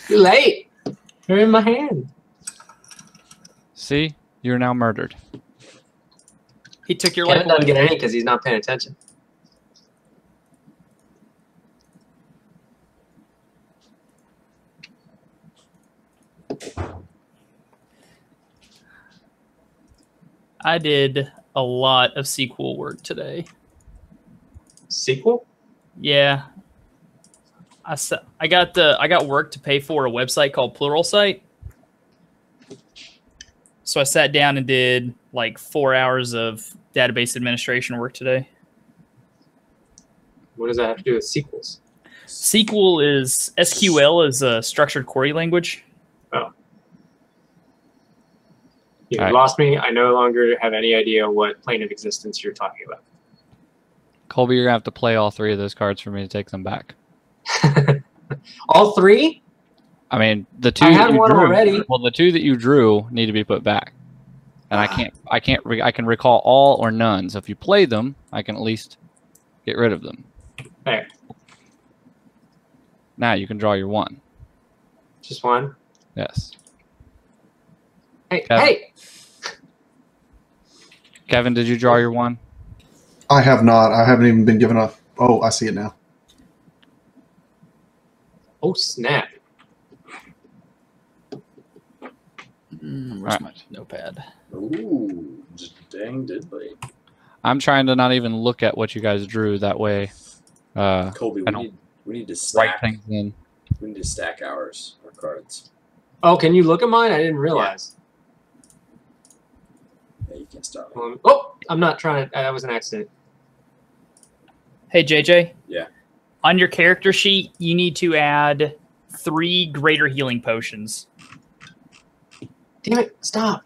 Too late. They're in my hand. See? You're now murdered. He took your Kevin life doesn't away. get any because he's not paying attention. I did a lot of sequel work today. Sequel? Yeah. I got work to pay for a website called Pluralsight. So I sat down and did like 4 hours of database administration work today. What does that have to do with sequels? SQL is a structured query language. Oh. You All right. lost me. I no longer have any idea what plane of existence you're talking about. Colby, you're going to have to play all 3 of those cards for me to take them back. All 3? I mean, the 2 I that had you one drew. already. Well, the 2 that you drew need to be put back, and I can recall all or none. So if you play them, I can at least get rid of them. There. Now you can draw your 1. Just one? Yes, Hey, Kevin. hey! Kevin, did you draw your 1? I have not. I haven't even been given a. Oh, I see it now. Oh, snap. Where's Alright. my notepad? Ooh, just dang diddly. I'm trying to not even look at what you guys drew. That way, Colby, I we don't need to write stack. things in. We need to stack our cards. Oh, can you look at mine? I didn't realize. Yeah, you can't stop me. Oh, I'm not trying to. That was an accident. Hey, JJ. Yeah. On your character sheet, you need to add 3 greater healing potions. Damn it, stop.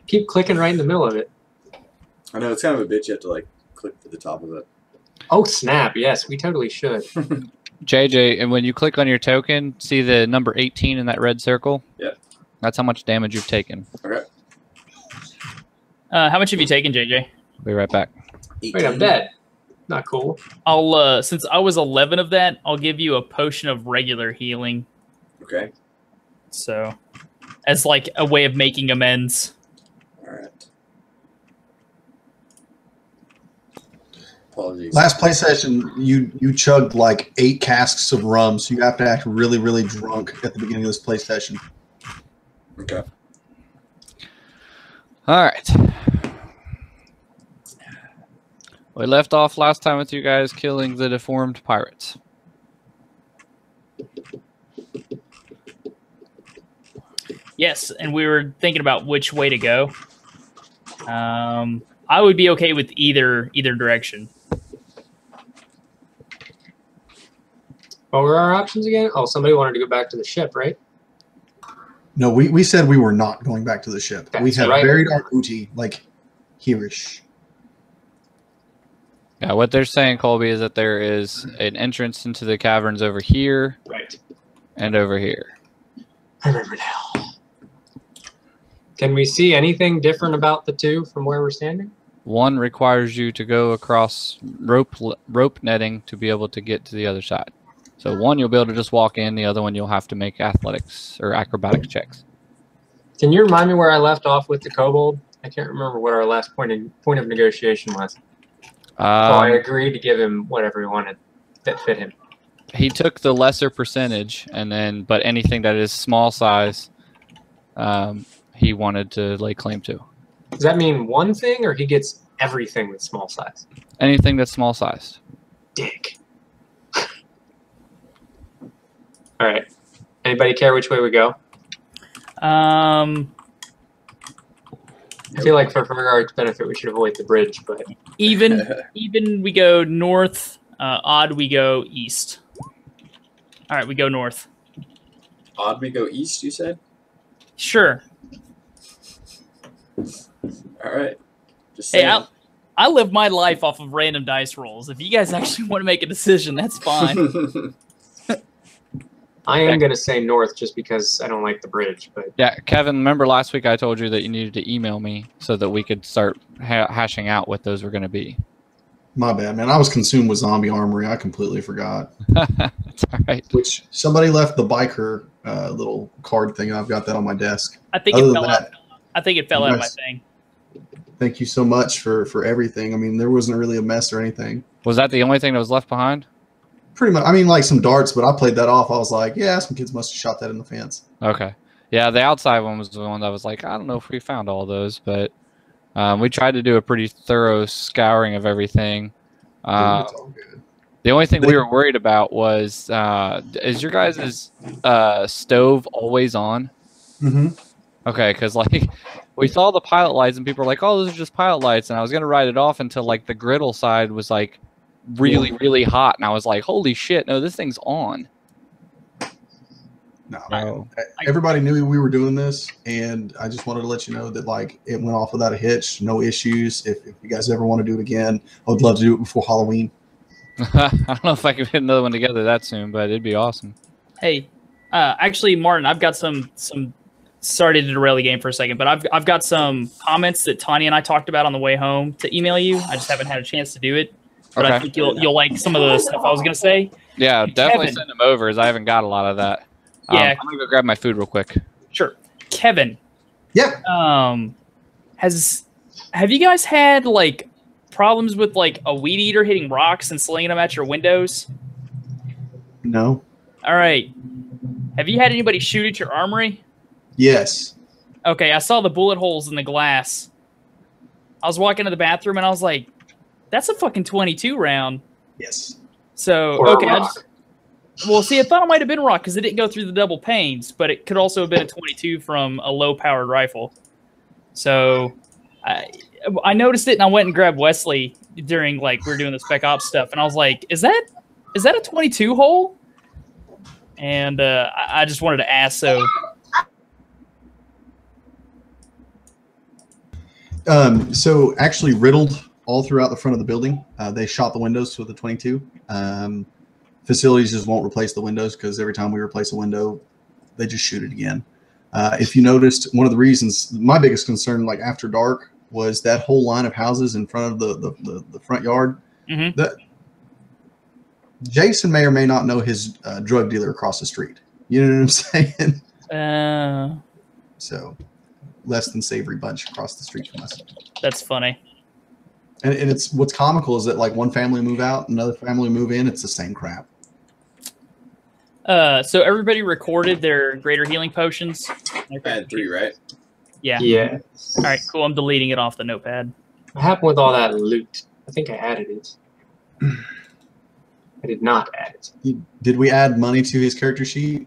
Keep clicking right in the middle of it. I know it's kind of a bitch. You have to like click to the top of it. Oh, snap. Yes, we totally should. JJ, and when you click on your token, see the number 18 in that red circle? Yeah. That's how much damage you've taken. Okay. How much have you taken, JJ? I'll be right back. Wait, I'm dead. Not cool. I'll since I was 11 of that, I'll give you a potion of regular healing. Okay. So, as like a way of making amends. All right. Apologies. Last play session, you chugged like 8 casks of rum, so you have to act really, really drunk at the beginning of this play session. Okay. All right. We left off last time with you guys killing the deformed pirates. Yes, and we were thinking about which way to go. I would be okay with either direction. What were our options again? Oh, somebody wanted to go back to the ship, right? No, we said we were not going back to the ship. We That's had right. buried our booty, like, here-ish. Yeah, what they're saying, Colby, is that there is an entrance into the caverns over here Right. and over here. I remember now. Can we see anything different about the 2 from where we're standing? One requires you to go across rope netting to be able to get to the other side. So one, you'll be able to just walk in. The other one, you'll have to make athletics or acrobatics checks. Can you remind me where I left off with the kobold? I can't remember what our last point of negotiation was. I agreed to give him whatever he wanted that fit him. He took the lesser percentage, and then but anything that is small size, he wanted to lay claim to. Does that mean one thing, or he gets everything that's small size? Anything that's small sized. Dick. All right. Anybody care which way we go? Um, I feel like for Fergard's benefit, we should avoid the bridge, but even we go north. Odd we go east. All right, we go north. Odd we go east, you said? Sure. All right. Just Hey, saying. I live my life off of random dice rolls. If you guys actually want to make a decision, that's fine. I am going to say north just because I don't like the bridge. But Yeah, Kevin, remember last week I told you that you needed to email me so that we could start hashing out what those were going to be. My bad, man. I was consumed with zombie armory. I completely forgot. It's all right. Which somebody left the biker little card thing. I've got that on my desk. I think Other it than fell out. that, I think it fell out of my Nice. thing. thank you so much for everything. I mean, there wasn't really a mess or anything. Was that the only thing that was left behind? Pretty much. I mean, like some darts, but I played that off. I was like, yeah, some kids must have shot that in the fence. Okay. Yeah, the outside one was the one that was like, I don't know if we found all those, but we tried to do a pretty thorough scouring of everything. It's all good. The only thing we were worried about was, is your guys' stove always on? Mm-hmm. Okay, because like we saw the pilot lights and people were like, "Oh, those are just pilot lights," and I was gonna write it off until like the griddle side was like really, really hot, and I was like, "Holy shit, no, this thing's on." No, No. everybody knew we were doing this, and I just wanted to let you know that like it went off without a hitch, no issues. If you guys ever want to do it again, I would love to do it before Halloween. I don't know if I could put another one together that soon, but it'd be awesome. Hey, actually, Martin, I've got some. Sorry to derail the game for a second, but I've got some comments that Tanya and I talked about on the way home to email you. I just haven't had a chance to do it, but I Okay. think you'll like some of the stuff I was gonna say. Yeah, definitely Kevin. send them over, as I haven't got a lot of that. Yeah. I'm gonna go grab my food real quick. Sure, Kevin. Yeah. Have you guys had like problems with like a weed eater hitting rocks and slinging them at your windows? No. All right. Have you had anybody shoot at your armory? Yes. Okay, I saw the bullet holes in the glass. I was walking to the bathroom and I was like, "That's a fucking 22 round." Yes. So Or a okay, rock. well, see, I thought it might have been rock because it didn't go through the double panes, but it could also have been a 22 from a low-powered rifle. So I noticed it and I went and grabbed Wesley during like we were doing the Spec Ops stuff, and I was like, "Is that a 22 hole?" And I just wanted to ask. So So actually riddled all throughout the front of the building. They shot the windows with a 22. Facilities just won't replace the windows because every time we replace a window, they just shoot it again. If you noticed, one of the reasons, my biggest concern, like after dark, was that whole line of houses in front of the front yard. Mhm. That Jason may or may not know his drug dealer across the street. You know what I'm saying? So less than savory bunch across the street from us. that's funny. And it's what's comical is that like one family move out, another family move in. It's the same crap. So everybody recorded their greater healing potions. I had 3, right? Yeah. Yeah. All right, cool. I'm deleting it off the notepad. What happened with all that loot? I think I added it. I did not add it. Did we add money to his character sheet?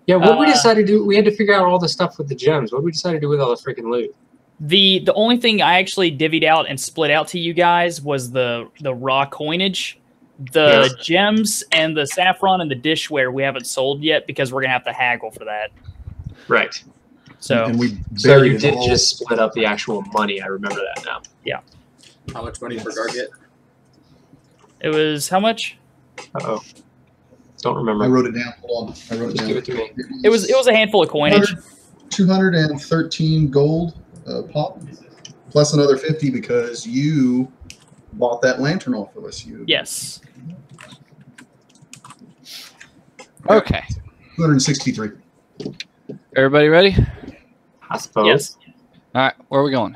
Yeah, what we decided to do, we had to figure out all the stuff with the gems. What did we decide to do with all the freaking loot? The only thing I actually divvied out and split out to you guys was the raw coinage. The gems and the saffron and the dishware we haven't sold yet because we're gonna have to haggle for that. Right. So And we So buried you it did all. just split up the actual money. I remember that now. How much money for Garget? it was how much? Uh-oh. Don't remember. I wrote it down. Hold on. I wrote it Just down. give it to me. It was a handful of coinage. 213 gold pop, plus another 50 because you bought that lantern off of us. You Yes. Okay. 263. Everybody ready? I suppose. Yes. All right, where are we going?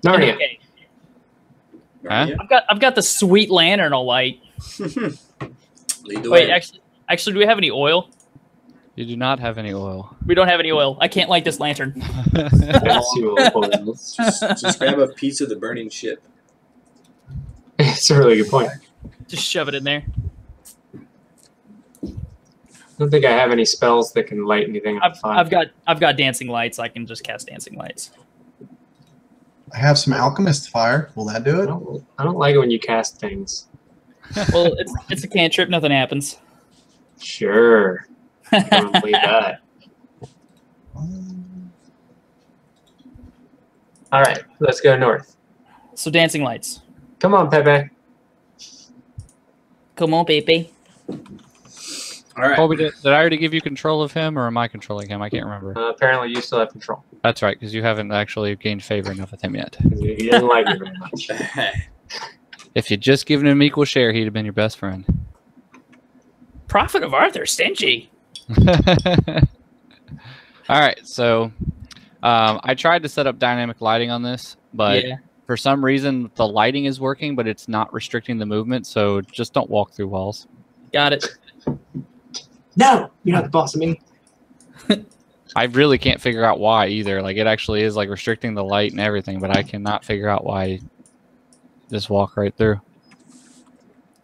Narnia. Okay. Huh? I've got the sweet lantern all light. Lead the Wait, way. actually, do we have any oil? You do not have any oil. We don't have any oil. I can't light this lantern. That's you, oils. Just grab a piece of the burning ship. It's a really good point. Just shove it in there. I don't think I have any spells that can light anything on fire. I've got dancing lights. I can just cast dancing lights. I have some alchemist fire. Will that do I it? don't like it when you cast things. Well, it's a cantrip. Nothing happens. Sure. Don't believe that. All right, let's go north. So dancing lights. Come on, Pepe. Come on, baby. All right. Colby, did I already give you control of him, or am I controlling him? I can't remember. Apparently, you still have control. That's right, because you haven't actually gained favor enough with him yet. He doesn't like you very much. If you'd just given him equal share, he'd have been your best friend. Prophet of Arthur, stingy. All right, so I tried to set up dynamic lighting on this, but for some reason the lighting is working, but it's not restricting the movement. So just don't walk through walls. Got it. No, you're not the boss of me. I really can't figure out why either. Like it actually is like restricting the light and everything, but I cannot figure out why. Just walk right through.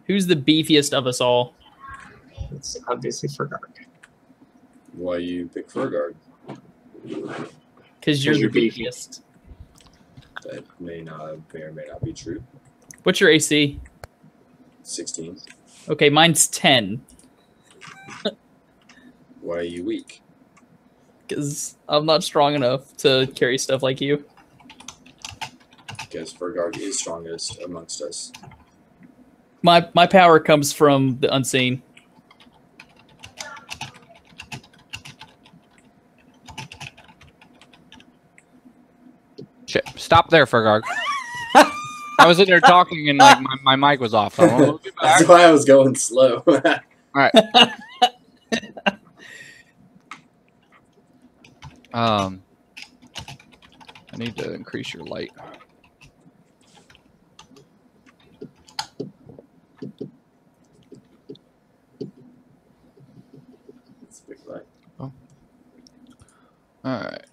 Who's the beefiest of us all? It's obviously Fergard. Why you pick Fergard? Because you're the beefy. beefiest. That may or may not be true. What's your AC? 16. Okay, mine's 10. Why are you weak? Because I'm not strong enough to carry stuff like you. Because Fergard is strongest amongst us. My power comes from the unseen. Shit. Stop there, Fergard. I was in there talking and like my mic was off. So That's why I was going slow. All right. I need to increase your light. It's a big light. Oh. All right.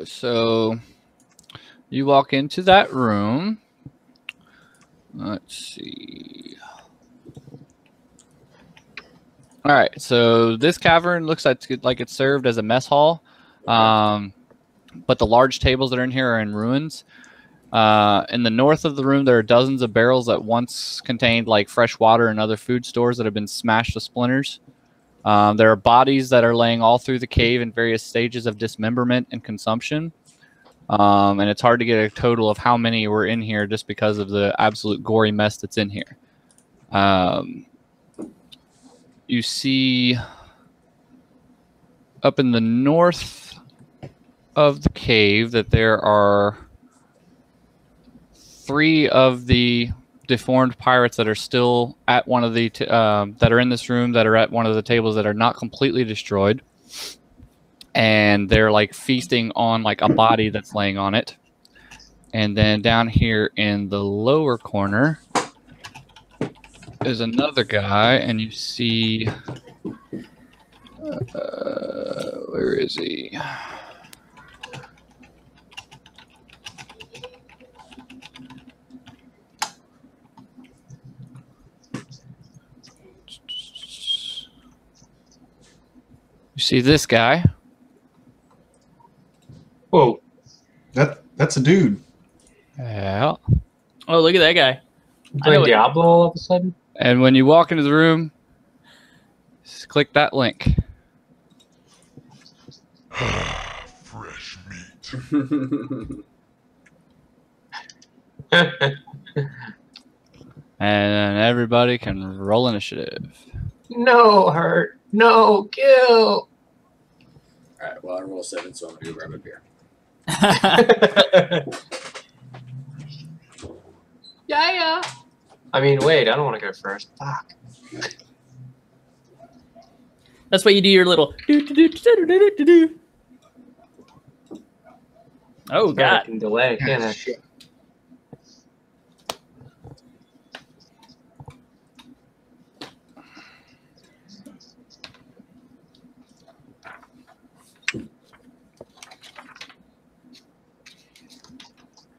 So you walk into that room. Let's see. All right. So this cavern looks like it served as a mess hall. But the large tables that are in here are in ruins. In the north of the room, there are dozens of barrels that once contained like fresh water and other food stores that have been smashed to splinters. There are bodies that are laying all through the cave in various stages of dismemberment and consumption. And it's hard to get a total of how many were in here just because of the absolute gory mess that's in here. You see up in the north of the cave that there are 3 of the deformed pirates that are still at one of the that are in this room that are at one of the tables that are not completely destroyed, and they're like feasting on like a body that's laying on it. And then down here in the lower corner is another guy, and you see where is he? You see this guy? Whoa. That's a dude. Yeah. Oh, look at that guy. You playing Diablo all of a sudden? And when you walk into the room, just click that link. Fresh meat. And then everybody can roll initiative. No hurt. No kill. Alright, well I roll 7, so I'm gonna go grab a beer. Yeah. I mean, wait, I don't want to go first. Fuck. That's why you do your little do. Oh, I God. can delay, can't I?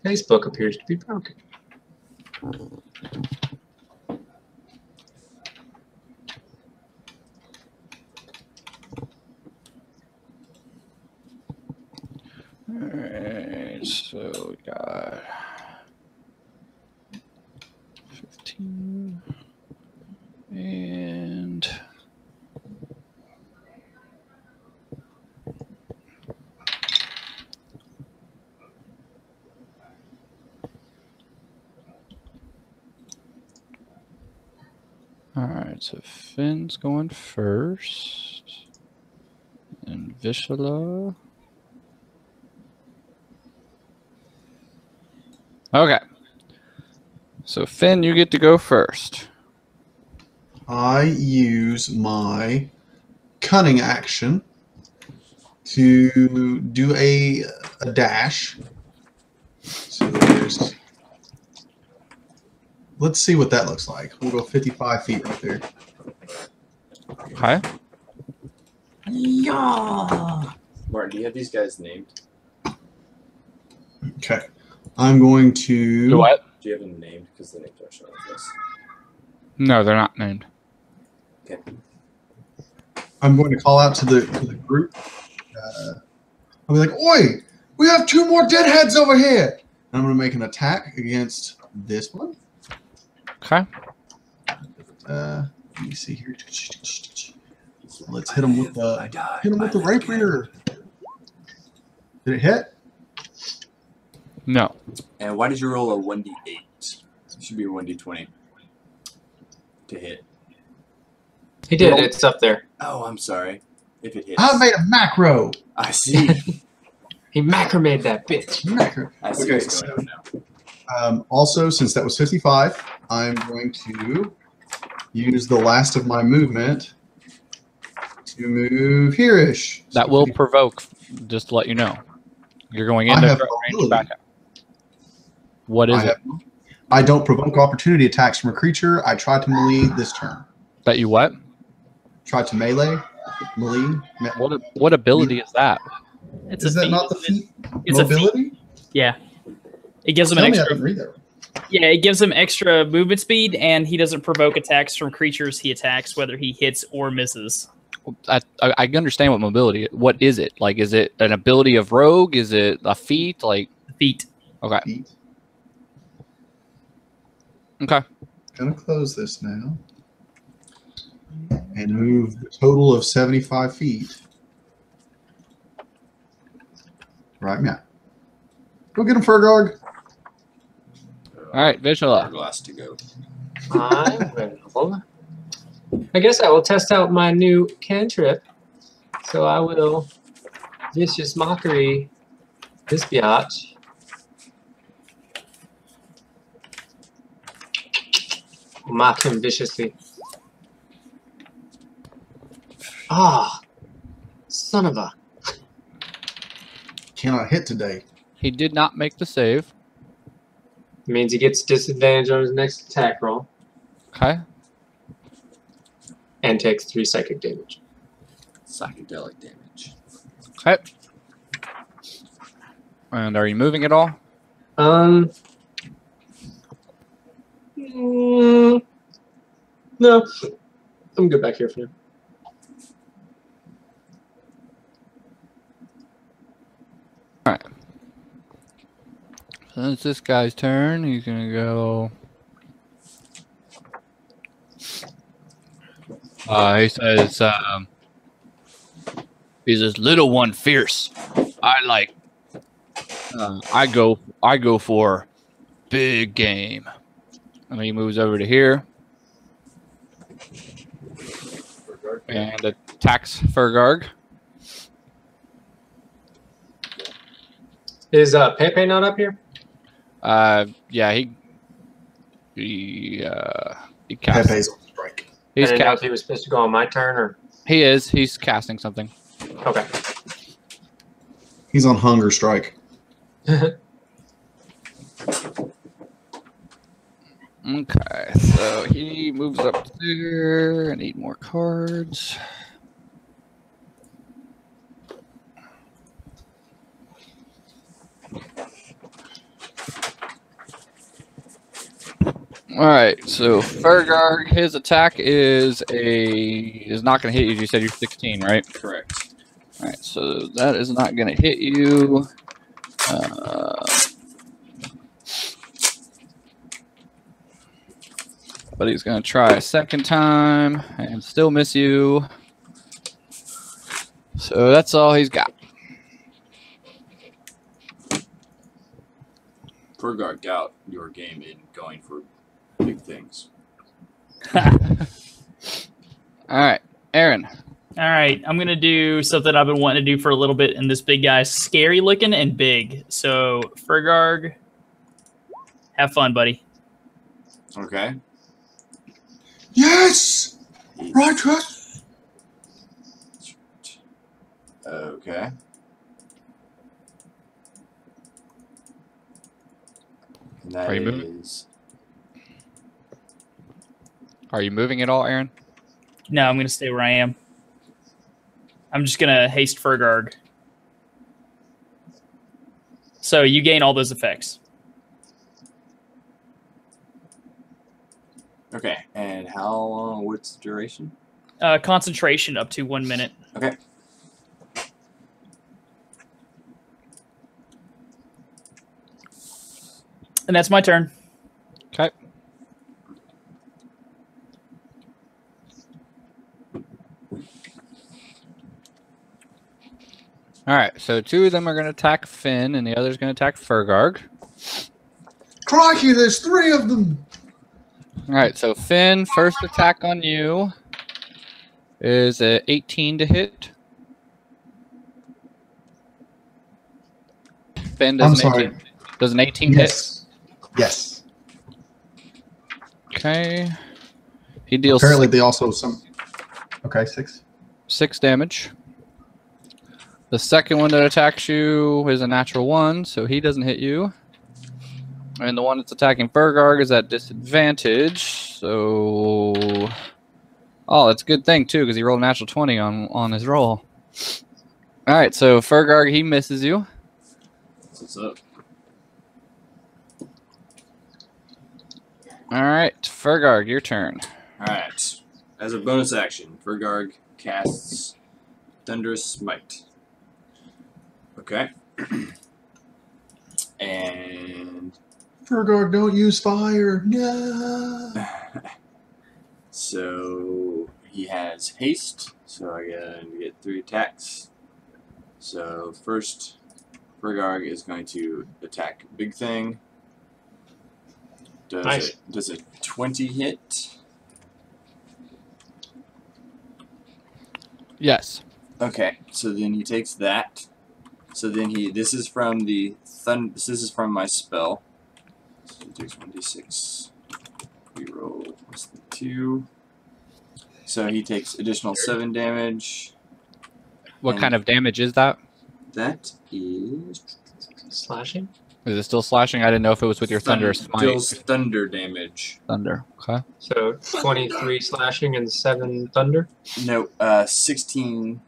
Facebook appears to be broken. Alright, so we got 15 and alright, so Finn's going first and Vishala. Okay. So Finn, you get to go first. I use my cunning action to do a dash. So there's. Let's see what that looks like. We'll go 55 feet right there. Okay. Yeah. Martin, do you have these guys named? Okay. I'm going to. Do what? Do you have them named? Because the names are showing this. No, they're not named. Okay. I'm going to call out to the group. I'll be like, "Oi, we have 2 more deadheads over here!" And I'm going to make an attack against this one. Okay. Let me see here. Let's hit him with the rapier. Did it hit? No. And why did you roll a 1d8? It should be a 1d20 to hit. He did. It's up there. Oh, I'm sorry. If it hits. I made a macro. I see. He macrame that bitch. Macro. I see Okay, what's going on now. Also, since that was 55, I'm going to use the last of my movement to move here-ish. That So will 50 provoke, just to let you know. You're going I into have threat range mobility. back out. What is it? I don't provoke opportunity attacks from a creature. I try to melee this turn. That you what? Try to melee. What ability is that? It's Is a that feat. not the feat? It's a feat. Mobility? Yeah. It gives him Tell an me I extra. didn't read that. Yeah, it gives him extra movement speed, and he doesn't provoke attacks from creatures he attacks, whether he hits or misses. I understand what mobility is. What is it? Like, is it an ability of rogue? Is it a feat? Like, Feat. okay. Feet. Okay. Gonna close this now. And move the total of 75 feet. Right now. Go get him, Fergog. All right, Vishala. Glass to go. I will. I guess I will test out my new cantrip. So I will Vicious Mockery this biatch. Mock him viciously. Ah, son of a. Cannot hit today. He did not make the save. Means he gets disadvantage on his next attack roll Okay. and takes 3 psychic damage. Psychedelic damage. Okay. And are you moving at all? No, I'm good back here for now. So it's this guy's turn. He's gonna go. He says, "He's this little one fierce. I like. I go for big game." And he moves over to here and attacks Fergarg. Is Pepe not up here? Yeah, he casts. Pepe's on strike. I He's didn't know if casting. he was supposed to go on my turn or. He is. He's casting something. Okay. He's on hunger strike. Okay, so he moves up there. I need more cards. All right, so Fergarg, his attack is not going to hit you. You said you're 16, right? Correct. All right, so that is not going to hit you. But he's going to try a second time and still miss you. So that's all he's got. Fergar, doubt your game in going for big things. All right, Aaron. All right, I'm going to do something I've been wanting to do for a little bit, and this big guy's scary looking and big. So, Fergarg, have fun, buddy. Okay. Yes! Right, trust. Okay. And that Are you moving? is. Are you moving at all, Aaron? No, I'm going to stay where I am. I'm just going to haste Fergarg. So you gain all those effects. Okay, and how long? What's the duration? Concentration up to 1 minute. Okay. And that's my turn. Okay. All right, so 2 of them are going to attack Finn, and the other's going to attack Fergarg. Crikey, there's 3 of them. All right, so Finn, first attack on you is a 18 to hit. Finn, does I'm an sorry. 18, does an 18 hit? Yes. Yes. Okay. He deals Apparently, they also some. Okay, 6. 6 damage. The second one that attacks you is a natural 1, so he doesn't hit you. And the one that's attacking Fergarg is at disadvantage, so... Oh, that's a good thing, too, because he rolled a natural 20 on his roll. Alright, so Fergarg, he misses you. What's up? Alright, Fergarg, your turn. Alright. As a bonus action, Fergarg casts Thunderous Smite. Okay. And Fergarg, don't use fire. No. so he has haste, so I get 3 attacks. So first, Fergarg is going to attack Big Thing. Does a 20 hit? Yes. Okay, so then he takes that. So then this is from this is from my spell. So he takes 1d6. Reroll plus the 2. So he takes additional 7 damage. What kind of damage is that? That is Slashing? Is it still slashing? I didn't know if it was with your Thunder Smite. deals thunder damage. Thunder, okay. So 23 slashing and 7 thunder? No, 16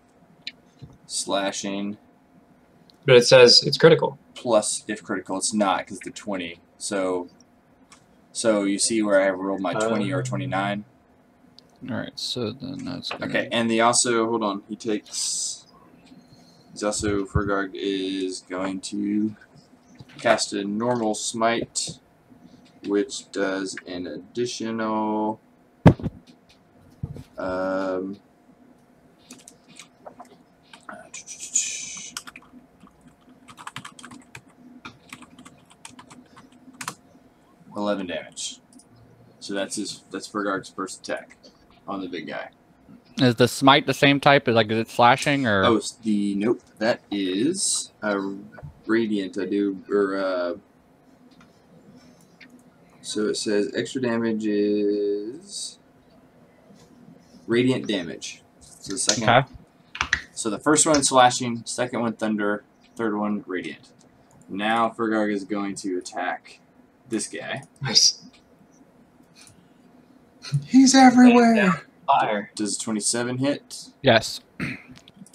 slashing. But it says it's critical. Plus, if critical, it's not because the 20. So you see where I rolled my 20 or 29. All right, so then that's gonna... Okay, and they also hold on. He's also Fergarg is going to cast a normal smite, which does an additional 11 damage. So that's Fergarg's first attack on the big guy. Is the smite the same type? Is it slashing or? Oh, nope. That is radiant. So it says extra damage is radiant damage. So the second. Okay. So the first one slashing, second one thunder, third one radiant. Now Fergarg is going to attack this guy. Nice. He's everywhere. Fire. Does 27 hit? Yes.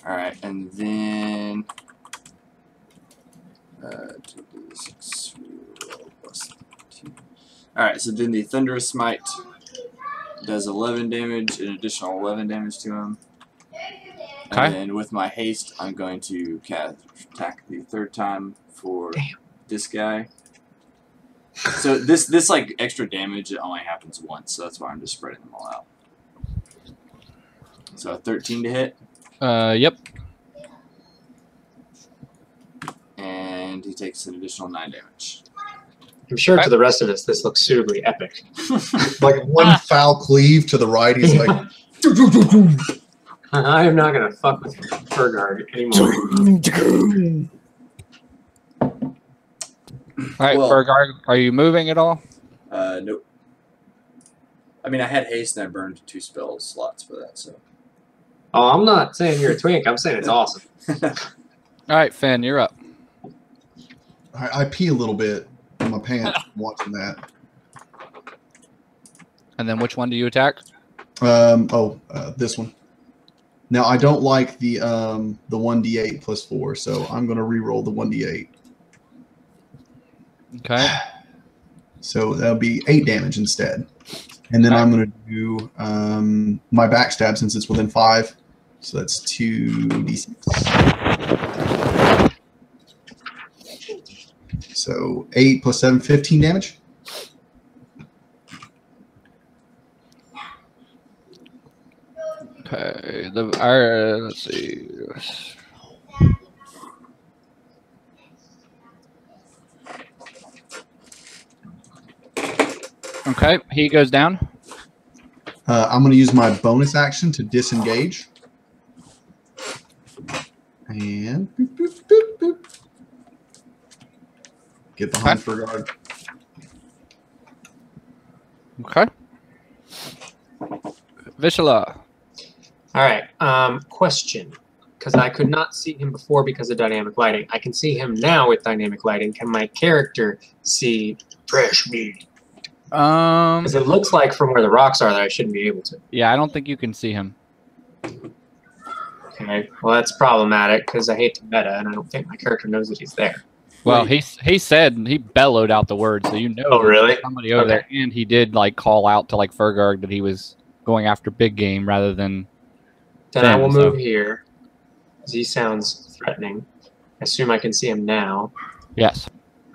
Alright, and then 2d6 plus 2. Alright, so then the Thunderous Smite does 11 damage, an additional 11 damage to him. Okay. And then with my haste, I'm going to attack the third time for this guy. So this like extra damage, it only happens once, so that's why I'm just spreading them all out. So 13 to hit. Yep. And he takes an additional 9 damage. I'm sure to the rest of us, this looks suitably epic. Like one foul cleave to the right, he's like, I am not going to fuck with Fergarg anymore. All right, Well- Fergarg, are you moving at all? Nope. I mean, I had haste and I burned 2 spell slots for that. So. Oh, I'm not saying you're a twink. I'm saying it's awesome. All right, Finn, you're up. I pee a little bit in my pants watching that. And then which one do you attack? This one. Now I don't like the 1d8 plus 4, so I'm going to re-roll the 1d8. Okay. So that'll be 8 damage instead. And then I'm going to do my backstab since it's within 5. So that's 2d6. So 8 plus 7, 15 damage. Okay. Let's see. Okay, he goes down. I'm going to use my bonus action to disengage. And boop, boop, boop, boop. Get behind for guard. Okay. Vishala. All right. Question. Because I could not see him before because of dynamic lighting. I can see him now with dynamic lighting. Can my character see fresh meat? Because it looks like from where the rocks are that I shouldn't be able to. Yeah, I don't think you can see him. Okay. Well, that's problematic because I hate to meta, and I don't think my character knows that he's there. Well, he said, he bellowed out the word, so you know. Oh, really? Somebody over there, and he did like call out to like Fergard that he was going after big game rather than. Then I will move here. He sounds threatening. I assume I can see him now. Yes.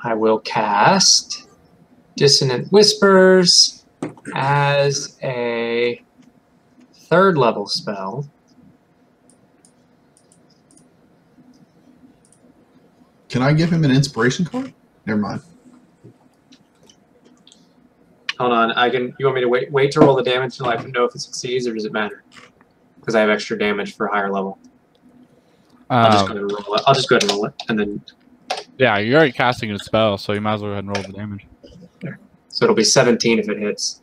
I will cast Dissonant Whispers as a 3rd level spell. Can I give him an inspiration card? Never mind. Hold on. You want me to wait to roll the damage until I know if it succeeds, or does it matter? Because I have extra damage for a higher level. I'll just go ahead and roll it. I'll just go ahead and roll it, and then. Yeah, you're already casting a spell, so you might as well go ahead and roll the damage. So it'll be 17 if it hits.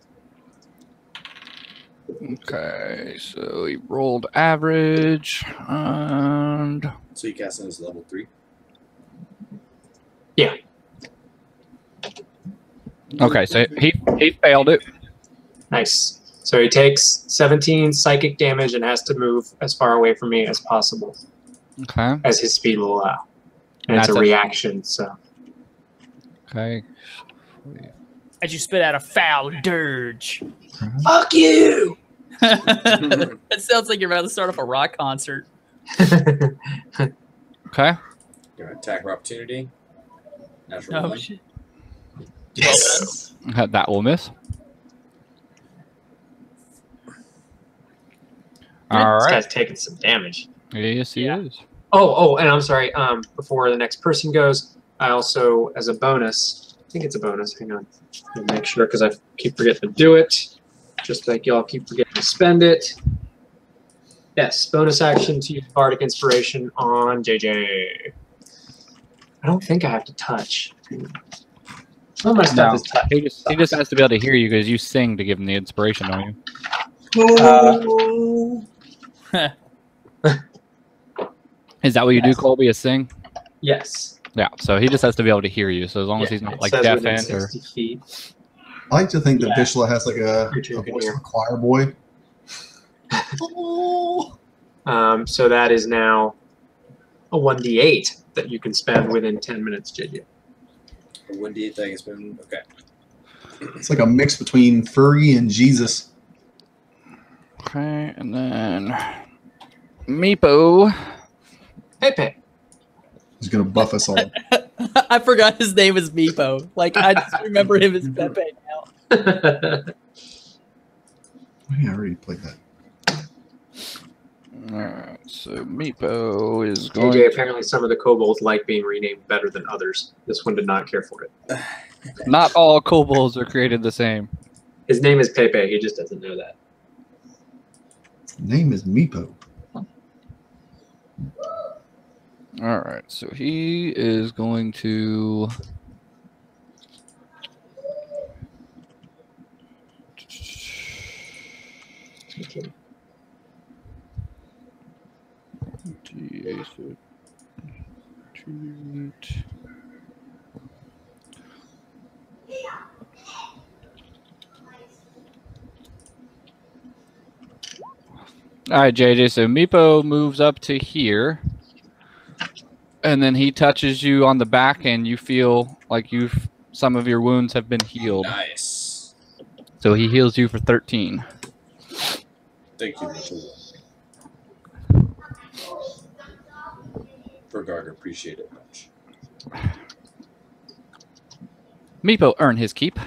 Okay, so he rolled average, and So you cast it as level 3. Yeah. Okay, so he failed it. Nice. So he takes 17 psychic damage and has to move as far away from me as possible. Okay. As his speed will allow. And it's a reaction, so. Okay. As you spit out a foul dirge. Fuck you! That sounds like you're about to start off a rock concert. Okay. Your attack of opportunity. Natural 1. Shit. Yes. That will miss. All This right. guy's taking some damage. Yes, he is. Oh, and I'm sorry. Before the next person goes, I also, as a bonus, I think it's a bonus. Hang on. Let me make sure because I keep forgetting to do it. Just like y'all keep forgetting to spend it. Yes, bonus action to use Bardic Inspiration on JJ. I don't think I have to touch. Some of my stuff is touch. He just has to be able to hear you because you sing to give him the inspiration, don't you? Is that what you do, Colby? Is sing? Yes. Yeah. So he just has to be able to hear you. So as long as he's not like deafened or. 60 feet. I like to think that Vishla has like a voice of a choir boy. So that is now a 1d8 that you can spend within 10 minutes, JJ. A 1d8 that I can spend. Okay. It's like a mix between Furry and Jesus. Okay, and then Meepo. Pepe. He's gonna buff us all. I forgot his name is Meepo. Like, I just remember him as Pepe now. I already played that. Alright, so Meepo is going. JJ, apparently some of the kobolds like being renamed better than others. This one did not care for it. Not all kobolds are created the same. His name is Pepe. He just doesn't know that. His name is Meepo. Alright, so he is going to. Okay. All right, JJ. So Meepo moves up to here, and then he touches you on the back, and you feel like some of your wounds have been healed. Nice. So he heals you for 13. Thank you, Mitchell. Fergard, appreciate it much. Meepo earned his keep.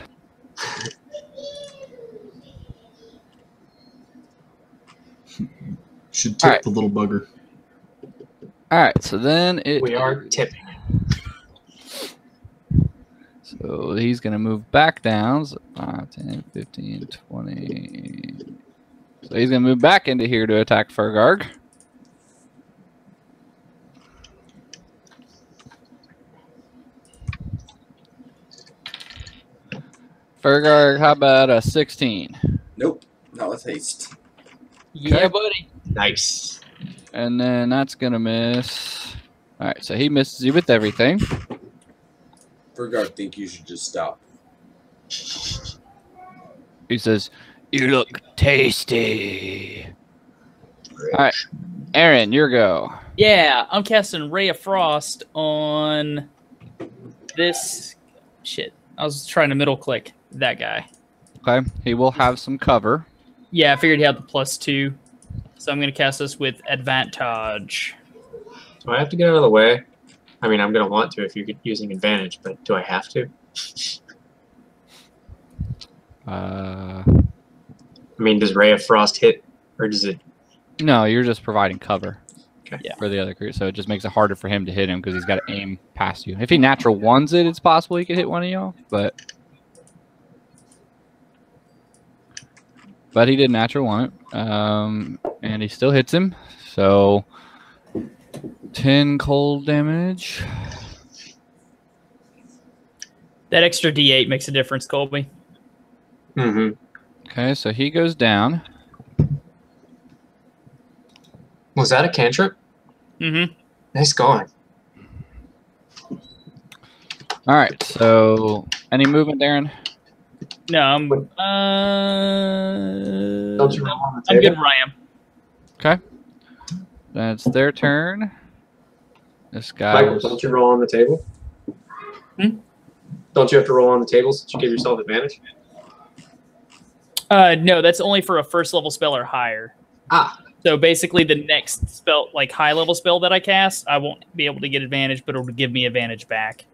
Should tip Alright. the little bugger. All right, so then We are tipping. So he's going to move back down. So 5, 10, 15, 20. So he's going to move back into here to attack Fergarg. Fergarg, how about a 16? Nope, not with haste. Yeah, buddy. Nice. And then that's going to miss. All right, so he misses you with everything. Fergard, think you should just stop. He says, "You look tasty." All right, Aaron, your go. Yeah, I'm casting Ray of Frost on this. Shit, I was trying to middle click that guy. Okay, he will have some cover. Yeah, I figured he had the +2. So I'm going to cast this with advantage. Do I have to get out of the way? I mean, I'm going to want to if you're using advantage, but do I have to? I mean, does Ray of Frost hit, or does it? No, you're just providing cover. Okay. Yeah. For the other crew, so it just makes it harder for him to hit him because he's got to aim past you. If he natural ones it, it's possible he could hit one of y'all, but he did natural one it, and he still hits him. So 10 cold damage. That extra D8 makes a difference, Colby. Mm-hmm. Okay, so he goes down. Was that a cantrip? Mm-hmm. Nice going. All right, so any movement, Darren? No, I'm. Don't you roll on the I'm table? good where I am. Okay, that's their turn. This guy. Michael, don't you roll on the table? Hmm? Don't you have to roll on the table since you give yourself advantage? No, that's only for a first level spell or higher. Ah. So basically, the next spell, like high level spell that I cast, I won't be able to get advantage, but it'll give me advantage back.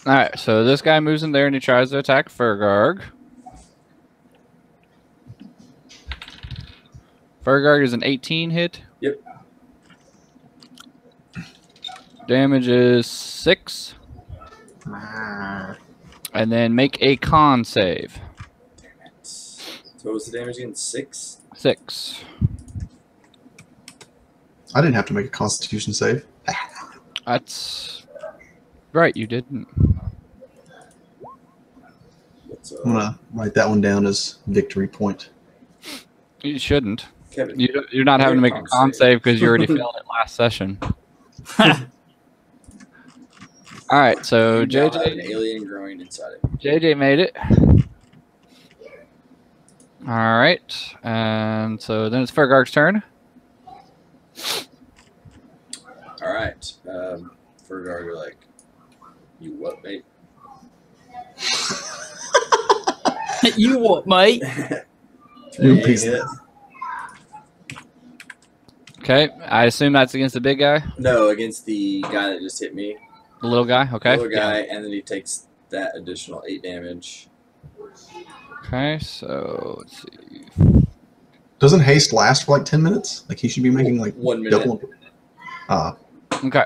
All right, so this guy moves in there and he tries to attack Fergarg. Fergarg is an 18 hit. Yep. Damage is 6. Ah. And then make a con save. So what was the damage again? 6? 6. I didn't have to make a Constitution save. That's right, you didn't. What's I'm gonna write that one down as victory point. You shouldn't. Kevin? You're not having to make a con save because you already failed it last session. All right, so You now have an JJ alien growing inside of you. JJ made it. All right, and so then it's Fergarg's turn. All right. Fergard, you're like, you what, mate? You what, mate? You Dang piece it. of- Okay, I assume that's against the big guy, No, against the guy that just hit me. the little guy. Okay. Little guy, and then he takes that additional 8 damage. Okay, so let's see. Doesn't haste last for like 10 minutes? Like he should be making like 1 minute. double. Okay.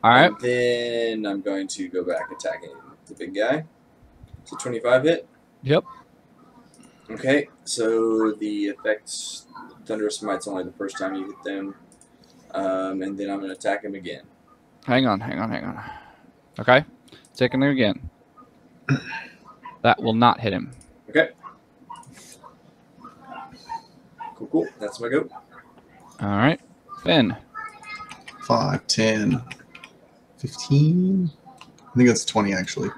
All right. And then I'm going to go back attacking the big guy. So 25 hit. Yep. Okay, so the effect Thunderous Smite's only the first time you hit them. And then I'm going to attack him again. Hang on. Okay, taking it again. That will not hit him. Okay. Cool. That's my go. All right. Finn. 5, 10, 15. I think that's 20 actually.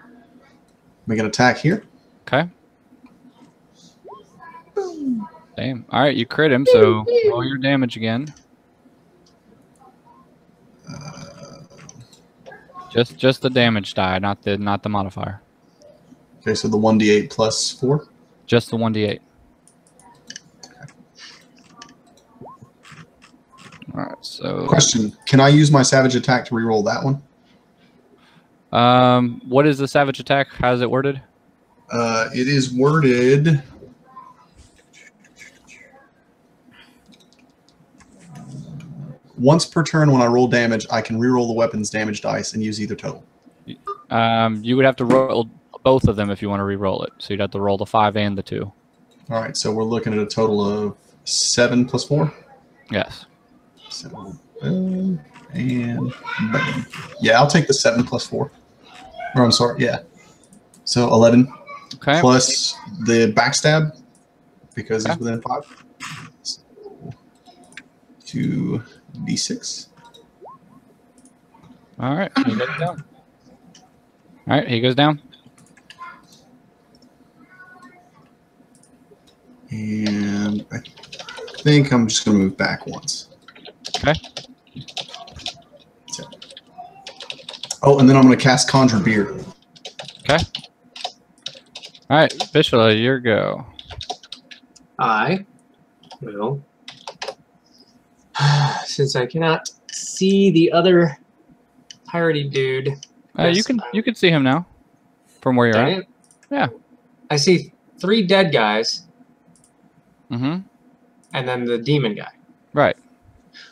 Make an attack here. Okay. Damn. All right, you crit him, so roll your damage again. Just the damage die, not the modifier. Okay, so the 1d8 plus 4. Just the 1d8. All right. So. Question: can I use my savage attack to reroll that one? What is the savage attack? How is it worded? It is worded. Once per turn, when I roll damage, I can reroll the weapon's damage dice and use either total. You would have to roll both of them if you want to re-roll it. So you'd have to roll the 5 and the 2. All right, so we're looking at a total of 7 plus 4. Yes. So, and bam. Yeah, I'll take the 7 plus 4. Or I'm sorry, yeah. So 11 Okay. plus the backstab because he's within 5. So 2d6. All right. He goes down. All right. He goes down. And I think I'm just going to move back once. Okay. So. Oh, and then I'm going to cast Conjure Beer. Okay. All right. Vishla, your go. I will, since I cannot see the other piratey dude. You can see him now from where you're at. Right? Yeah. I see 3 dead guys Mm-hmm. and then the demon guy. Right.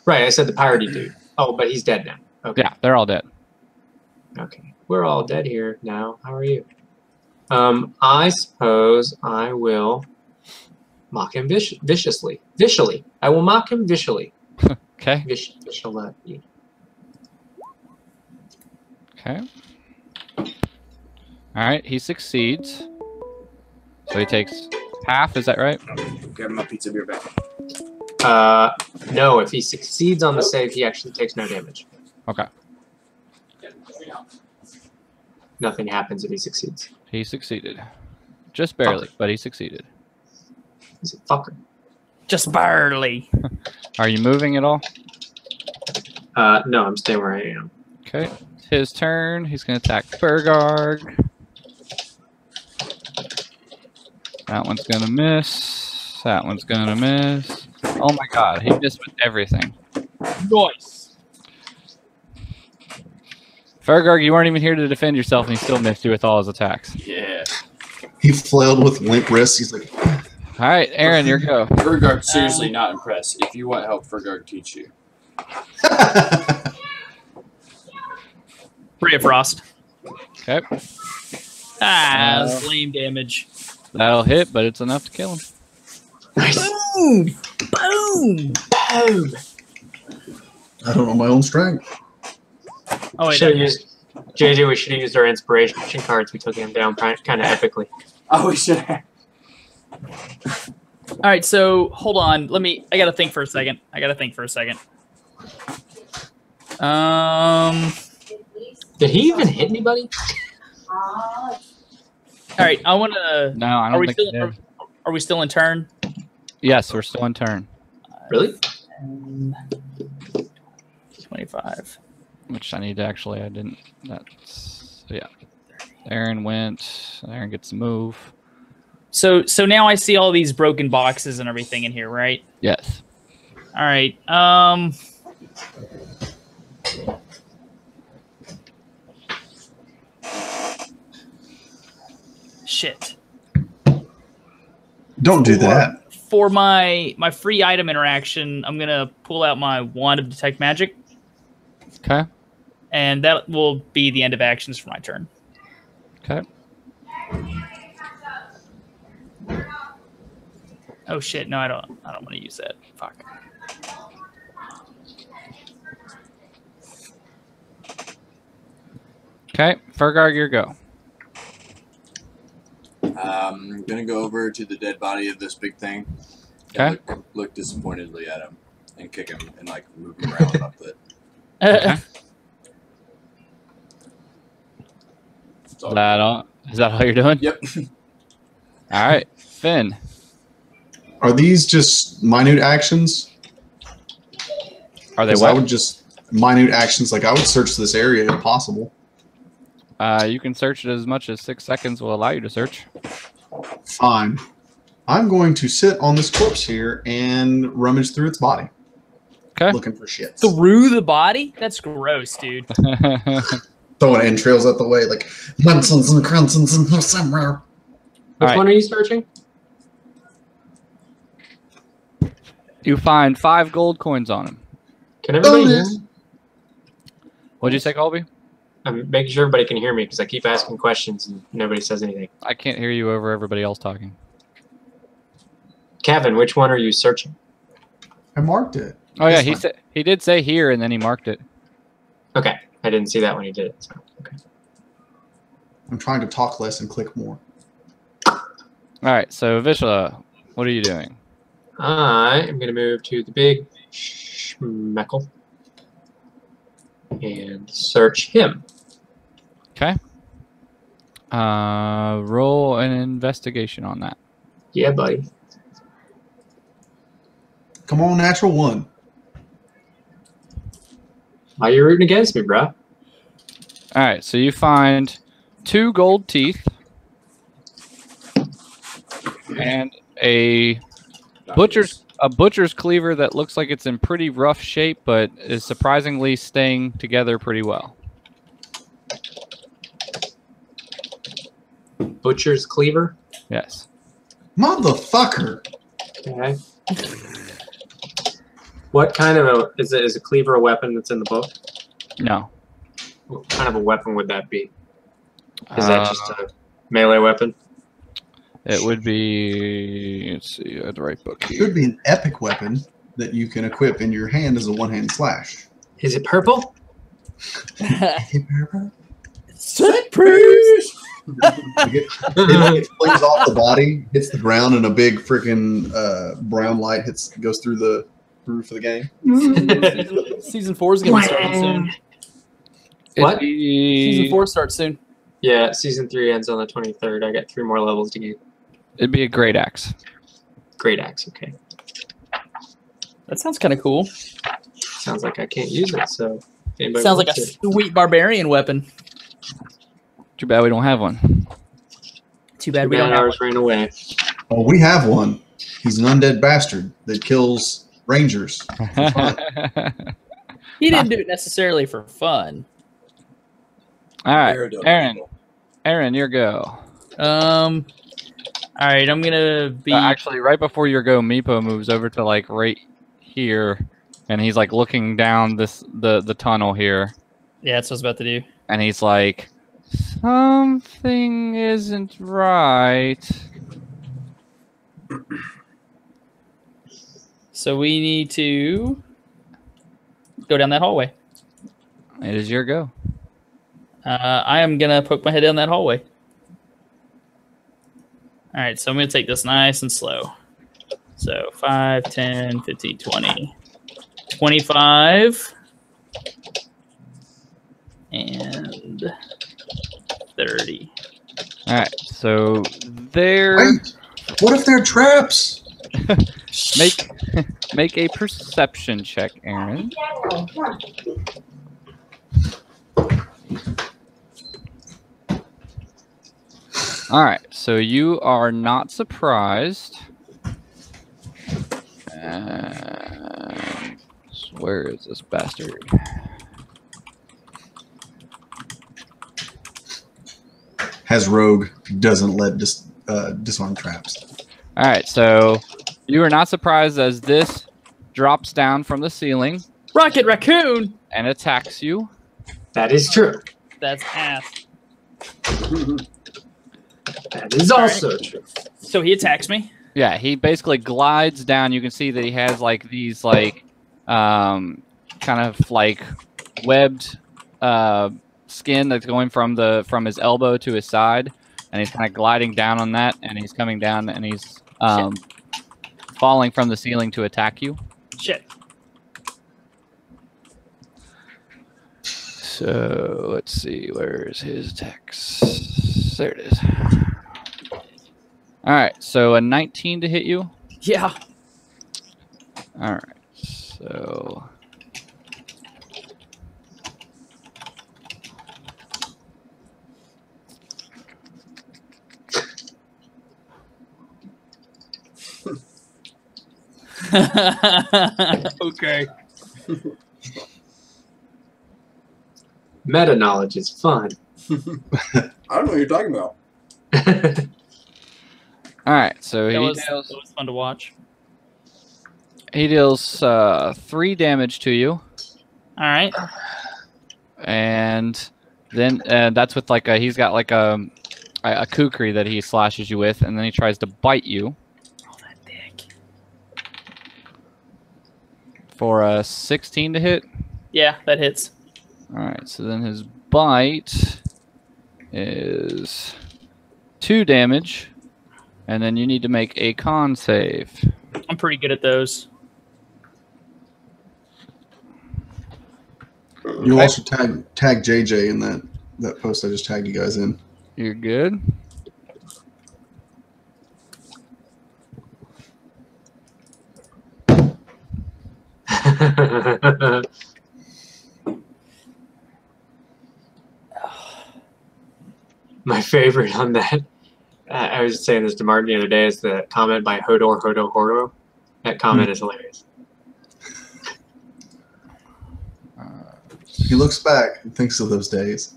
Right, I said the piratey dude. Oh, but he's dead now. Okay. Yeah, they're all dead. Okay. We're all dead here now. How are you? I suppose I will mock him viciously. Viciously. I will mock him viciously. Okay. Viciously. Okay. All right. He succeeds. So he takes half. Is that right? Grab my pizza beer back. No, if he succeeds on the save, he actually takes no damage. Okay. Nothing happens if he succeeds. He succeeded. Just barely, but he succeeded. He's a fucker. Just barely. Are you moving at all? No, I'm staying where I am. Okay. It's his turn. He's going to attack Fergarg. That one's going to miss. That one's going to miss. Oh my god, he missed with everything. Nice. Fergarg, you weren't even here to defend yourself, and he still missed you with all his attacks. Yeah. He flailed with limp wrists. He's like, All right, Aaron, your go. Fergard seriously not impressed. If you want help, Fergard teach you. Ray of Frost. Okay. That's lame damage. That'll hit, but it's enough to kill him. Boom! Boom! Boom! I don't know my own strength. Oh, wait. Should have used JJ. We should have used our inspiration cards. We took him down kind of epically. Oh, we should have. All right, so hold on. I got to think for a second. Did he even hit anybody? All right, I want to. No, I don't think he did. Are we still in turn? Yes, we're still in turn. Really? 25. Which I need to actually, I didn't. That's, yeah. Aaron went. Aaron gets to move. So now I see all these broken boxes and everything in here, right? Yes. All right. Shit. Don't do that. For my free item interaction, I'm gonna pull out my wand of detect magic, Okay. and that will be the end of actions for my turn. Okay. Oh shit! No, I don't want to use that. Fuck. Okay. Fergarg, your go. I'm gonna go over to the dead body of this big thing. Okay. Look disappointedly at him and kick him and like move him around up the. Okay. It's all Is that all you're doing? Yep. All right, Finn. Are these just minute actions? Are they 'Cause I what? would just minute actions. Like I would search this area if possible. You can search it as much as 6 seconds will allow you to search. Fine. I'm going to sit on this corpse here and rummage through its body, Okay. looking for shit. Through the body? That's gross, dude. Throwing entrails out the way, like Munsons and Crunsons in here somewhere. Which Alright. one are you searching? You find 5 gold coins on him. Can everybody hear Bonus. me? What'd you say, Colby? I'm making sure everybody can hear me because I keep asking questions and nobody says anything. I can't hear you over everybody else talking. Kevin, which one are you searching? I marked it. Oh yeah, This one. he did say here and then he marked it. Okay, I didn't see that when he did it. So, okay. I'm trying to talk less and click more. All right, so Vishla, what are you doing? I am going to move to the big schmeckle and search him. Okay. Roll an investigation on that. Yeah, buddy. Come on, natural one. Why are you rooting against me, bro? All right, so you find 2 gold teeth and a butcher's cleaver that looks like it's in pretty rough shape, but is surprisingly staying together pretty well. Butcher's cleaver. Yes. Motherfucker. Okay. What kind of is a cleaver a weapon that's in the book? No. What kind of a weapon would that be? Is that just a melee weapon? It would be. Let's see. I had the right book It here. could be an epic weapon that you can equip in your hand as a one-hand slash. Is it purple? Surprise! It flings off the body, hits the ground, and a big freaking brown light goes through the roof of the game. Season 4 is going to start soon. What? Season 4 starts soon. Yeah, season 3 ends on the 23rd. I got 3 more levels to get. It'd be a great axe. Great axe. Okay. That sounds kind of cool. Sounds like I can't use it. So if anybody Sounds like a wants it. sweet barbarian weapon. Too bad we don't have one. Too bad Too we don't bad have ours ran away. Oh, we have one. He's an undead bastard that kills rangers. He didn't do it necessarily for fun. All right, Daredevil. Aaron, your go. All right, I'm gonna be. Actually, right before your go, Meepo moves over to like right here, and he's like looking down the tunnel here, Yeah, that's what I was about to do. and he's like, something isn't right. So we need to go down that hallway. It is your go. I am gonna poke my head down that hallway. All right, so I'm gonna take this nice and slow. So 5, 10, 15, 20, 25, and 30. All right, so there. Wait, what if they're traps? Make a perception check, Aaron. All right, so you are not surprised. And where is this bastard? Has rogue doesn't let disarm traps. All right, so you are not surprised as this drops down from the ceiling Rocket Raccoon! and attacks you. That is true. That's ass. That is also true. So he attacks me. Yeah, he basically glides down. You can see that he has like these like kind of like webbed skin that's going from his elbow to his side, and he's kind of gliding down on that, and he's coming down, and he's falling from the ceiling to attack you. Shit. So let's see, where's his text? There it is. All right, so a 19 to hit you. Yeah. All right, so Okay. Meta knowledge is fun. I don't know what you're talking about. all right, so That he was deals, fun to watch. he deals 3 damage to you, All right. and then that's with like he's got like a kukri that he slashes you with, and then he tries to bite you Oh, that dick. for a 16 to hit. Yeah, that hits. All right, so then his bite is 2 damage, and then you need to make a con save. I'm pretty good at those. You also tag JJ in that post I just tagged you guys in. You're good. My favorite on that, I was saying this to Martin the other day, is the comment by Hodor. That comment is hilarious. He looks back and thinks of those days.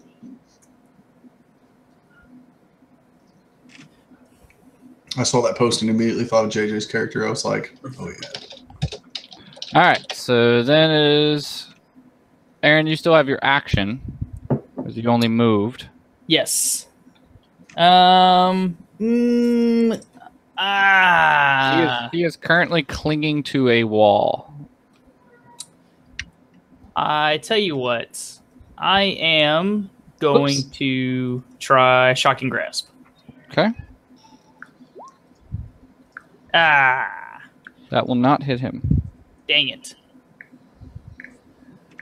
I saw that post and immediately thought of JJ's character. I was like, oh yeah. All right, so then is Aaron. You still have your action because you only moved. Yes. He is currently clinging to a wall. I tell you what, I am going Whoops. to try Shocking Grasp. Okay, Ah, that will not hit him. dang it.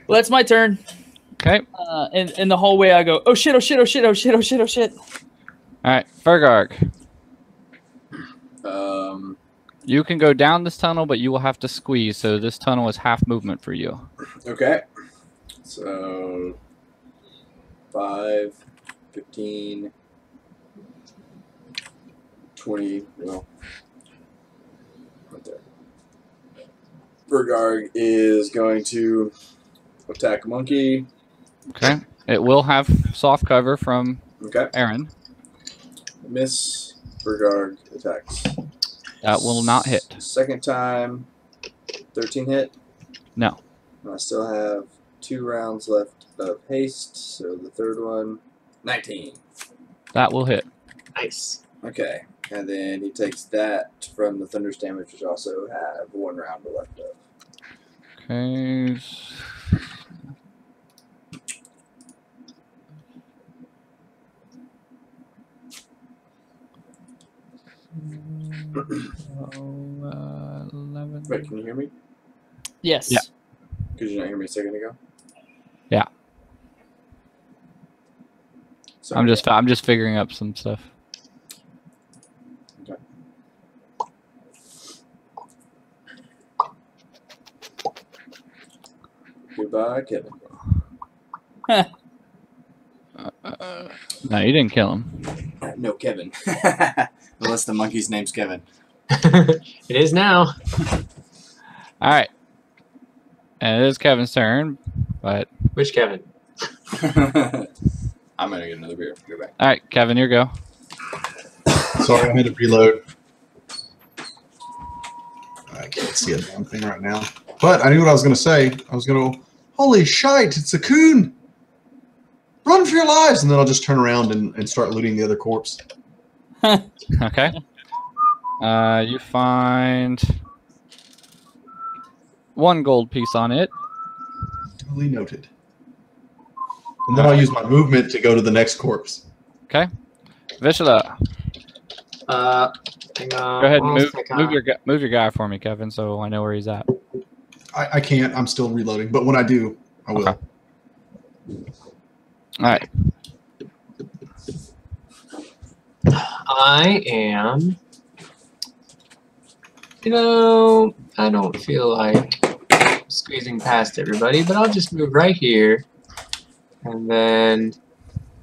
Well, that's my turn. Okay, In the hallway, I go, oh shit, oh shit, oh shit, oh shit, oh shit, oh shit. all right, Fergarg. You can go down this tunnel, but you will have to squeeze. So this tunnel is half movement for you. Okay. So 5, 15, 20, well, right there. Bergarg is going to attack Monkey. Okay, it will have soft cover from Okay. Aaron. Miss. Bergarg attacks. That will not hit. Second time, 13 hit. No. And I still have 2 rounds left of haste, so the third one, 19. That will hit. Nice. Okay, and then he takes that from the thunder's damage, which also have 1 round left of. Okay. So, 11. Wait, can you hear me? Yes. Yeah. Could you not hear me a second ago? Yeah. So I'm just figuring up some stuff. Okay. Goodbye, Kevin. No, you didn't kill him. No, Kevin. Unless the monkey's name's Kevin. It is now. All right. And it is Kevin's turn, but Which Kevin? I'm gonna get another beer. Go back. all right, Kevin, your go. Sorry, I had to reload. I can't see a damn thing right now. But I knew what I was going to say. I was going to go, holy shite, it's a coon! Run for your lives! And then I'll just turn around and start looting the other corpse. Okay. You find 1 gold piece on it. Duly noted. And then I'll use my movement to go to the next corpse. Okay. Vishla. Hang on. Go ahead and I'll stick on. move your guy for me, Kevin, so I know where he's at. I can't. I'm still reloading. But when I do, I will. Okay. All right. I am. You know, I don't feel like squeezing past everybody, but I'll just move right here. And then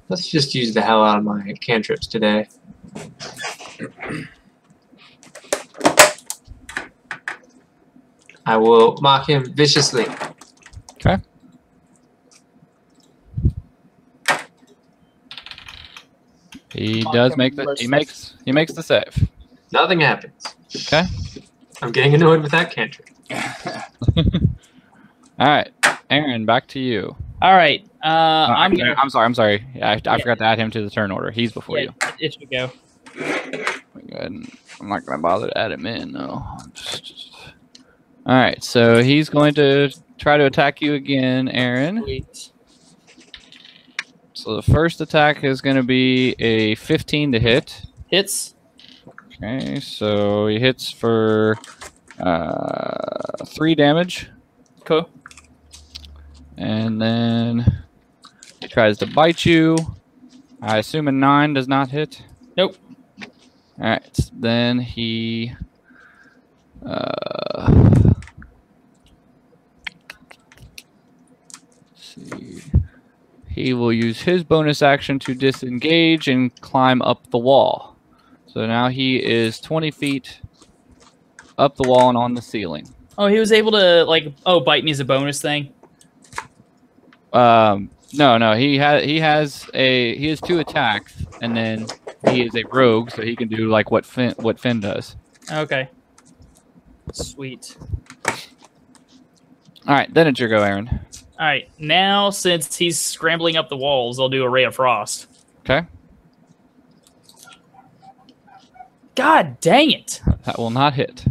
let's just use the hell out of my cantrips today. I will mock him viciously. Okay. He does make the he makes the save. Nothing happens. Okay. I'm getting annoyed with that cantrip. All right, Aaron, back to you. All right. I'm gonna. I'm sorry. I forgot to add him to the turn order. He's before you. It should go. Go ahead and, I'm not gonna bother to add him in though. All right, so he's going to try to attack you again, Aaron. Sweet. So the first attack is going to be a 15 to hit. Hits. Okay, so he hits for 3 damage. Cool. And then he tries to bite you. I assume a 9 does not hit. Nope. All right, then he he will use his bonus action to disengage and climb up the wall. So now he is 20 feet up the wall and on the ceiling. Oh, he was able to bite me as a bonus thing. No, he has 2 attacks, and then he is a rogue, so he can do like what Finn does. Okay. Sweet. All right, then it's your go, Aaron. All right. Now, since he's scrambling up the walls, I'll do a Ray of Frost. Okay. God dang it! That will not hit.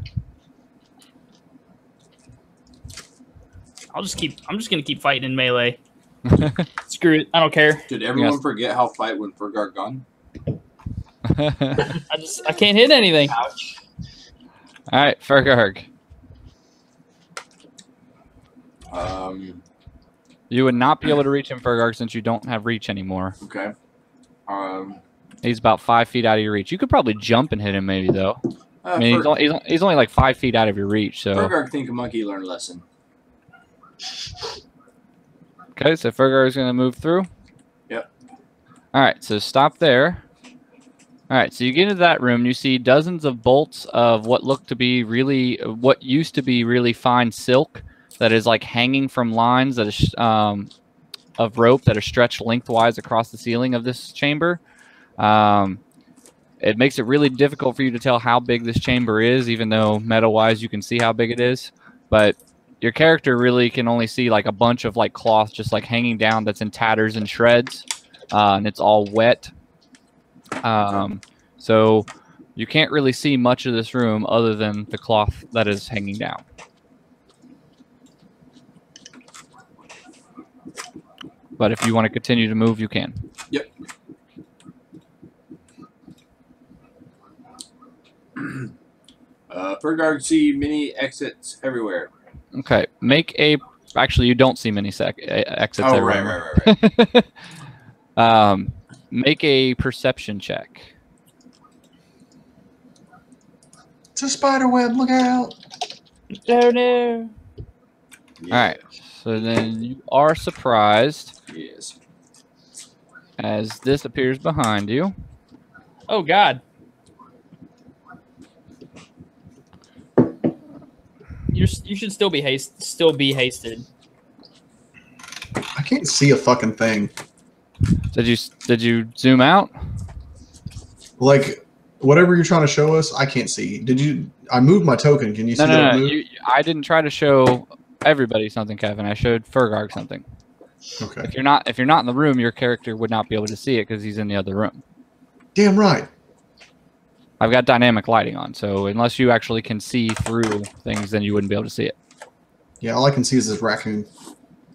I'm just gonna keep fighting in melee. Screw it. I don't care. Did everyone forget how fight when Fergar gone? I can't hit anything. Ouch. All right, Fergarg. You would not be able to reach him, Fergarg, since you don't have reach anymore. Okay. He's about 5 feet out of your reach. You could probably jump and hit him, maybe though. I mean, he's only like 5 feet out of your reach. So. Fergar think a monkey learned a lesson. Okay, so Fergar is going to move through. Yep. All right, so stop there. All right, so you get into that room. You see dozens of bolts of what used to be really fine silk that is like hanging from lines that is of rope that are stretched lengthwise across the ceiling of this chamber. It makes it really difficult for you to tell how big this chamber is, even though meta-wise you can see how big it is. But your character really can only see like a bunch of like cloth just like hanging down that's in tatters and shreds, and it's all wet. So you can't really see much of this room other than the cloth that is hanging down. But if you want to continue to move, you can. Yep. Fergar see many exits everywhere. Okay, actually, you don't see many exits Oh, everywhere. right. Make a perception check. It's a spider web. Look out! Oh no! Yeah. All right, so then you are surprised Yes. as this appears behind you. Oh God! You should still be hasted. I can't see a fucking thing. Did you zoom out? Like whatever you're trying to show us, I can't see. I moved my token. Can you see that? No. I didn't try to show everybody something, Kevin. I showed Fergarg something. Okay. If you're not in the room, your character would not be able to see it because he's in the other room. Damn right. I've got dynamic lighting on, so unless you actually can see through things, then you wouldn't be able to see it. Yeah, all I can see is this raccoon.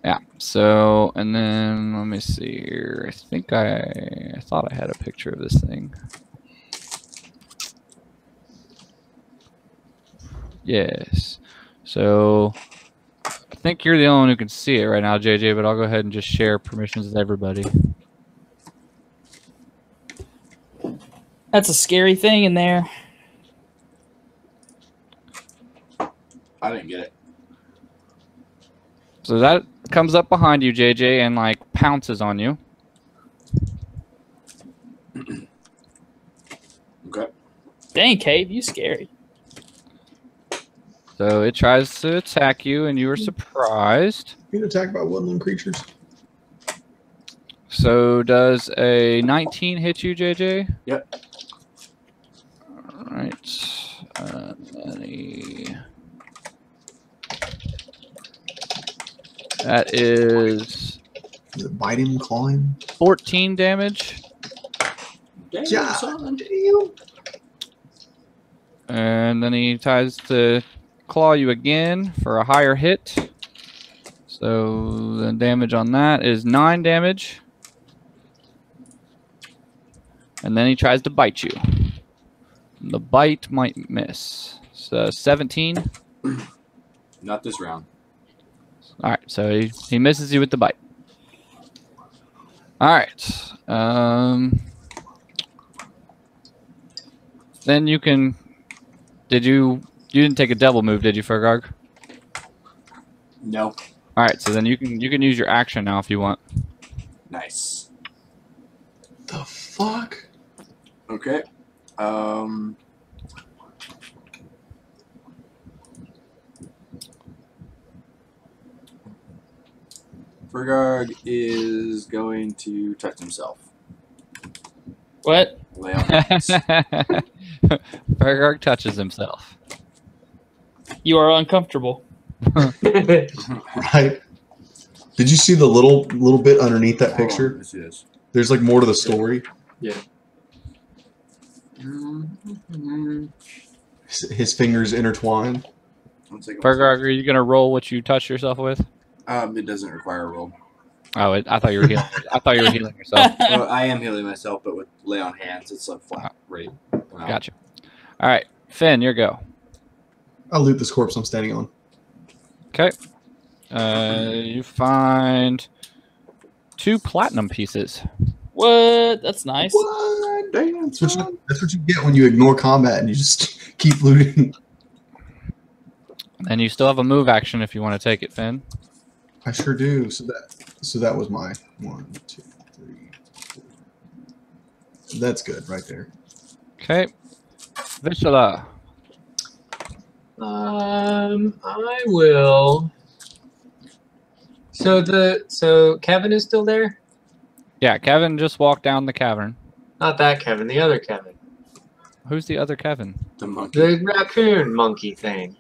Yeah. So, and then let me see here. I think I thought I had a picture of this thing. Yes. So I think you're the only one who can see it right now, JJ, but I'll go ahead and just share permissions with everybody. That's a scary thing in there. I didn't get it. So that comes up behind you, JJ, and like pounces on you. Okay. Dang, Cave, you scary. So it tries to attack you, and you are surprised. Being attacked by woodland creatures. So does a 19 hit you, JJ? Yep. All right. That is Is it biting, clawing? 14 damage. Damn, Yeah. son. And then he tries to claw you again for a higher hit. So the damage on that is 9 damage. And then he tries to bite you. The bite might miss. So 17. Not this round. All right, so he misses you with the bite. All right. Then you can. You didn't take a double move, did you, Fergog? No. All right, so then you can use your action now if you want. Nice. The fuck? Okay. Fergog is going to touch himself. What? Lay on hands. Fergog touches himself. You are uncomfortable. Right. Did you see the little bit underneath that picture? This is. There's like more to the story. His fingers intertwine. Fergog, are you gonna roll what you touch yourself with? It doesn't require a roll. Oh, I thought you were healing. I thought you were healing yourself. Well, I am healing myself, but with lay on hands, it's a flat rate. Wow. Gotcha. All right, Finn, your go. I'll loot this corpse I'm standing on. Okay. You find 2 platinum pieces. What? That's nice. What? Damn, that's what you get when you ignore combat and you just keep looting. And you still have a move action if you want to take it, Finn. I sure do. So that was my 1, 2, 3, 4. That's good right there. Okay. Vishala. I will. So Kevin is still there? Yeah, Kevin just walked down the cavern. Not that Kevin, the other Kevin. Who's the other Kevin? The monkey. The raccoon monkey thing.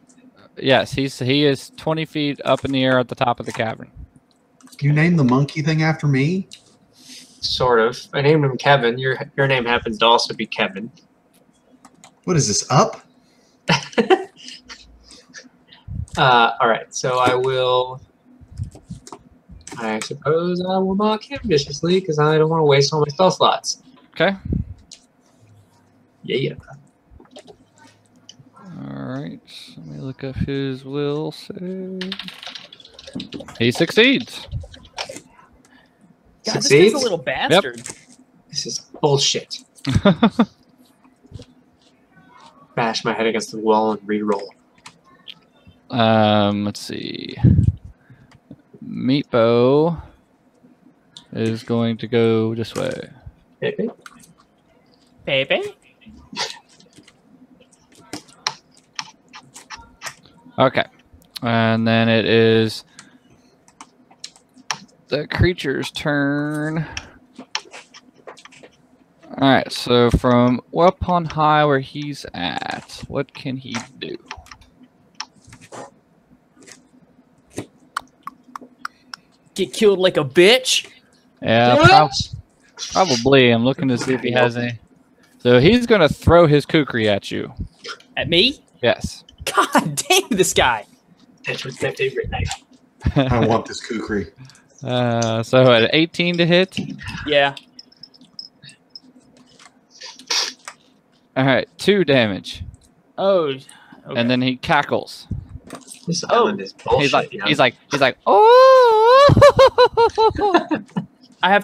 Yes, he is 20 feet up in the air at the top of the cavern. You named the monkey thing after me? Sort of. I named him Kevin. Your name happens to also be Kevin. What is this, up? All right, so I suppose I will mock him viciously because I don't want to waste all my spell slots. Okay. Yeah. All right. Let me look up his will save. He succeeds. God, this Succeeds? guy's a little bastard. This is bullshit. Bash my head against the wall and re-roll. Let's see. Meatbo is going to go this way. Maybe. Baby. Okay. And then it is the creature's turn. Alright, so from up on high where he's at, what can he do? Get killed like a bitch. Yeah, probably. I'm looking to see if he has any. So he's going to throw his kukri at you. At me? Yes. God damn this guy. That was my favorite knife. I want this kukri. So at 18 to hit. Yeah. All right, 2 damage. Oh, Okay. and then he cackles. This island is bullshit. He's like, oh. I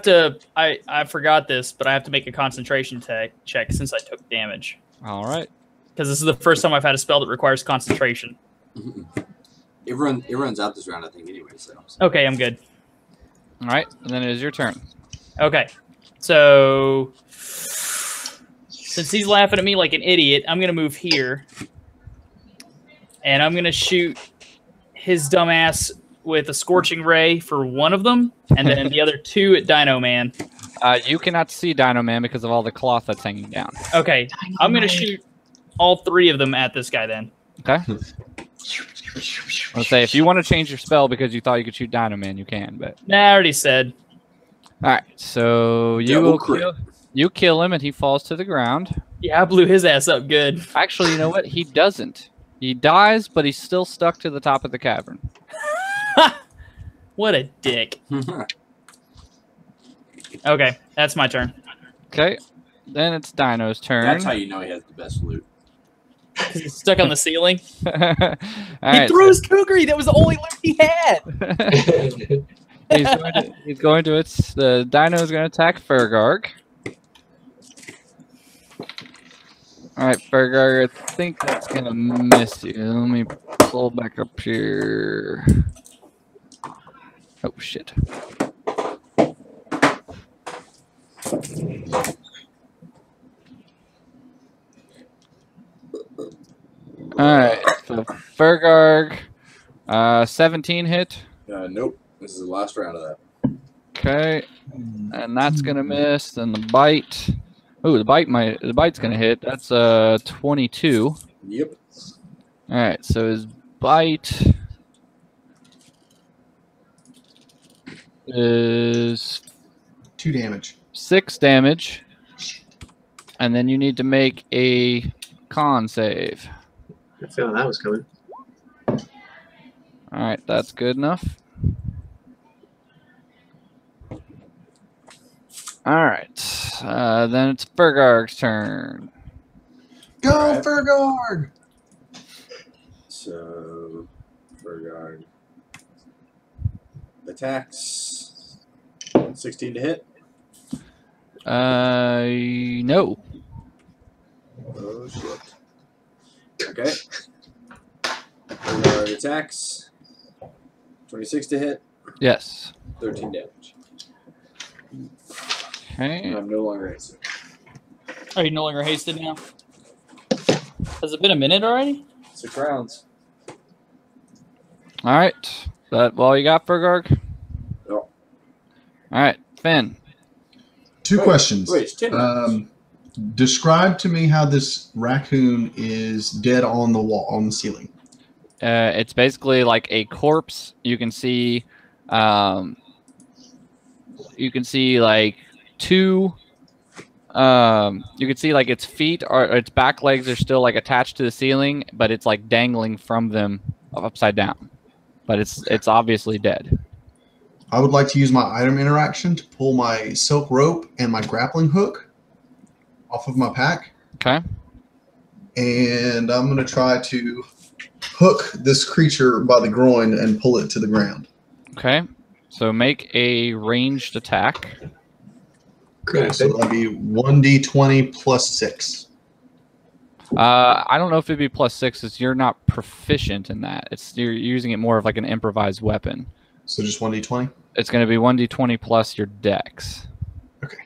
forgot this, but I have to make a concentration check since I took damage. All right. Because this is the first time I've had a spell that requires concentration. It runs out this round, I think, anyway. So. Okay, I'm good. All right, and then it is your turn. Okay, so since he's laughing at me like an idiot, I'm gonna move here, and I'm gonna shoot his dumbass with a scorching ray for one of them, and then the other two at Dino Man. You cannot see Dino Man because of all the cloth that's hanging down. Okay, I'm gonna shoot all three of them at this guy then. Okay. I'll say if you want to change your spell because you thought you could shoot Dino Man, you can. But Nah, I already said. all right, so you kill him and he falls to the ground. Yeah, I blew his ass up good. Actually, you know what? He doesn't. He dies, but he's still stuck to the top of the cavern. What a dick. Okay, that's my turn. Okay, then it's Dino's turn. That's how you know he has the best loot. Because he's stuck on the ceiling. All He right, threw his kukri. That was the only loot he had. he's going to the Dino is going to attack Fergarg. All right, Fergarg, I think that's going to miss you. Let me pull back up here. Oh, shit. Alright, so Fergarg, 17 hit. Nope. This is the last round of that. Okay, and that's gonna miss. And the bite. Oh, the bite's gonna hit. That's 22. Yep. Alright, so his bite is 2 damage. 6 damage, and then you need to make a con save. I feel that was coming. All right, that's good enough. All right, then it's Fergarg's turn. Go, Alright. Fergarg! So, Fergarg attacks. 16 to hit. No. Oh, shit. Okay. Fergarg attacks. 26 to hit. Yes. 13 damage. Okay. I'm no longer hasted. Are you no longer hasted now? Has it been a minute already? 6 rounds. All right. That all you got, Fergarg? Yep. All right, Finn. 2 questions. Wait, it's 10 Describe to me how this raccoon is dead on the wall, on the ceiling. It's basically like a corpse. You can see like two. You can see like its feet or its back legs are still like attached to the ceiling, but it's like dangling from them upside down. But it's obviously dead. I would like to use my item interaction to pull my silk rope and my grappling hook off of my pack. Okay. And I'm going to try to hook this creature by the groin and pull it to the ground. Okay. So make a ranged attack. Okay, so that'll be 1d20 plus 6. I don't know if it'd be +6 because you're not proficient in that. You're using it more of like an improvised weapon. So just 1d20? It's going to be 1d20 plus your dex. Okay.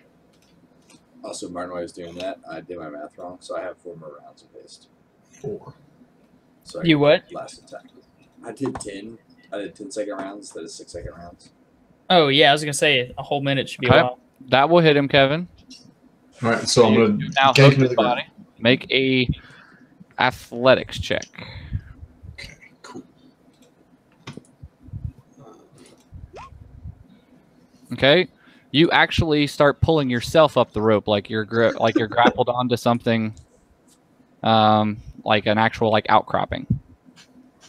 Also, Martin, while I was doing that, I did my math wrong, so I have 4 more rounds of haste. 4. So You what? Last attack. I did 10. I did 10-second rounds instead of 6-second rounds. Oh, yeah, I was going to say a whole minute should be Okay. a while. That will hit him, Kevin. All right, so I'm going You to now gank hook him to his the ground. body. Make a athletics check. Okay, cool. Okay. You actually start pulling yourself up the rope like you're grappled onto something, like an actual like outcropping.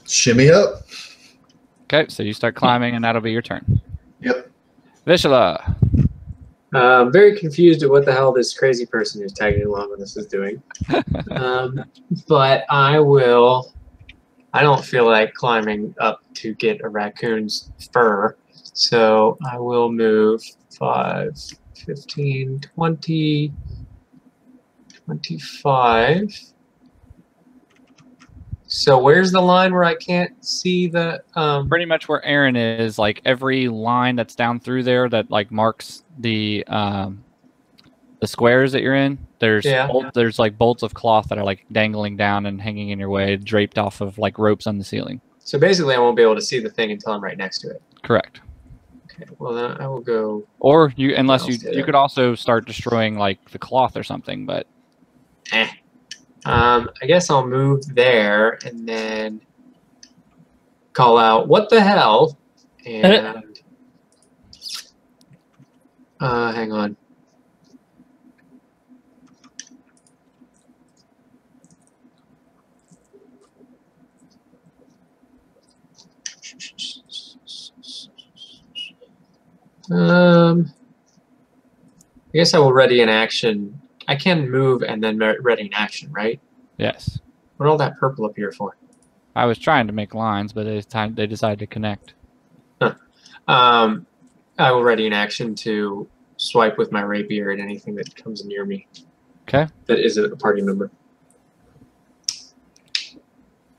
Shimmy up. Okay, so you start climbing, and that'll be your turn. Yep. Vishla. I'm very confused at what the hell this crazy person who's tagging along with us is doing. But I will I don't feel like climbing up to get a raccoon's fur. So I will move 5, 15, 20, 25. So where's the line where I can't see the Pretty much where Aaron is, like every line that's down through there that like marks the squares that you're in. There's there's like bolts of cloth that are like dangling down and hanging in your way, draped off of like ropes on the ceiling. So basically I won't be able to see the thing until I'm right next to it. Correct. Okay, well then I will go. Or unless you could also start destroying like the cloth or something, but I guess I'll move there and then call out, what the hell? And hang on. I guess I will ready an action. I can move and then ready an action, right? yes. What all that purple up here for? I was trying to make lines, but they decided to connect. I will ready an action to swipe with my rapier at anything that comes near me. Okay. That isn't a party member.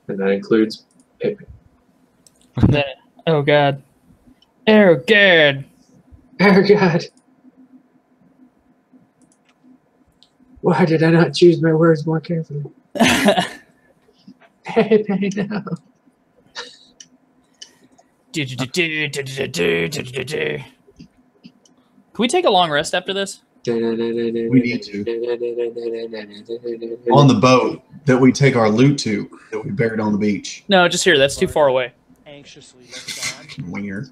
And that includes Pippin. Oh god. Oh god. Oh god. Why did I not choose my words more carefully? Pepe, no. Can we take a long rest after this? We need to. On the boat that we take our loot to, that we buried on the beach. No, just here. That's too far away. Anxiously looked on. Weird.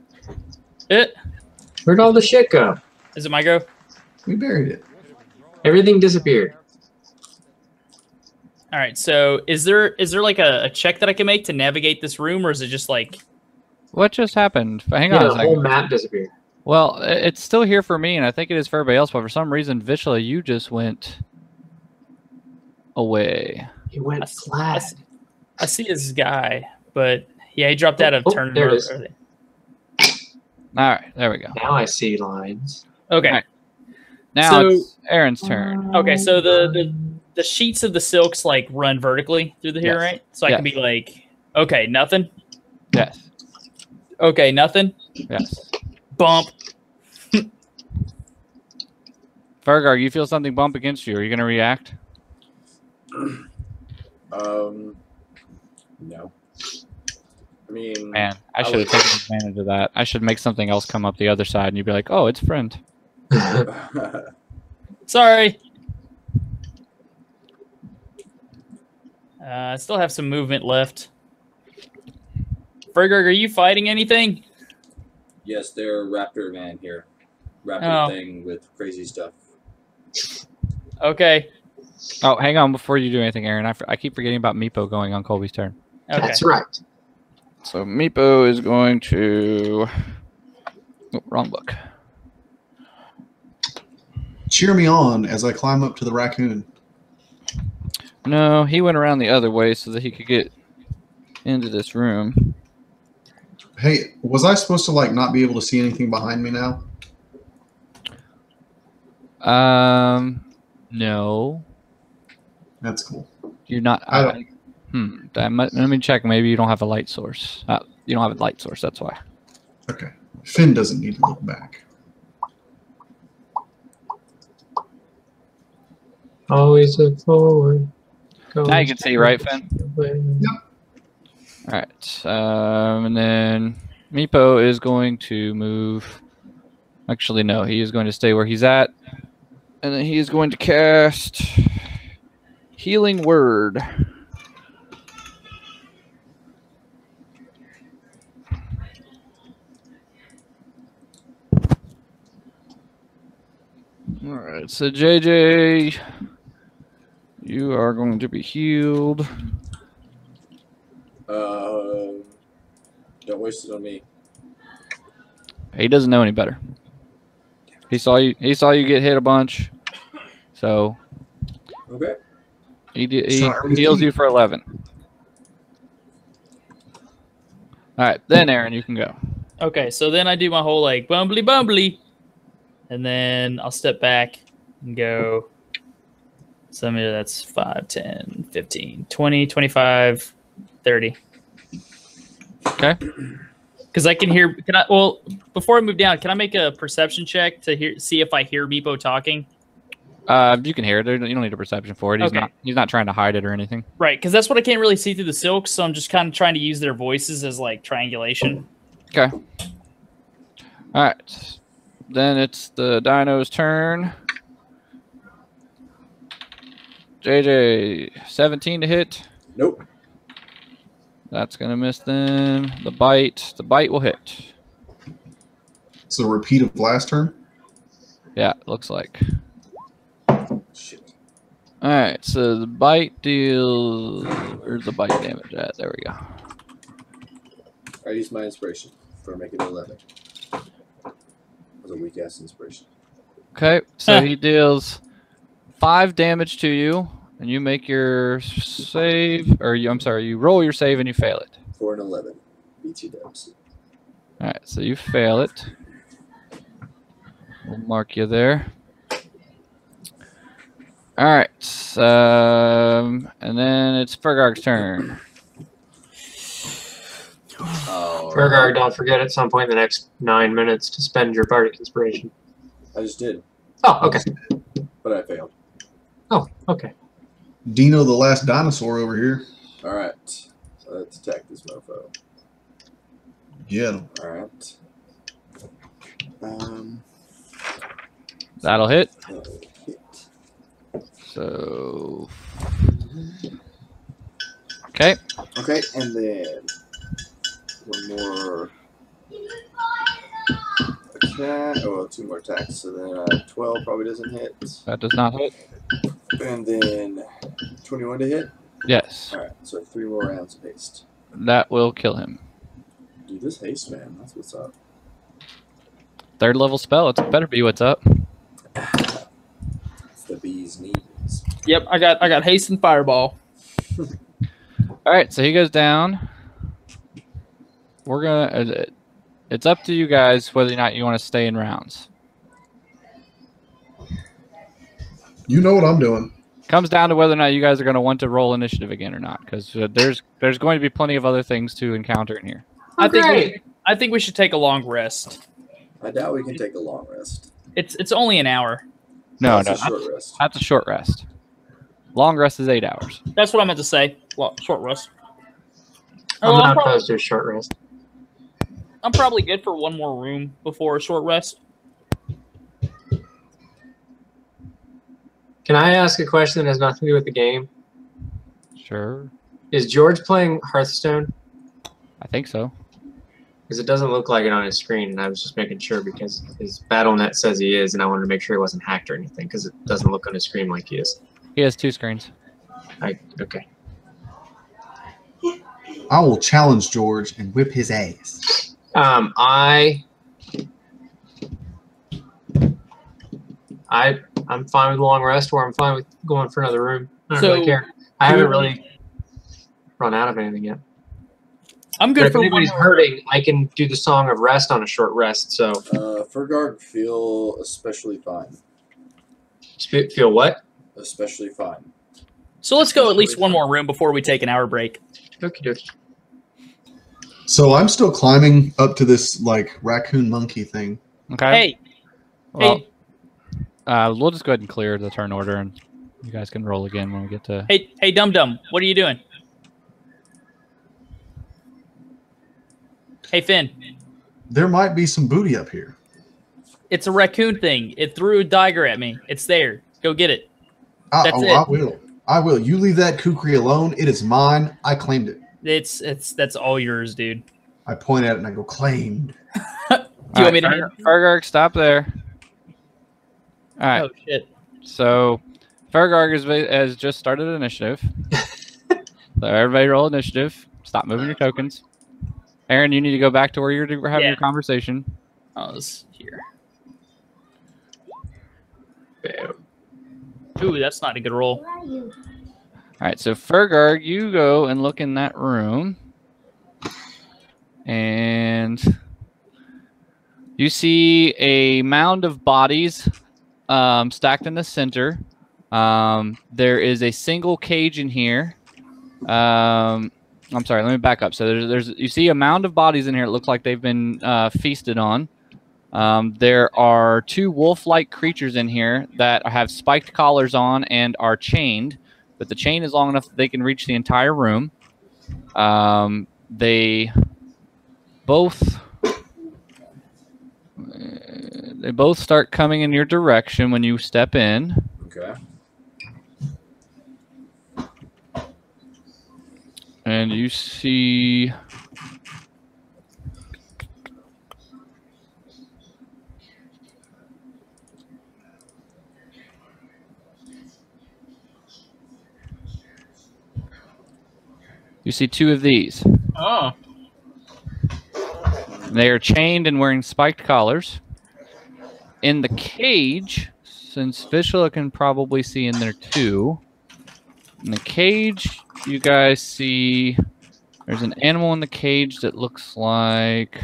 Where'd all the shit go? Is it my go? We buried it. Everything disappeared. All right. So is there like a check that I can make to navigate this room, or is it just like? What just happened? Hang Yeah, on a the second. whole map disappeared. Well, it's still here for me, and I think it is for everybody else, but for some reason, Vishla, you just went away. He went flat. I see this guy, but yeah, he dropped out of turn. There it is. All right, there we go. Now I see lines. Okay. All right. Now So- it's Aaron's turn. Okay. So the sheets of the silks like run vertically through the here, Yes. right? So I can be like, okay, nothing. Yes. Okay, nothing. Yes. Bump. Fergar, you feel something bump against you. Are you going to react? No. I mean, Man, I should have taken advantage of that. I should make something else come up the other side, and you'd be like, oh, it's friend. Sorry. I still have some movement left. Fergar, are you fighting anything? yes, they're Raptor Man here. Raptor Oh. thing with crazy stuff. Okay. Oh, hang on before you do anything, Aaron. I keep forgetting about Meepo going on Colby's turn. Okay. That's right. So Meepo is going to... Oh, wrong book. Cheer me on as I climb up to the raccoon. No, he went around the other way so that he could get into this room. Hey, was I supposed to like not be able to see anything behind me now? No. That's cool. You're not... I don't- Let me check. Maybe you don't have a light source. You don't have a light source, that's why. Okay. Finn doesn't need to look back. Always look forward. Now you can see, right, Finn? Yep. All right. And then Meepo is going to move. Actually, no. He is going to stay where he's at. And then he is going to cast Healing Word. All right. So, JJ, you are going to be healed. Don't waste it on me. He doesn't know any better. He saw you. He saw you get hit a bunch, so Okay. he Sorry. heals you for 11. All right, then Aaron, you can go. Okay, so then I do my whole like bumbly, and then I'll step back and go. So maybe that's 5, 10, 15, 20, 25, 30. Okay. Because I can hear. Can I? Well, before I move down, can I make a perception check to see if I hear Meepo talking? You can hear it. You don't need a perception for it. He's Okay. not trying to hide it or anything. Right, because that's what I can't really see through the silk. So I'm just kind of trying to use their voices as like triangulation. Okay. All right. Then it's the dino's turn. JJ, 17 to hit. Nope. That's gonna miss them. The bite will hit. It's a repeat of last turn. Yeah, looks like. Shit. All right, so the bite deals. Where's the bite damage at? There we go. I used my inspiration for making it 11. That was a weak ass inspiration. Okay, so he deals 5 damage to you, and you make your save, or you roll your save and you fail it. 4 and 11. BT dubs. All right, so you fail it. We'll mark you there. All right, and then it's Fergarg's turn. Oh, Fergar, don't forget at some point in the next 9 minutes to spend your bardic inspiration. I just did, Oh, okay. but I failed. Oh, okay. Dino, the last dinosaur over here. Alright. So let's attack this mofo. Yeah. Alright. That'll hit. Hit. So, okay. Okay, and then one more attack. Oh, 2 more attacks. So then 12 probably doesn't hit. That does not hit. And then 21 to hit. Yes, Alright, so 3 more rounds of haste. that will kill him. Dude, this haste, man, that's what's up. 3rd level spell. It better be what's up. It's the bee's knees. Yep, I got haste and fireball. All right, so he goes down. We're gonna. It's up to you guys whether or not you want to stay in rounds. You know what I'm doing. Comes down to whether or not you guys are going to want to roll initiative again or not, because there's going to be plenty of other things to encounter in here. I think we should take a long rest. I doubt we can take a long rest. It's only an hour. No, That's a short rest. that's a short rest. Long rest is 8 hours. That's what I meant to say. Short rest. I'm Oh, not opposed to a short rest. I'm probably good for one more room before a short rest. Can I ask a question that has nothing to do with the game? Sure, Is George playing Hearthstone? I think so. Because it doesn't look like it on his screen, and I was just making sure because his BattleNet says he is, and I wanted to make sure he wasn't hacked or anything because it doesn't look on his screen like he is. He has 2 screens. Okay. I will challenge George and whip his ass. I'm fine with long rest, or I'm fine with going for another room. I don't really care. I haven't really run out of anything yet. I'm But good if for one anybody's more. hurting, I can do the Song of Rest on a short rest. So Fergard feel especially fine. feel what? Especially fine. So let's go at least one more room before we take an hour break. Okie dokie. So I'm still climbing up to this like raccoon monkey thing. Okay. Hey, Well, we'll just go ahead and clear the turn order, and you guys can roll again when we get to. hey, Dum Dum, what are you doing? Hey, Finn, There might be some booty up here. it's a raccoon thing. It threw a dagger at me. It's there. Go get it. That's it. I will. I will. You leave that kukri alone. It is mine. I claimed it. That's all yours, dude. I point at it and I go, claimed. Do you want me to? Fergarg, stop there. All right. Oh shit. So, Fergarg has just started initiative. So everybody roll initiative. Stop moving your tokens. Aaron, you need to go back to where you're having your conversation. Oh, it's here. Bam. Ooh, that's not a good roll. All right, so Fergarg, you go and look in that room. And you see a mound of bodies stacked in the center. There is a single cage in here. I'm sorry, let me back up. So there's you see a mound of bodies in here. It looks like they've been feasted on. There are 2 wolf-like creatures in here that have spiked collars on and are chained, but the chain is long enough that they can reach the entire room. They both start coming in your direction when you step in. Okay. And you see two of these. Oh. They are chained and wearing spiked collars. In the cage, since Vishla can probably see in there too, in the cage, you guys see there's an animal in the cage that looks like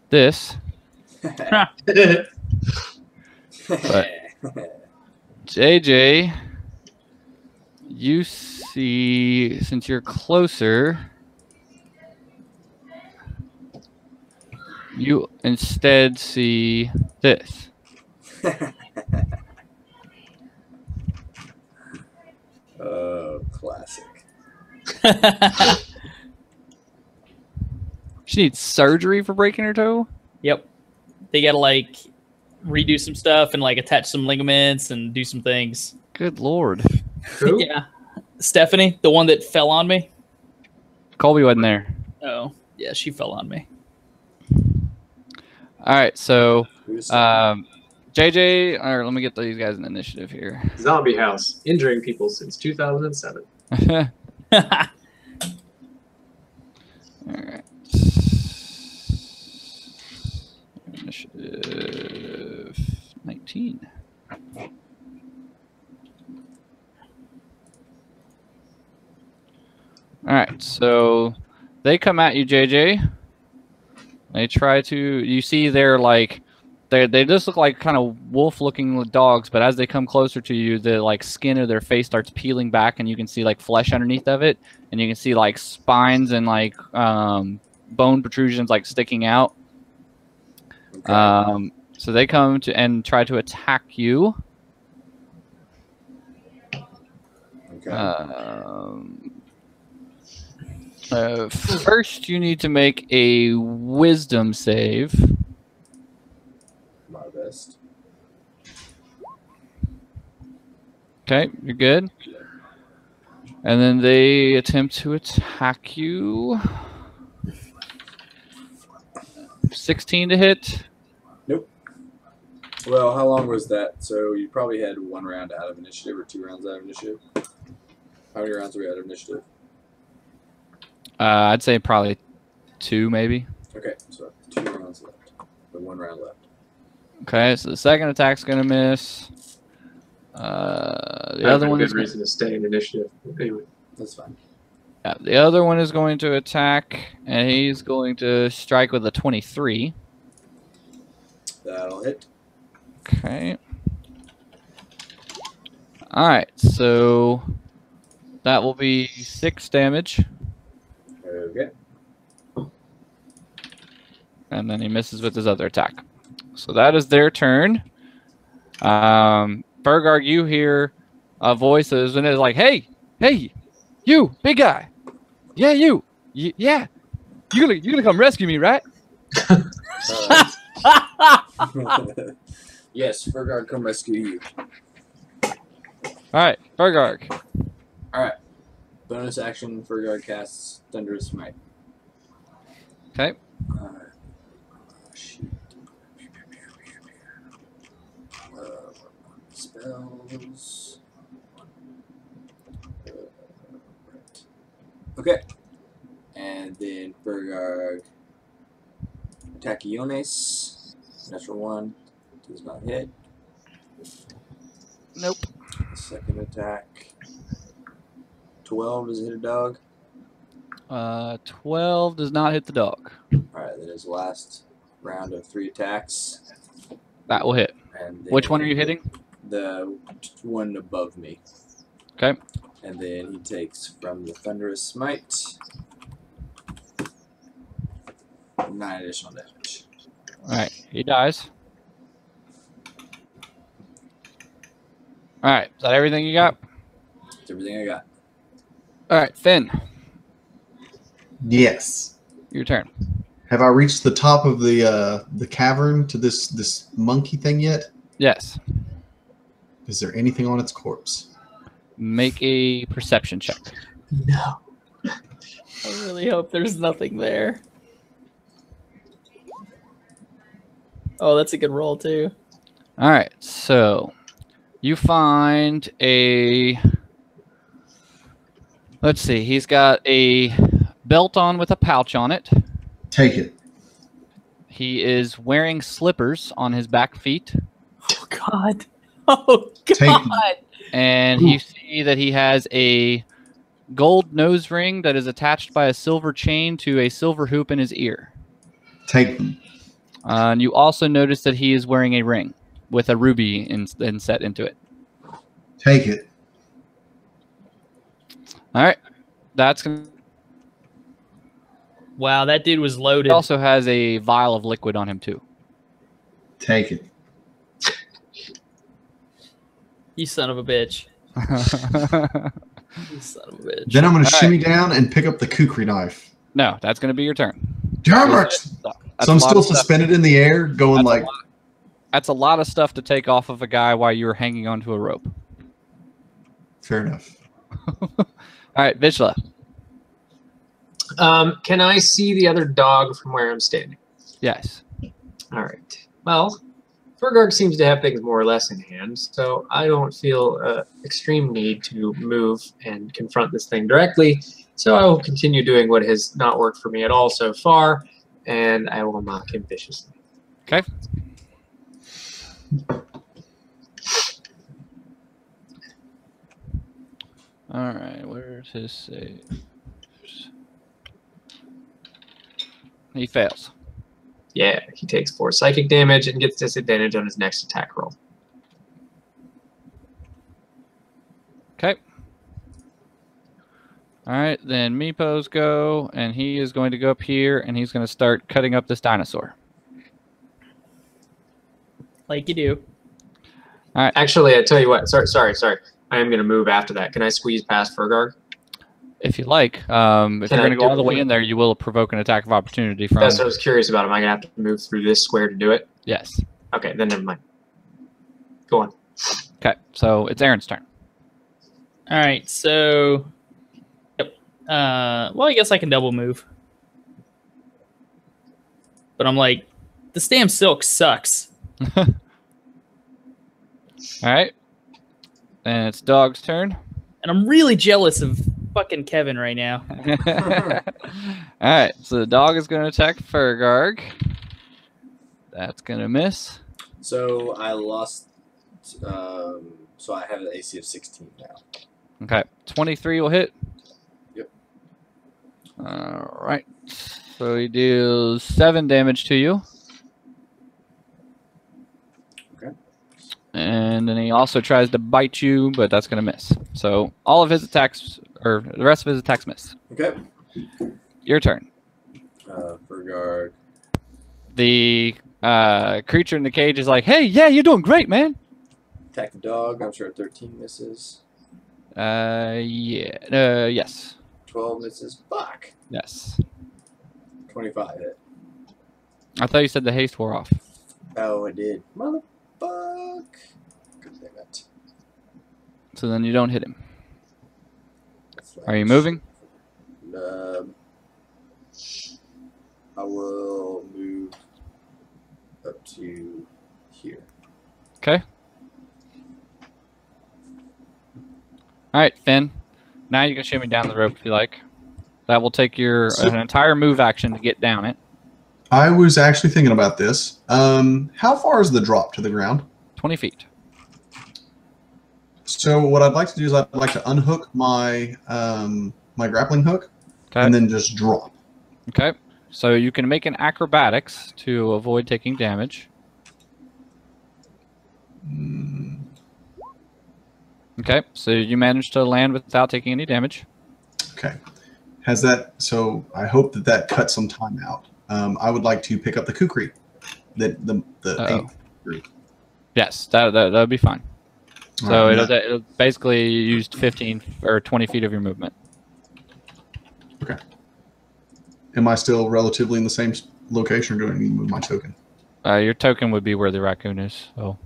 this. But JJ, you see, since you're closer, you instead see this. Oh, classic. She needs surgery for breaking her toe? Yep. They gotta like redo some stuff and like attach some ligaments and do some things. Good Lord. Who? Yeah. Stephanie, the one that fell on me. Colby wasn't there. Oh, yeah, she fell on me. All right, so Who's JJ, all right, let me get these guys an initiative here. Zombie House, injuring people since 2007. All right. Initiative 19. All right, so they come at you, JJ. They try to. You see, they're like, they just look like kind of wolf-looking dogs. But as they come closer to you, the like skin of their face starts peeling back, and you can see like flesh underneath of it, and you can see like spines and like bone protrusions like sticking out. okay. So they come to and try to attack you. Okay. First, you need to make a wisdom save. My best. Okay, you're good. And then they attempt to attack you. 16 to hit. Nope. Well, how long was that? So you probably had 1 round out of initiative or 2 rounds out of initiative. How many rounds are we out of initiative? I'd say probably 2, maybe. Okay, so 2 rounds left. But 1 round left. Okay, so the second attack's gonna miss. The other one good is reason to stay in initiative. Anyway, That's fine. yeah, the other one is going to attack, and he's going to strike with a 23. That'll hit. Okay. All right, so that will be 6 damage, Okay. and then he misses with his other attack. So that is their turn. Bergarg, you hear voices, and it's like, "Hey, hey, you, big guy, yeah, you, yeah, you gonna come rescue me, right?" Yes, Fergard, come rescue you. All right, Bergarg. Alright. Bonus action, Fergard casts Thunderous Smite. Okay. Shoot. Spells. Right. Okay. And then Fergard attack Iones. Natural 1. Does not hit. Nope. Second attack. 12, does it hit a dog? 12 does not hit the dog. Alright, then his last round of 3 attacks. That will hit. And then Which one are you hitting? The one above me. Okay. And then he takes from the Thunderous Smite 9 additional damage. Alright, he dies. Alright, is that everything you got? That's everything I got. Alright, Finn, Yes. your turn. Have I reached the top of the cavern to this monkey thing yet? Yes. Is there anything on its corpse? Make a perception check. No. I really hope there's nothing there. Oh, that's a good roll too. Alright, so you find a... Let's see, he's got a belt on with a pouch on it. Take it. He is wearing slippers on his back feet. Oh God. Oh Take God. And you see that he has a gold nose ring that is attached by a silver chain to a silver hoop in his ear. Take them. And you also notice that he is wearing a ring with a ruby inset into it. Take it. All right. That's gonna... Wow, that dude was He loaded. also has a vial of liquid on him, too. Take it. You son of a bitch. You son of a bitch. Then I'm going to All shimmy down and pick up the kukri knife. No, that's going to be your turn. Damn it! That's So a I'm lot still of stuff. suspended in the air, going That's a like, lot. That's a lot of stuff to take off of a guy while you're hanging onto a rope. fair enough. All right, Vishla. Can I see the other dog from where I'm standing? Yes. All right. Well, Fergarg seems to have things more or less in hand, so I don't feel extreme need to move and confront this thing directly. So I will continue doing what has not worked for me at all so far, and I will mock him viciously. Okay. All right, where's his save? He fails. Yeah, he takes 4 psychic damage and gets disadvantage on his next attack roll. Okay. All right, then Meepos go, and he is going to go up here, and he's going to start cutting up this dinosaur. Like you do. Actually, I tell you what. Sorry. I am going to move after that. Can I squeeze past Fergarg? If you like, if Can you're I going to go do all the it? way in there, you will provoke an attack of opportunity from... That's what I was curious about. Am I going to have to move through this square to do it? Yes. Okay, then never mind. Go on. Okay, so it's Aaron's turn. All right, so yep. Well, I guess I can double move. But I'm like, this damn silk sucks. All right. And it's Dog's turn. And I'm really jealous of fucking Kevin right now. All right, so the dog is going to attack Fergarg. That's going to miss. So I lost. So I have an AC of 16 now. Okay, 23 will hit. Yep. All right. So he deals 7 damage to you. Okay. And then he also tries to bite you, but that's going to miss. So all of his attacks, or the rest of his attacks miss. Okay. Your turn. Fergarg. The creature in the cage is like, hey, yeah, you're doing great, man. Attack the dog. I'm sure 13 misses. Yes. 12 misses. Fuck. Yes. 25 hit. I thought you said the haste wore off. Oh, it did. Motherfuck. Good thing that. So then you don't hit him. Are you moving? I will move up to here. Okay. All right, Finn. Now you can shimmy down the rope if you like. That will take your an entire move action to get down it. I was actually thinking about this. How far is the drop to the ground? 20 feet. So what I'd like to do is I'd like to unhook my my grappling hook Okay. and then just drop. Okay. So you can make an acrobatics to avoid taking damage. Okay. So you managed to land without taking any damage. Okay. Has that? So I hope that that cuts some time out. I would like to pick up the kukri. The Uh-oh. eight. Yes, that would be fine. All So right, it'll basically used 15 or 20 feet of your movement. okay. Am I still relatively in the same location, or do I need to move my token? Your token would be where the raccoon is. So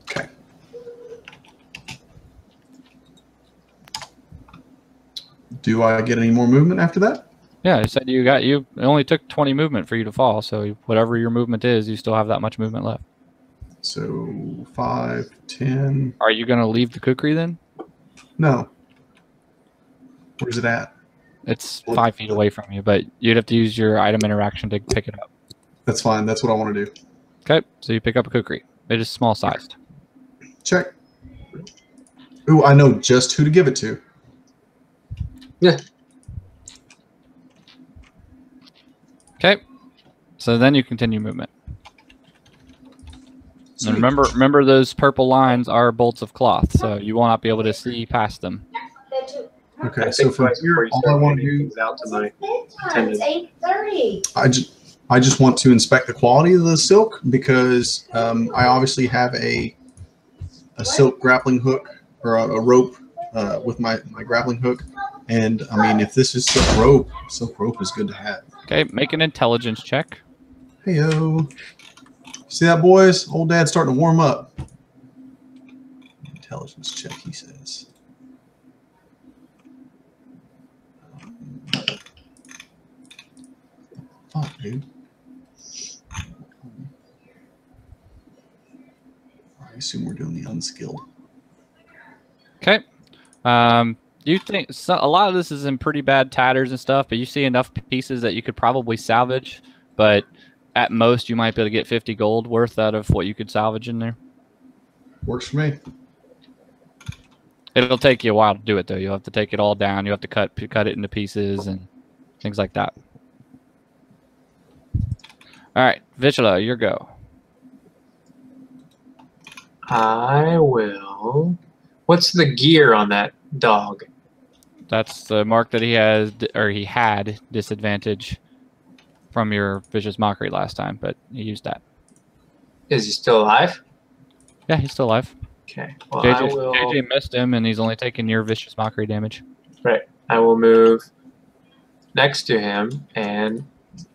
Okay. Do I get any more movement after that? yeah, you said it only took 20 movement for you to fall. So whatever your movement is, you still have that much movement left. So 5, 10. Are you going to leave the kukri then? No. Where's it at? It's 5 feet away from you, but you'd have to use your item interaction to pick it up. That's fine. That's what I want to do. Okay, so you pick up a kukri. It is small sized. Check. Ooh, I know just who to give it to. Yeah. Okay, so then you continue movement. Sweet. And remember those purple lines are bolts of cloth, so you will not be able to see past them. Okay, I so think from twice here, before you all I start want to handing do, things out to my It's attendant. 8:30. I just want to inspect the quality of the silk because I obviously have a silk grappling hook or a rope with my grappling hook, and I mean if this is silk rope is good to have. Okay, make an intelligence check. Heyo, see that, boys? Old Dad's starting to warm up. Intelligence check, he says. Fuck, dude. I assume we're doing the unskilled. Okay. You think a lot of this is in pretty bad tatters and stuff, but you see enough pieces that you could probably salvage, but at most you might be able to get 50 gold worth out of what you could salvage in there. Works for me. It'll take you a while to do it though. You'll have to take it all down. You have to cut it into pieces and things like that. All right, Vitula, your go. I will. What's the gear on that dog? That's the mark that he has, or he had disadvantage from your vicious mockery last time, but he used that. Is he still alive? Yeah, he's still alive. Okay. Well, I will. JJ missed him, and he's only taking your vicious mockery damage. Right. I will move next to him and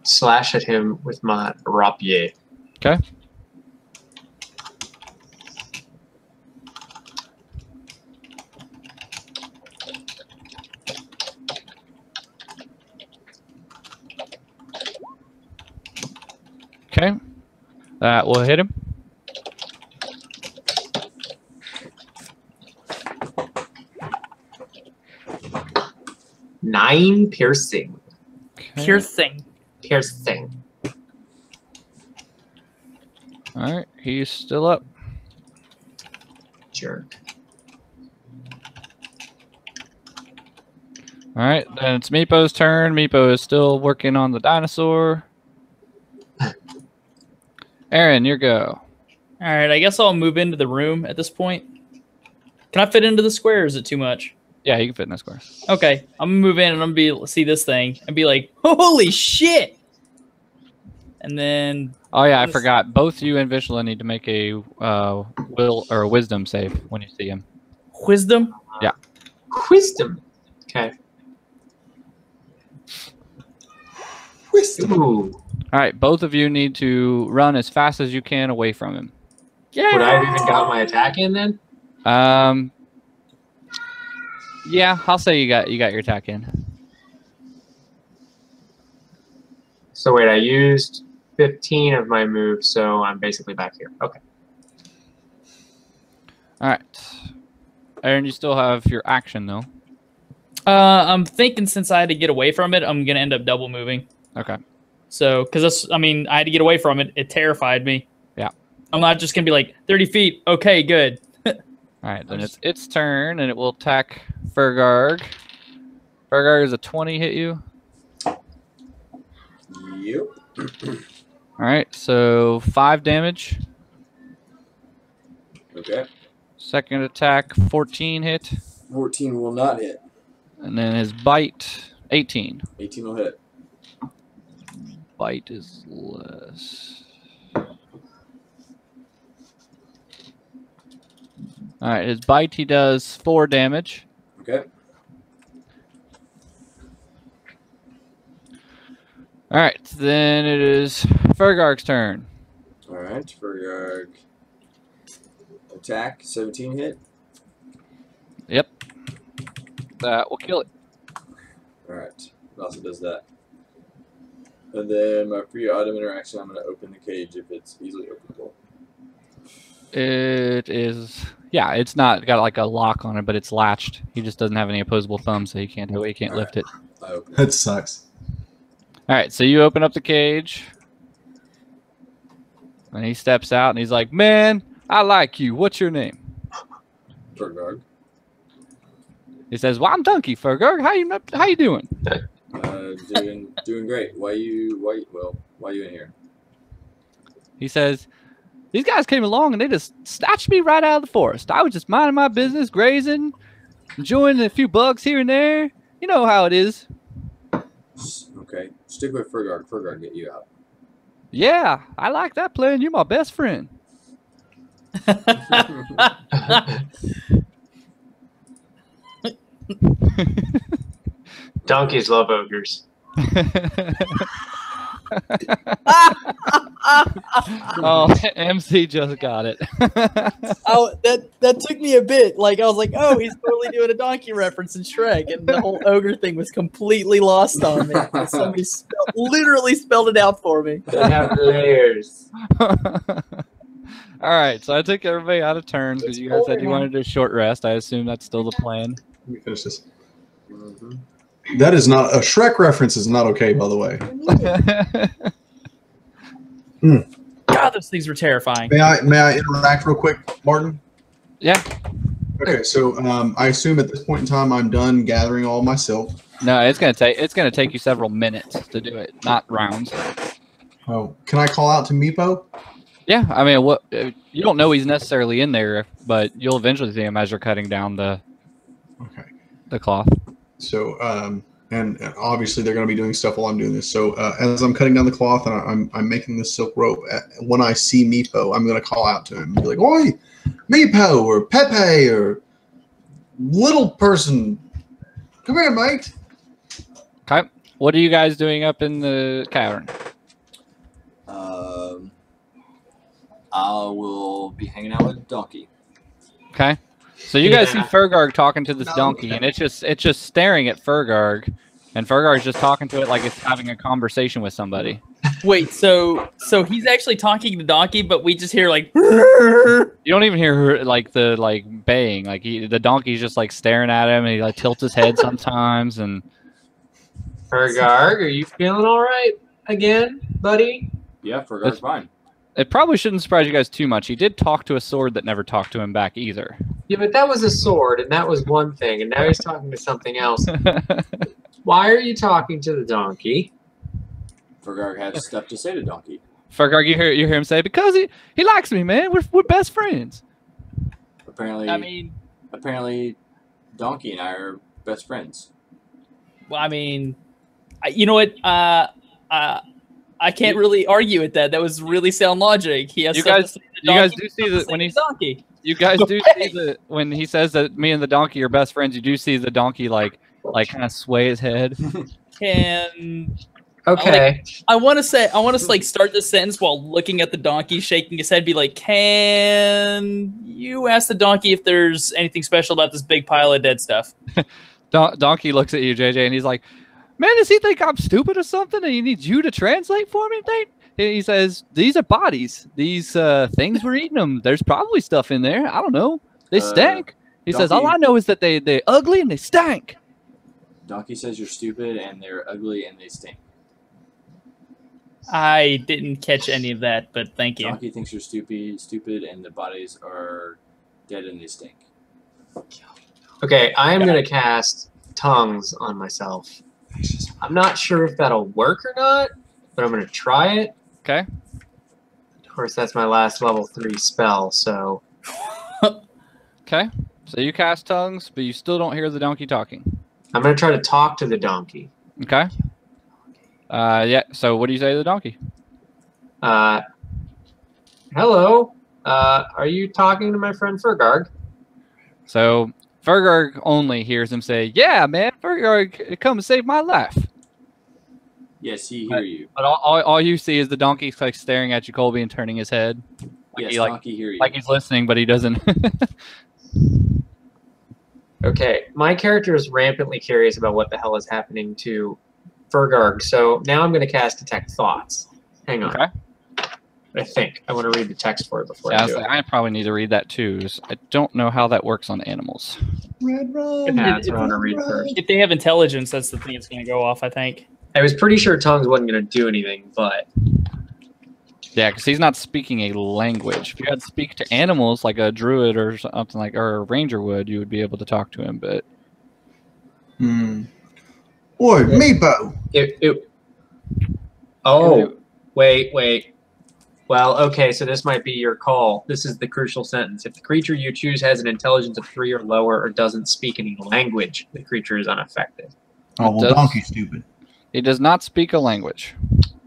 slash at him with my rapier. Okay. Okay. That will hit him. Nine piercing. Okay. Pure thing. Piercing. All right, he's still up. Jerk. All right, then it's Meepo's turn. Meepo is still working on the dinosaur. Aaron, your go. All right, I guess I'll move into the room at this point. Can I fit into the square? Or is it too much? Yeah, you can fit in that square. Okay, I'm gonna move in and I'm gonna see this thing and be like, "Holy shit!" And then, Oh yeah, I Yes. forgot. Both you and Vishla need to make a will or a wisdom save when you see him. wisdom. Wisdom. Okay. Wisdom. Ooh. All right, both of you need to run as fast as you can away from him. Yeah. Would I have even got my attack in then? Yeah, I'll say you got your attack in. So wait, I used 15 of my moves, so I'm basically back here. Okay. All right, Aaron, you still have your action though. I'm thinking since I had to get away from it, I'm gonna end up double moving. Okay. So, because I mean, I had to get away from it. It terrified me. Yeah. I'm not just gonna be like 30 feet. Okay, good. All right, then it's its turn, and it will attack Fergarg. Fergarg, is a 20 hit you? Yep. All right, so 5 damage. Okay. Second attack, 14 hit. 14 will not hit. And then his bite, 18. 18 will hit. Bite is less. All right, his bite, he does 4 damage. Okay. All right, then it is Fergarg's turn. Alright, Fergarg. Attack, 17 hit. Yep. That will kill it. Alright, it also does that. And then my free item interaction, I'm going to open the cage if it's easily openable. It is, yeah, it's not got like a lock on it, but it's latched. He just doesn't have any opposable thumbs, so he can't do it. He can't lift it. I open it. That sucks. All right, so you open up the cage. And he steps out and he's like, "Man, I like you. What's your name?" Fergarg. He says, "Well, I'm Donkey Fergarg. How you doing?" Doing great. Why you in here? He says, "These guys came along and they just snatched me right out of the forest. I was just minding my business, grazing, enjoying a few bugs here and there. You know how it is." Okay, stick with Fergarg. Fergarg, get you out. "Yeah, I like that plan. You're my best friend." Donkeys love ogres. Oh, MC just got it. Oh, that took me a bit. Like I was like, oh, he's totally doing a donkey reference in Shrek, and the whole ogre thing was completely lost on me. Somebody literally spelled it out for me. They have layers. All right, so I took everybody out of turns because you guys said you wanted a short rest. I assume that's still the plan. Let me finish this. That is not a Shrek reference. Is not okay, by the way. God, those things were terrifying. May I interact real quick, Martin? Yeah. Okay, so I assume at this point in time I'm done gathering all myself. No, it's gonna take you several minutes to do it, not rounds. Oh, can I call out to Meepo? Yeah, I mean, what you don't know he's necessarily in there, but you'll eventually see him as you're cutting down the cloth. So, and obviously they're going to be doing stuff while I'm doing this. So, as I'm cutting down the cloth and I'm making this silk rope, when I see Meepo, I'm going to call out to him and be like, "Oi, Meepo or Pepe or little person, come here, mate." Okay, what are you guys doing up in the cavern? I will be hanging out with Donkey. Okay. So you guys see Fergarg talking to this donkey, and it's just staring at Fergarg, and Fergarg's just talking to it like it's having a conversation with somebody. Wait, so he's actually talking to donkey, but we just hear like. You don't even hear like the baying. Like the donkey's just like staring at him, and he like tilts his head sometimes. And Fergarg, are you feeling all right again, buddy? Yeah, Fergarg's fine. It probably shouldn't surprise you guys too much. He did talk to a sword that never talked to him back either. Yeah, but that was a sword, and that was one thing, and now he's talking to something else. Why are you talking to the donkey? Fergarg has stuff to say to Donkey. Fergarg, you hear him say, "Because he likes me, man. We're best friends." Apparently, Donkey and I are best friends. Well, I mean, you know what? I can't really argue with that. That was really sound logic. He has. You guys do see that when he's donkey. You guys do see that when he says that me and the donkey are best friends. You do see the donkey like kind of sway his head. Okay. I want to like start this sentence while looking at the donkey, shaking his head, be like, "Can you ask the donkey if there's anything special about this big pile of dead stuff?" Donkey looks at you, JJ, and he's like, "Man, does he think I'm stupid or something? And he needs you to translate for me, Nate?" He says, "These are bodies. These things we're eating them. There's probably stuff in there. I don't know. They stank." He says, "All I know is that they're ugly and they stank." Donkey says you're stupid and they're ugly and they stink. I didn't catch any of that, but thank you. Donkey thinks you're stupid, and the bodies are dead and they stink. Okay, I am going to cast Tongues on myself. I'm not sure if that'll work or not, but I'm going to try it. Okay. Of course, that's my last level 3 spell, so... Okay. So you cast tongues, but you still don't hear the donkey talking. I'm going to try to talk to the donkey. Okay. Yeah. So what do you say to the donkey? Hello. Are you talking to my friend Fergarg? So Fergarg only hears him say, "Yeah, man, Fergarg, come and save my life." Yes, he hear you. But all you see is the donkey like staring at you, Colby, and turning his head. Like Yes, Donkey hear you. Like he's listening, but he doesn't. Okay, my character is rampantly curious about what the hell is happening to Fergarg, so now I'm going to cast Detect Thoughts. Hang on. Okay. I think. I want to read the text for it before Yeah, I do it. I probably need to read that too. I don't know how that works on animals. Red rum. Yeah, that's what I want to read first. If they have intelligence, that's the thing that's going to go off, I think. I was pretty sure Tongues wasn't going to do anything, but... Yeah, because he's not speaking a language. If you had to speak to animals like a druid or something like, or a ranger would, you would be able to talk to him. But Oi, Meepo. Oh, wait. Well, okay, so this might be your call. This is the crucial sentence. If the creature you choose has an intelligence of 3 or lower or doesn't speak any language, the creature is unaffected. Oh, well, donkey's stupid. he does not speak a language.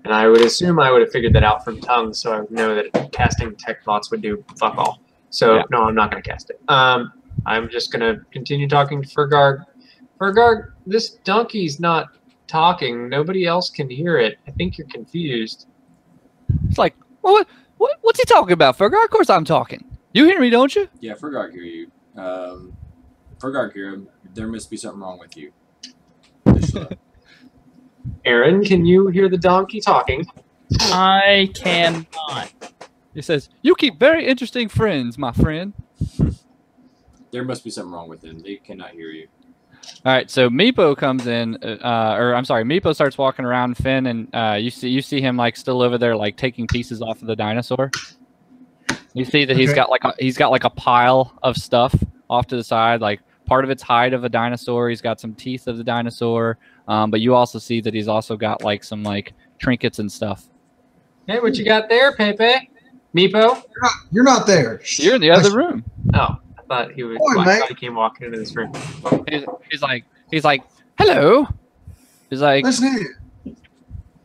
And I would assume I would have figured that out from Tongues, so I would know that casting Detect Thoughts would do fuck all. So, Yeah. no, I'm not going to cast it. I'm just going to continue talking to Fergarg. Fergarg, this donkey's not talking. Nobody else can hear it. I think you're confused. It's like, what's he talking about, Fergar? Of course I'm talking. You hear me, don't you? Yeah, Fergarg hear you. Fergarg hear him. There must be something wrong with you. Just shut up. Aaron, can you hear the donkey talking? I cannot. He says, "You keep very interesting friends, my friend." There must be something wrong with him. They cannot hear you. All right, so Meepo comes in, Meepo starts walking around Finn, and you see him like still over there, like taking pieces off of the dinosaur. You see that he's got like a pile of stuff off to the side, like part of its hide of a dinosaur. He's got some teeth of the dinosaur, but you also see that he's also got like some like trinkets and stuff. Hey, what you got there, Pepe? Meepo? You're not there. You're in the other room. Oh, I thought he was. Boy, I mate. thought he came walking into this room. He's like, "Hello." He's like, Listen here.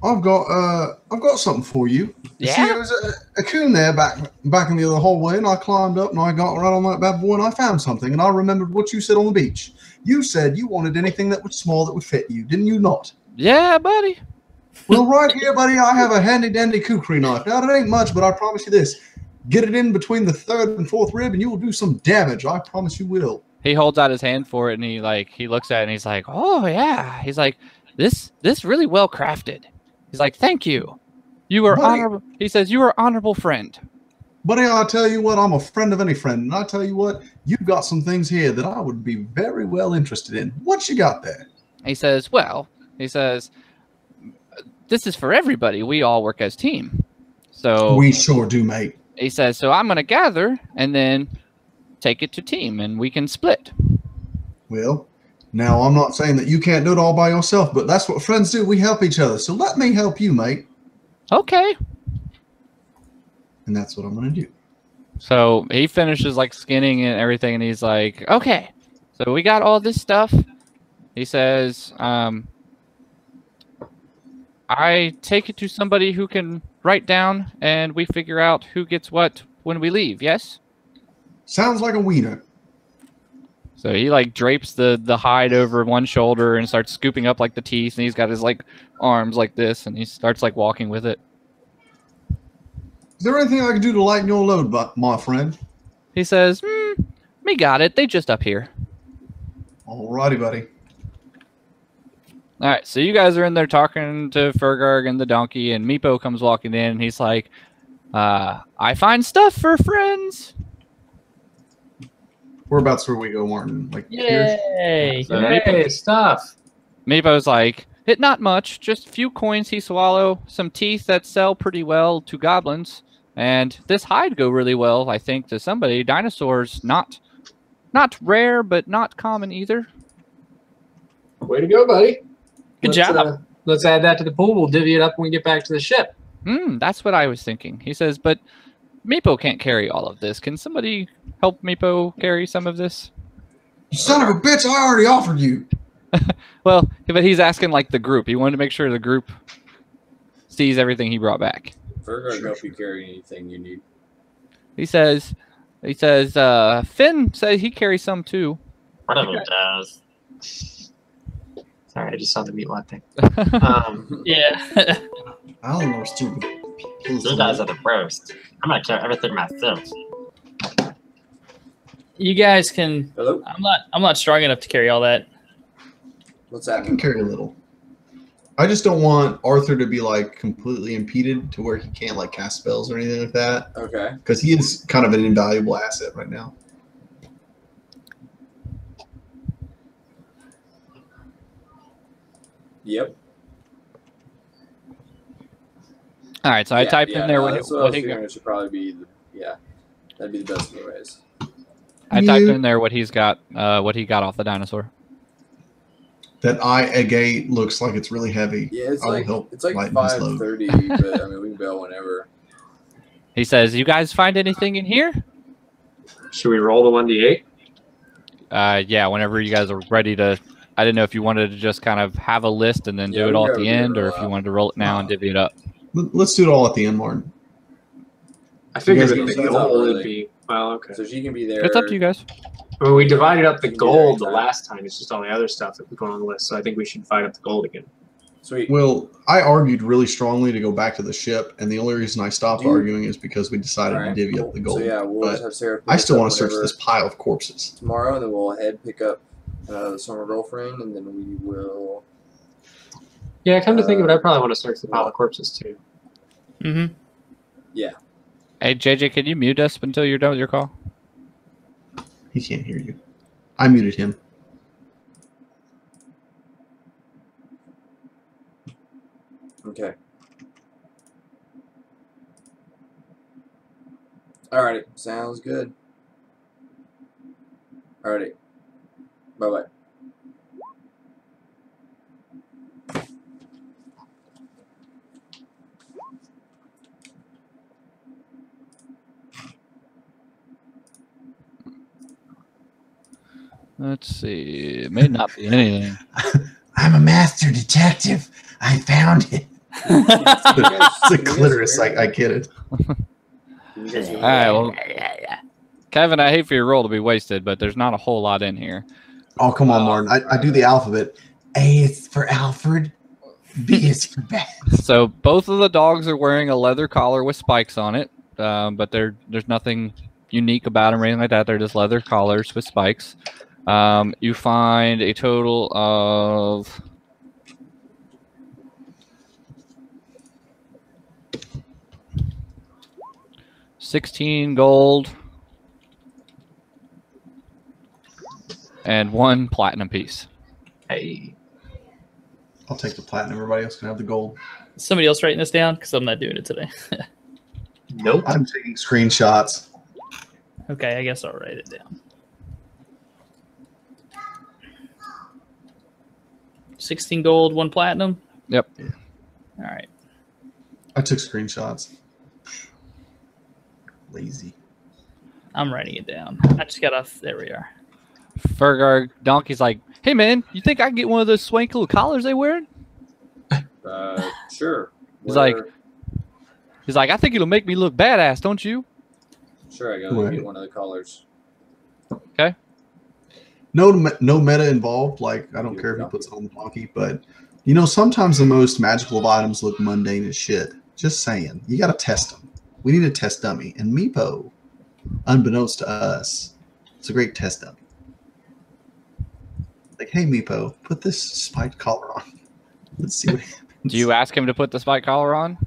I've got something for you. You see, Yeah? there was a coon there back in the other hallway, and I climbed up and I got right on that bad boy and I found something, and I remembered what you said on the beach. You said you wanted anything that was small that would fit you, didn't you not? "Yeah, buddy." Well, right here, buddy, I have a handy dandy kukri knife. Now, it ain't much, but I promise you this. Get it in between the 3rd and 4th rib, and you will do some damage. I promise you will. He holds out his hand for it, and he looks at it, and he's like, "Oh yeah." He's like, "This really well crafted." He's like, "Thank you. You are Buddy. honorable." He says, "You are honorable friend." Buddy, I tell you what, I'm a friend of any friend, and I tell you what, you've got some things here that I would be very well interested in. What you got there? He says, "Well," he says, "this is for everybody. We all work as team." So We sure do, mate. he says, "So I'm gonna gather and then take it to team, and we can split." Well, now I'm not saying that you can't do it all by yourself, but that's what friends do. We help each other. So let me help you, mate. Okay. And that's what I'm going to do. So he finishes like skinning and everything, and he's like, "Okay, so we got all this stuff." He says, "I take it to somebody who can write down, and we figure out who gets what when we leave. Yes." Sounds like a wiener. So he like drapes the hide over one shoulder and starts scooping up like the teeth, and he's got his like arms like this, and he starts like walking with it. Is there anything I can do to lighten your load, my friend? He says, "Me got it. They just up here." Alrighty, buddy. All right, so you guys are in there talking to Fergarg and the donkey, and Meepo comes walking in, and he's like, "I find stuff for friends." Whereabouts where we go, Martin? Like here? Yay! So Hey, stuff. Meepo's like, It not much, just a few coins he swallow, some teeth that sell pretty well to goblins, and this hide go really well, I think, to somebody. Dinosaurs not rare, but not common either. Way to go, buddy. Good job. Let's add that to the pool. We'll divvy it up when we get back to the ship. That's what I was thinking. He says, but Meepo can't carry all of this. Can somebody help Meepo carry some of this? You son of a bitch! I already offered you. Well, but he's asking like the group. He wanted to make sure the group sees everything he brought back. Fergar can help you carry anything you need. He says, Finn says he carries some too. One of them does. Sorry, I just saw the meatloaf thing. Yeah. I don't know, stupid. You guys are the worst. I'm gonna carry everything myself. You guys can. Hello? I'm not strong enough to carry all that. What's I can happening? carry a little. I just don't want Arthur to be like completely impeded to where he can't like cast spells or anything like that, Okay. because he is kind of an invaluable asset right now. Yep. All right, so I typed in there no, what that's what I was he figuring. It should probably be that'd be the best anyways. I typed in there what he's got, what he got off the dinosaur. That eye agate looks like it's really heavy. Yeah, it's I will like help it's like lighten his load. 5:30, but I mean we can bail whenever. He says, "You guys find anything in here?" Should we roll the 1d8? Yeah, whenever you guys are ready to. I didn't know if you wanted to just kind of have a list and then Yeah, do it we all can at the go end, roll or it if you out. wanted to roll it now and divvy it up. Let's do it all at the end, Martin. I figured guys that can the do that goal early. would be well. Okay. So she can be there. It's up to you guys. Well, we divided up the You can do gold that the anytime. last time. It's just all the other stuff that we put on the list. So I think we should divide up the gold again. Sweet. Well, I argued really strongly to go back to the ship, and the only reason I stopped Do you- arguing is because we decided Alright, to divvy cool. up the gold. So yeah, we'll but just have Sarah. Pick I us still up want to search whenever this pile of corpses. tomorrow, and then we'll pick up the summer girlfriend, and then we will. Yeah, come to think of it, I probably want to search the pile of corpses too. Mm-hmm. Hey, JJ, can you mute us until you're done with your call? He can't hear you. I muted him. Okay. Alrighty, sounds good. Alrighty. Bye bye. Let's see. It may not be anything. I'm a master detective. I found it. It's a clitoris. I get it. All right, well, Kevin, I hate for your roll to be wasted, but there's not a whole lot in here. Oh, come on, Martin. I do the alphabet. A is for Alfred. B is for Beth. So both of the dogs are wearing a leather collar with spikes on it, but there's nothing unique about them or anything like that. They're just leather collars with spikes. You find a total of 16 gold and 1 platinum piece. Hey. I'll take the platinum. Everybody else can have the gold. Somebody else writing this down because I'm not doing it today. Nope. I'm taking screenshots. Okay, I guess I'll write it down. 16 gold, 1 platinum. Yep. All right. I took screenshots. Lazy. I'm writing it down. I just got off. There we are. Fergar Donkey's like, hey man, you think I can get one of those swanky little collars they wear? Sure. He's like, I think it'll make me look badass, don't you? Sure, I gotta get one of the collars. No meta involved. Like, I don't care if he puts it on the donkey, but you know, sometimes the most magical of items look mundane as shit. Just saying. You gotta test them. We need a test dummy. And Meepo, unbeknownst to us, it's a great test dummy. Like, hey Meepo, put this spiked collar on. Let's see what happens. Do you ask him to put the spike collar on?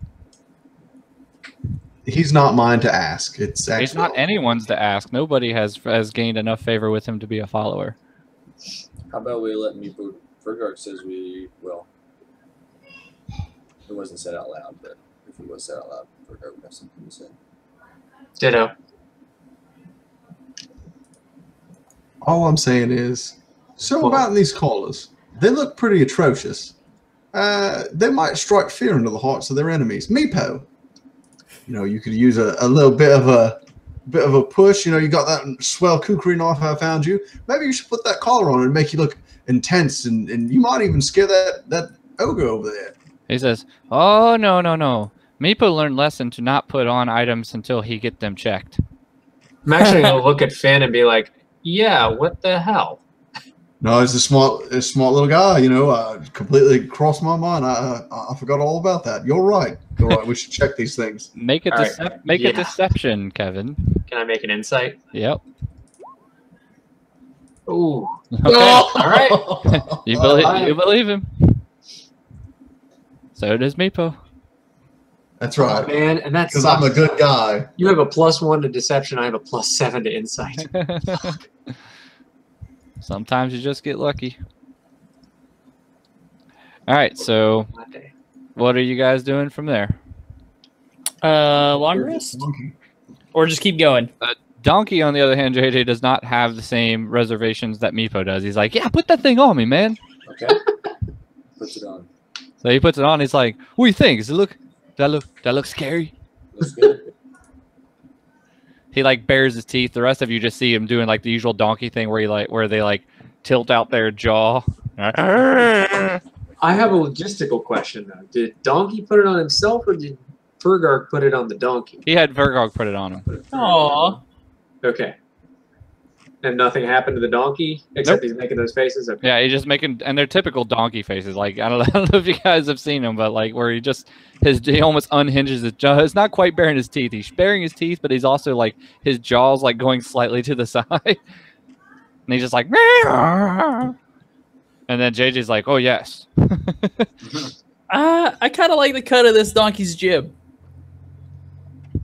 He's not mine to ask. It's actually He's not anyone's to ask. Nobody has gained enough favor with him to be a follower. How about we let me put Fergar says we will. It wasn't said out loud, but if it was said out loud, Fergar would have something to say. Ditto. All I'm saying is, so Well- about these collars, they look pretty atrocious. They might strike fear into the hearts of their enemies. Meepo, you know, you could use a little bit of a push. You know, you got that swell kukri knife I found you. Maybe you should put that collar on and make you look intense, and you might even scare that ogre over there. He says, "Oh no, no, no! Meepo learned lesson to not put on items until he get them checked." I'm actually gonna look at Finn and be like, "Yeah, what the hell?" No, he's a smart little guy. You know, completely crossed my mind. I forgot all about that. You're right. You're right. We should check these things. Make a All right. make a Yeah. deception, Kevin. Can I make an insight? Yep. Ooh. Okay. All right. You I- believe him. So does Meepo. That's Oh, right. man, and that's Because I'm a good guy. You have a +1 to deception. I have a +7 to insight. Sometimes you just get lucky. All right, so My day. what are you guys doing from there? Long rest, or just keep going. Donkey, on the other hand, JJ does not have the same reservations that Meepo does. He's like, yeah, put that thing on me, man. Okay. Puts it on. So he puts it on. He's like, what do you think? Does it look? That look scary? Looks good. He like bares his teeth. The rest of you just see him doing like the usual donkey thing where they like tilt out their jaw. I have a logistical question though. Did Donkey put it on himself, or did Fergar put it on the donkey? He had Vergog put it on him. Aw. Okay. And nothing happened to the donkey except he's making those faces. Okay. Yeah, he's just making, and they're typical donkey faces. Like I don't know if you guys have seen him, but like where he almost unhinges his jaw. It's not quite baring his teeth. He's baring his teeth, but he's also like his jaw's like going slightly to the side, and he's just like, and then JJ's like, oh yes. I kind of like the cut of this donkey's jib.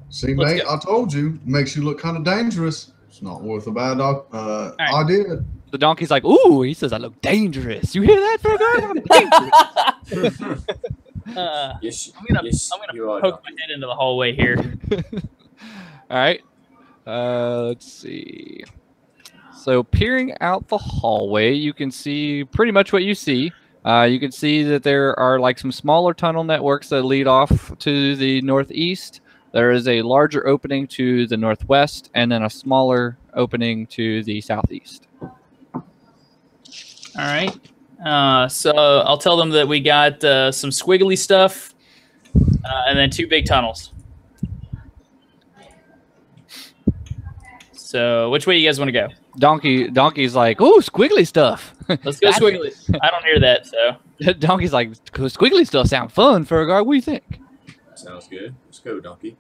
See, Let's mate, go. I told you. Makes you look kind of dangerous. It's not worth a bad idea. The donkey's like, ooh, he says I look dangerous. You hear that, Vergog? I'm dangerous. Yes, I'm gonna yes, you are poke my head into the hallway here. All right. Let's see. So peering out the hallway, you can see pretty much what you see. You can see that there are like some smaller tunnel networks that lead off to the northeast. There is a larger opening to the northwest, and then a smaller opening to the southeast. All right. So I'll tell them that we got some squiggly stuff, and then 2 big tunnels. So which way you guys want to go? Donkey's like, ooh, squiggly stuff. Let's go squiggly. I don't hear that, so. Donkey's like, squiggly stuff sound fun, Fergar. What do you think? Sounds good. Let's go, donkey.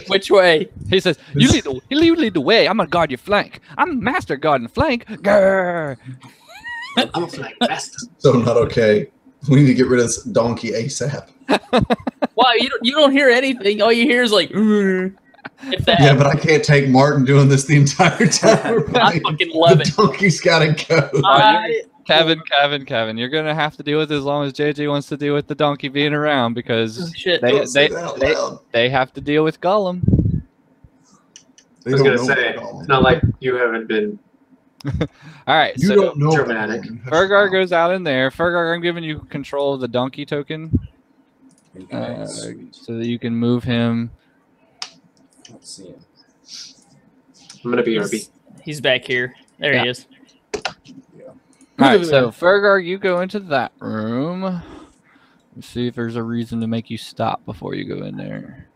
Which way? He says, you lead the way. I'm going to guard your flank. I'm master guarding flank. Grr. I'm a flank master. So not okay. We need to get rid of this donkey ASAP. Why you don't hear anything? All you hear is like, if that. Yeah, but I can't take Martin doing this the entire time. I fucking love The it. donkey's gotta go. Kevin, you're going to have to deal with it as long as JJ wants to deal with the donkey being around, because Shit. Don't say that out loud. they have to deal with Gollum. They I was don't gonna know say, what Gollum it's not like you haven't been. All right, You so don't know dramatic. Gollum. Fergar goes out in there. Fergar, I'm giving you control of the donkey token so that you can move him. Let's see him. I'm gonna be RB. He's back here. There Yeah. he is. All right, so Fergar, you go into that room. Let's see if there's a reason to make you stop before you go in there.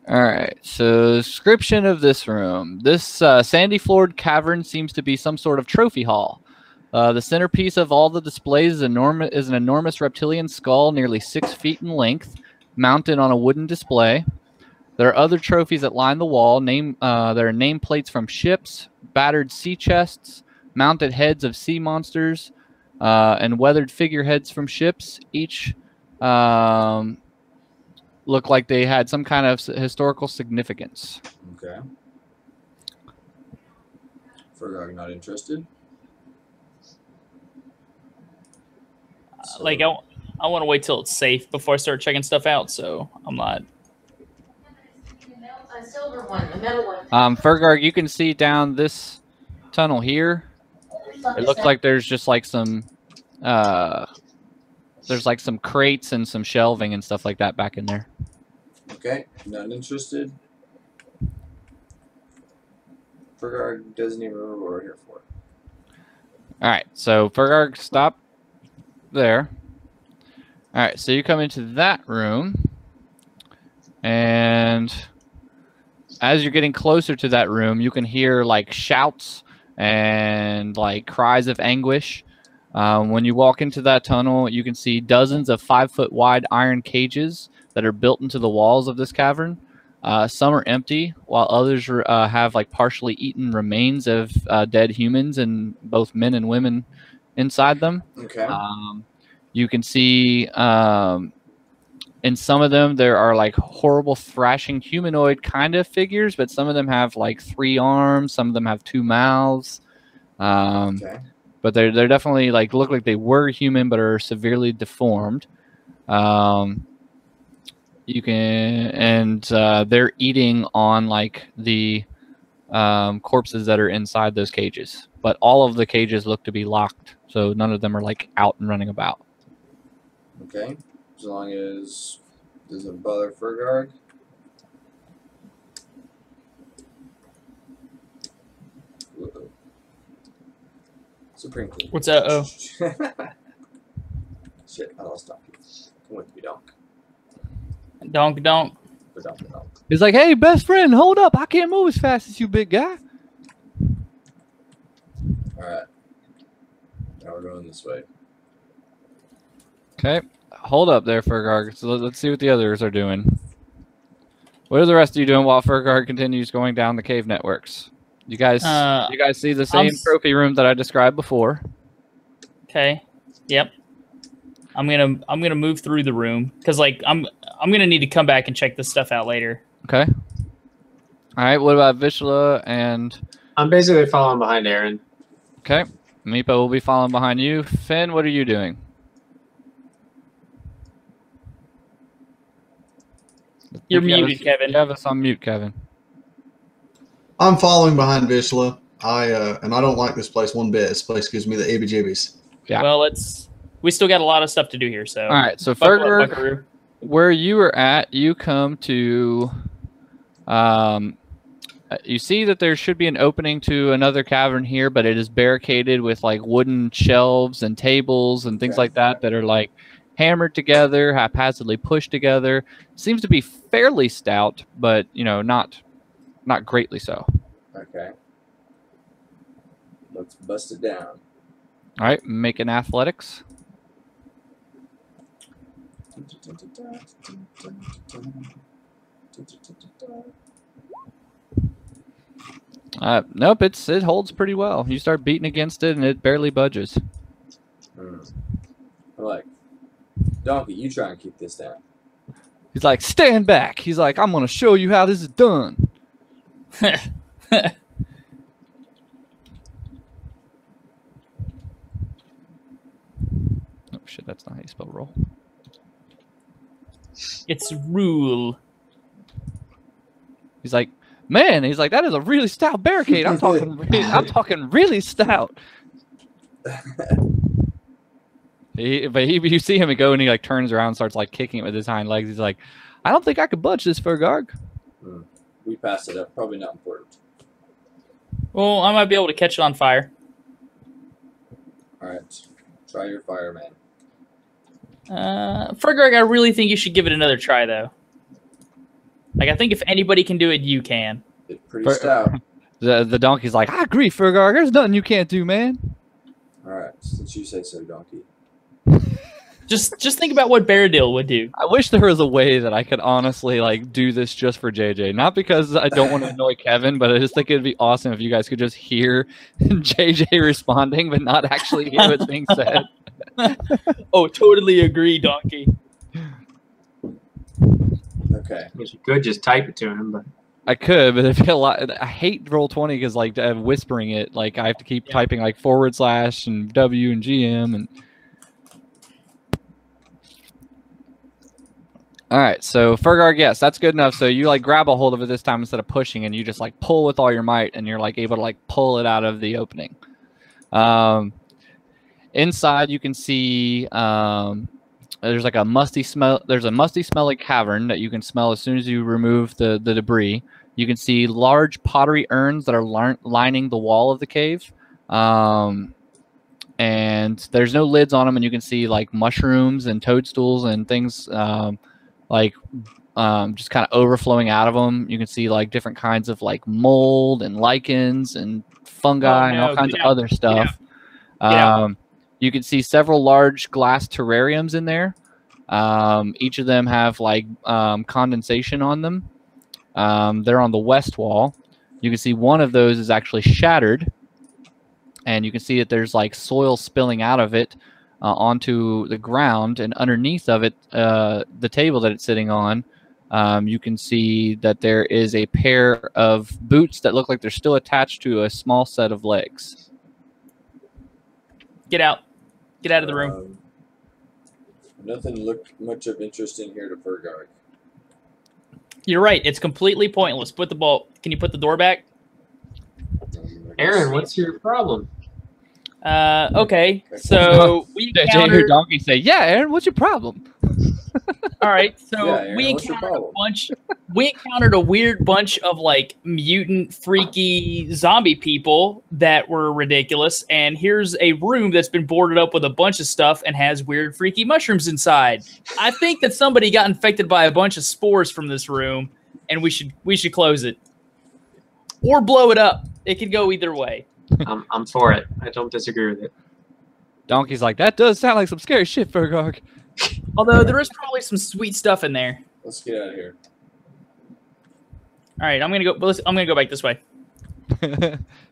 All right, so description of this room. This sandy-floored cavern seems to be some sort of trophy hall. The centerpiece of all the displays is an enormous reptilian skull, nearly 6 feet in length, mounted on a wooden display. There are other trophies that line the wall. There are nameplates from ships, battered sea chests, mounted heads of sea monsters, and weathered figureheads from ships. Each look like they had some kind of historical significance. Okay. Fergar, not interested. So, like I want to wait till it's safe before I start checking stuff out. So I'm not. A silver one, the metal one. Fergarg, you can see down this tunnel here. It looks like there's just like some there's like some crates and some shelving and stuff like that back in there. okay, not interested. Fergar doesn't even remember what we're here for. All right, so Fergarg, stop there. All right, so you come into that room, and as you're getting closer to that room, you can hear like shouts and like cries of anguish. When you walk into that tunnel, you can see dozens of 5-foot wide iron cages that are built into the walls of this cavern. Some are empty, while others have like partially eaten remains of dead humans and both men and women inside them. Okay. You can see in some of them there are like horrible thrashing humanoid kind of figures, but some of them have like 3 arms, some of them have 2 mouths. Okay. But they're definitely like look like they were human but are severely deformed. You can and they're eating on like the corpses that are inside those cages. But all of the cages look to be locked, so none of them are like out and running about. Okay. As long as it doesn't bother Fergarg. Uh-oh. Supreme Court. What's that? Oh, Shit, I lost Donkey. Come with me, Donk. donk. Donk. He's like, hey, best friend, hold up. I can't move as fast as you, big guy. Alright. Now we're going this way. Okay. Hold up there, Fergarg. So let's see what the others are doing. What are the rest of you doing while Fergarg continues going down the cave networks? You guys see the same trophy room that I described before. Okay. Yep. I'm gonna move through the room because like I'm gonna need to come back and check this stuff out later. Okay. All right. What about Vishla and? I'm basically following behind Aaron. Okay. Meepo will be following behind you. Finn, what are you doing? You're muted, Kevin. You have us on mute, Kevin. I'm following behind Vishla. And I don't like this place one bit. This place gives me the ABJBs. Yeah. Well, we still got a lot of stuff to do here. So. All right. So Buckle up, Fergarg, buckaroo. where you were at, you come to, you see that there should be an opening to another cavern here, but it is barricaded with like wooden shelves and tables and things like that that are like hammered together, haphazardly pushed together. Seems to be fairly stout, but you know, not greatly so. Okay. Let's bust it down. All right, make an athletics. Nope, it holds pretty well. You start beating against it, and it barely budges. I like, Donkey, you try and keep this down. He's like, stand back. He's like, I'm going to show you how this is done. Oh, shit, that's not how you spell roll. It's rule. He's like, man, he's like, that is a really stout barricade. I'm talking really stout. You see him go and he like turns around and starts like kicking it with his hind legs. He's like, I don't think I could budge this Fergarg. We passed it up. Probably not important. Well, I might be able to catch it on fire. All right, try your fire, man. Fergarg, I really think you should give it another try, though. Like, I think if anybody can do it, you can. It's pretty stout. The donkey's like, I agree, Fergarg. There's nothing you can't do, man. All right, since you say so, Donkey. Just think about what Baradil would do. I wish there was a way that I could honestly like do this just for JJ. Not because I don't want to annoy Kevin, but I just think it'd be awesome if you guys could just hear JJ responding, but not actually hear what's being said. Oh, totally agree, Donkey. Okay. You could just type it to him, but I could, but I feel a lot. I hate Roll20 because like whispering it, like I have to keep typing like / and W and GM and. All right, so Fergar, yes, that's good enough. So you like grab a hold of it this time instead of pushing, and you just like pull with all your might, and you're like able to like pull it out of the opening. Inside, you can see there's like a musty smell. There's a musty smelling cavern that you can smell as soon as you remove the debris. You can see large pottery urns that are lining the wall of the cave. And there's no lids on them, and you can see like mushrooms and toadstools and things just kind of overflowing out of them. You can see like different kinds of like mold and lichens and fungi and all kinds of other stuff. You can see several large glass terrariums in there. Each of them have like condensation on them. They're on the west wall. You can see one of those is actually shattered, and you can see that there's like soil spilling out of it onto the ground, and underneath of it, the table that it's sitting on, you can see that there is a pair of boots that look like they're still attached to a small set of legs. Get out. Get out of the room. Nothing looked much of interest in here to Fergar. You're right. It's completely pointless. Put the ball. Can you put the door back? Aaron, what's your problem? Okay. So we encountered... Donkey say, "Yeah, Aaron, what's your problem?" All right. So Yeah, Aaron, we what's your encountered a problem? bunch. We encountered a weird bunch of like mutant, freaky zombie people that were ridiculous. And here's a room that's been boarded up with a bunch of stuff and has weird, freaky mushrooms inside. I think that somebody got infected by a bunch of spores from this room, and we should close it or blow it up. It could go either way. I'm for it. I don't disagree with it. Donkey's like, that does sound like some scary shit, Fergar. Although there is probably some sweet stuff in there. Let's get out of here. All right, I'm gonna go back this way.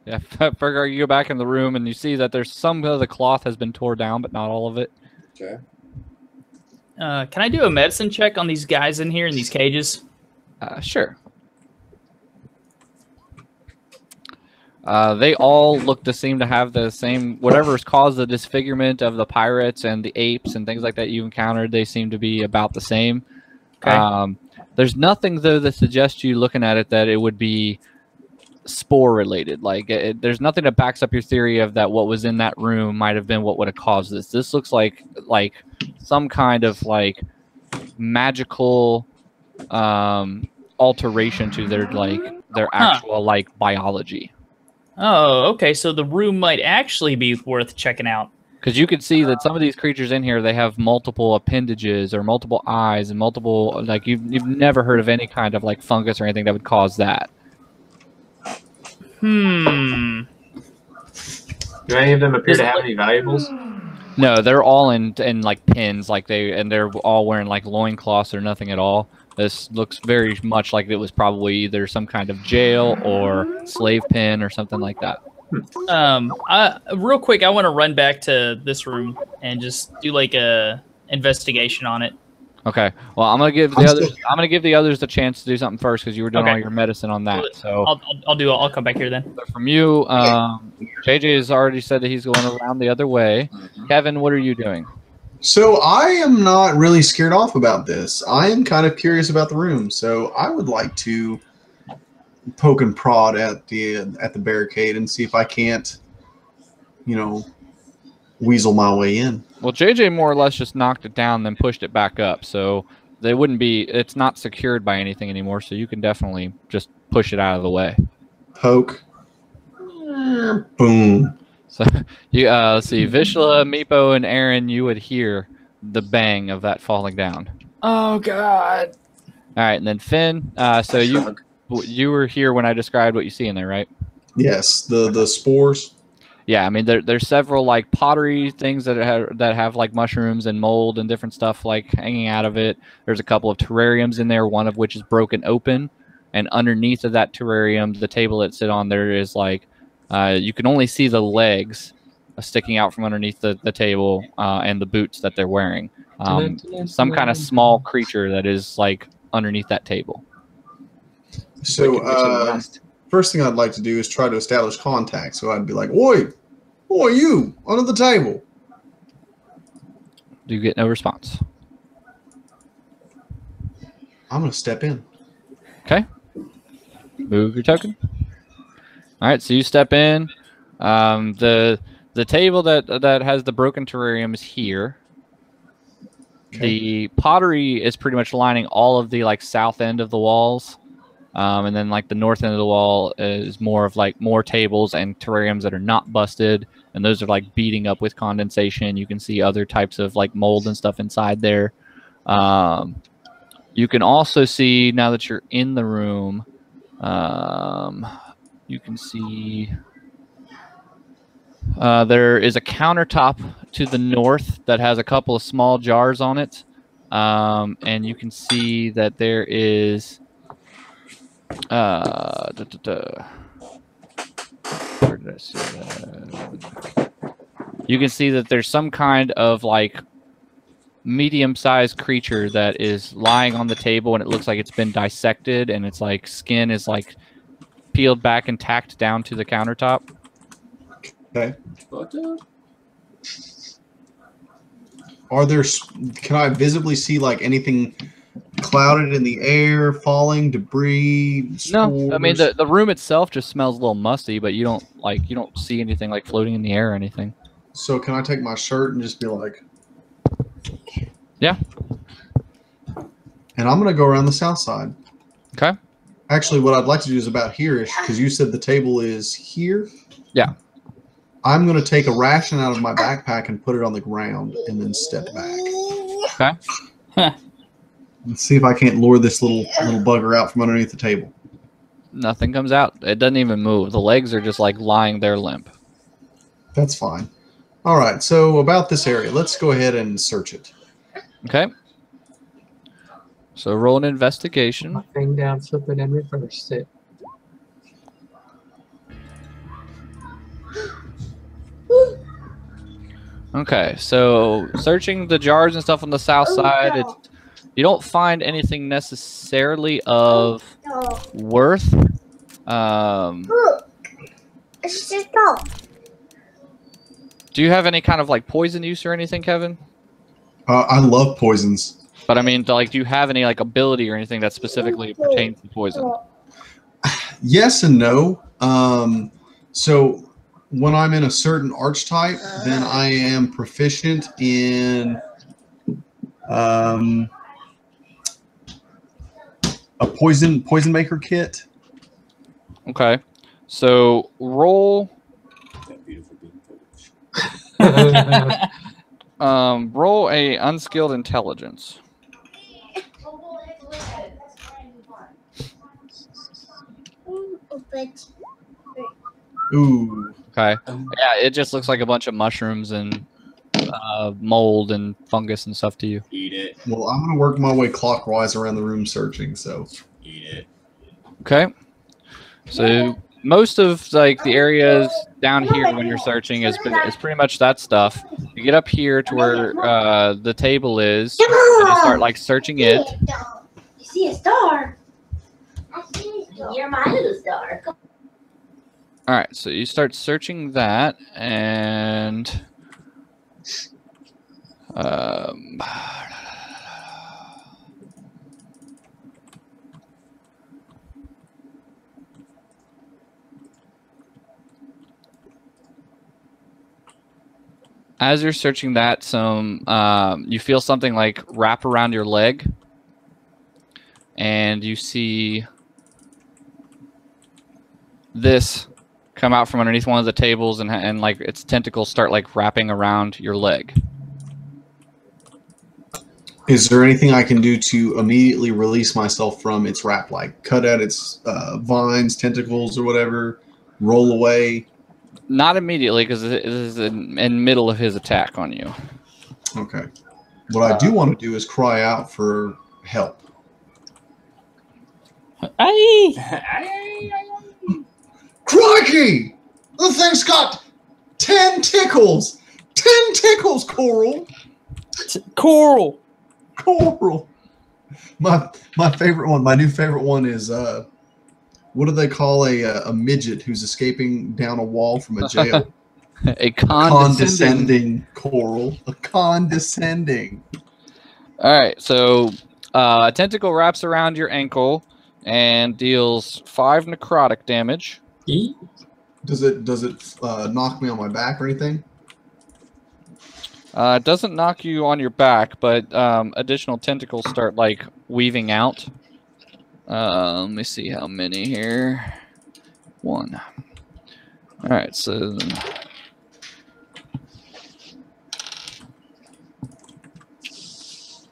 Yeah, Fergar, you go back in the room and you see that there's some of the cloth has been torn down, but not all of it. Okay. Can I do a medicine check on these guys in here in these cages? Sure. They all look to seem to have the same, whatever's caused the disfigurement of the pirates and the apes and things like that you encountered, they seem to be about the same. Okay. There's nothing, though, that suggests you looking at it that it would be spore related. Like, there's nothing that backs up your theory of that what was in that room might have been what would have caused this. This looks like some kind of like magical alteration to their actual like biology. Oh, okay. So the room might actually be worth checking out. Because you can see that some of these creatures in here, they have multiple appendages or multiple eyes and multiple, like you've never heard of any kind of like fungus or anything that would cause that. Hmm. Do any of them appear to have any valuables? No, they're all in like pins, and they're all wearing like loincloths or nothing at all. This looks very much like it was probably either some kind of jail or slave pen or something like that. Real quick, I want to run back to this room and just do like a investigation on it. Okay. Well, I'm gonna give the others the chance to do something first because you were doing all your medicine on that. So I'll come back here then. So from you, JJ has already said that he's going around the other way. Kevin, what are you doing? So I am not really scared off about this. I am kind of curious about the room, so I would like to poke and prod at the barricade and see if I can't, weasel my way in. Well, JJ more or less just knocked it down, then pushed it back up, so they wouldn't be. It's not secured by anything anymore, so you can definitely just push it out of the way. Poke. Boom. So you let's see, Vishla, Meepo, and Aaron, you would hear the bang of that falling down. Oh God! All right, and then Finn. So you were here when I described what you see in there, right? Yes, the spores. Yeah, I mean there's several like pottery things that have like mushrooms and mold and different stuff like hanging out of it. There's a couple of terrariums in there, one of which is broken open, and underneath of that terrarium, the table that sit on there is like. You can only see the legs sticking out from underneath the table and the boots that they're wearing. Some kind of small creature that is like underneath that table. So first thing I'd like to do is try to establish contact. So I'd be like, "Oi, you under the table." Do you get no response? I'm gonna step in. Okay. Move your token. All right, so you step in. The table that has the broken terrarium is here. Okay. The pottery is pretty much lining all of the like south end of the walls, and then like the north end of the wall is more of like more tables and terrariums that are not busted, and those are like beating up with condensation. You can see other types of like mold and stuff inside there. You can also see, now that you're in the room, you can see there is a countertop to the north that has a couple of small jars on it. And you can see that there is where did I see that? You can see that there's some kind of like medium-sized creature that is lying on the table, and it looks like it's been dissected, and its like skin is like peeled back and tacked down to the countertop. Okay. Are there? Can I visibly see like anything clouded in the air, falling debris? Spores? No, I mean the room itself just smells a little musty, but you don't see anything like floating in the air or anything. So can I take my shirt and just be like? Yeah. And I'm going to go around the south side. Okay. Actually, what I'd like to do is about here-ish, because you said the table is here. Yeah. I'm going to take a ration out of my backpack and put it on the ground and then step back. Okay. Let's see if I can't lure this little bugger out from underneath the table. Nothing comes out. It doesn't even move. The legs are just like lying there limp. That's fine. All right, so about this area, let's go ahead and search it. Okay. So roll an investigation. Bring down, flip it, and reverse it. Okay, so searching the jars and stuff on the south side, you don't find anything necessarily of worth. Do you have any kind of like poison use or anything, Kevin? I love poisons. But I mean, like, do you have any like ability or anything that specifically pertains to poison? Yes and no. So when I'm in a certain archetype, then I am proficient in a poison maker kit. Okay, so roll. Roll a unskilled intelligence. Ooh. Okay. Yeah, it just looks like a bunch of mushrooms and mold and fungus and stuff to you. Eat it. Well, I'm gonna work my way clockwise around the room searching. So. Eat it. Okay. So most of like the areas down here when you're searching is pretty much that stuff. You get up here to where the table is, and you start like searching it. You see a star? I see a star. You're my little star. All right, so you start searching that, and as you're searching that, you feel something like wrap around your leg, and you see this come out from underneath one of the tables, and like its tentacles start like wrapping around your leg. Is there anything I can do to immediately release myself from its wrap, like cut at its vines, tentacles, or whatever, roll away? Not immediately, because it is in the middle of his attack on you. Okay. What I do want to do is cry out for help. Crikey! The thing's got 10 tickles! 10 tickles, Coral! Coral! Coral! My favorite one, my new favorite one is, what do they call a midget who's escaping down a wall from a jail? A condescending Coral. A condescending. All right, so A tentacle wraps around your ankle and deals 5 necrotic damage. Eat. Does it knock me on my back or anything? It doesn't knock you on your back, but additional tentacles start like weaving out. Let me see how many here. 1. All right, so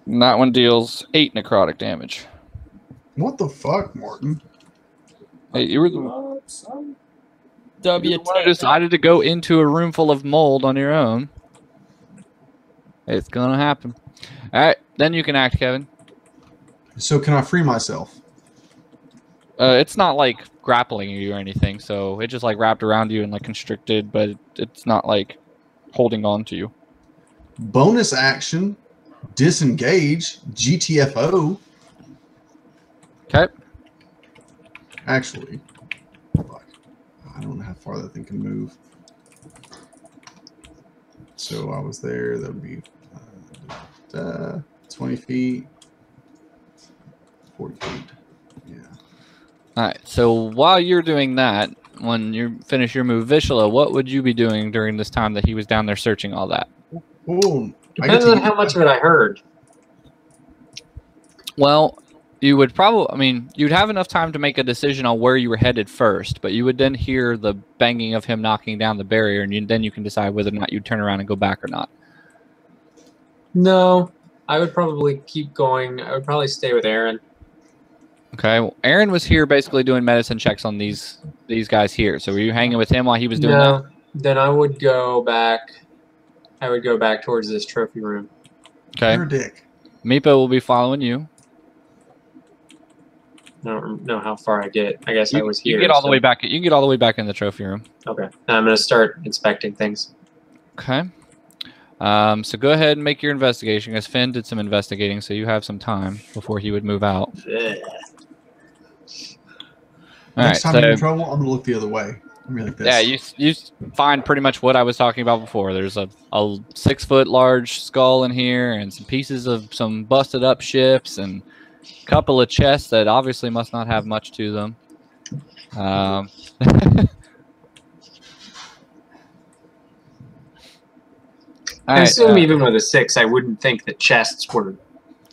and that one deals 8 necrotic damage. What the fuck, Martin? Hey, you were the W one who decided to go into a room full of mold on your own. It's gonna happen. All right, then you can act, Kevin. So can I free myself? It's not like grappling you or anything, so it just like wrapped around you and like constricted, but it's not like holding on to you. Bonus action, disengage, GTFO. Okay. Actually, fuck. I don't know how far that thing can move. So I was there. That would be 20 feet, 40 feet. Yeah. All right. So while you're doing that, when you finish your move, Vishla, what would you be doing during this time that he was down there searching all that? Oh, Depends on how much of it I heard. Well, you would probably, I mean, you'd have enough time to make a decision on where you were headed first, but you would then hear the banging of him knocking down the barrier, and then you can decide whether or not you'd turn around and go back or not. No, I would probably keep going. I would probably stay with Aaron. Okay, well, Aaron was here basically doing medicine checks on these guys here. So were you hanging with him while he was doing that? Then I would go back. I would go back towards this trophy room. Okay. You're a dick. Meepo will be following you. I don't know how far I get. I guess I was here. You can get all the way back. You can get all the way back in the trophy room. Okay. Now I'm going to start inspecting things. Okay. So go ahead and make your investigation, because Finn did some investigating, so you have some time before he would move out. Next time you're in trouble, I'm gonna look the other way. I'm like this. Yeah, you find pretty much what I was talking about before. There's a 6-foot large skull in here, and some pieces of some busted up ships, and a couple of chests that obviously must not have much to them. I assume even with a 6, I wouldn't think that chests were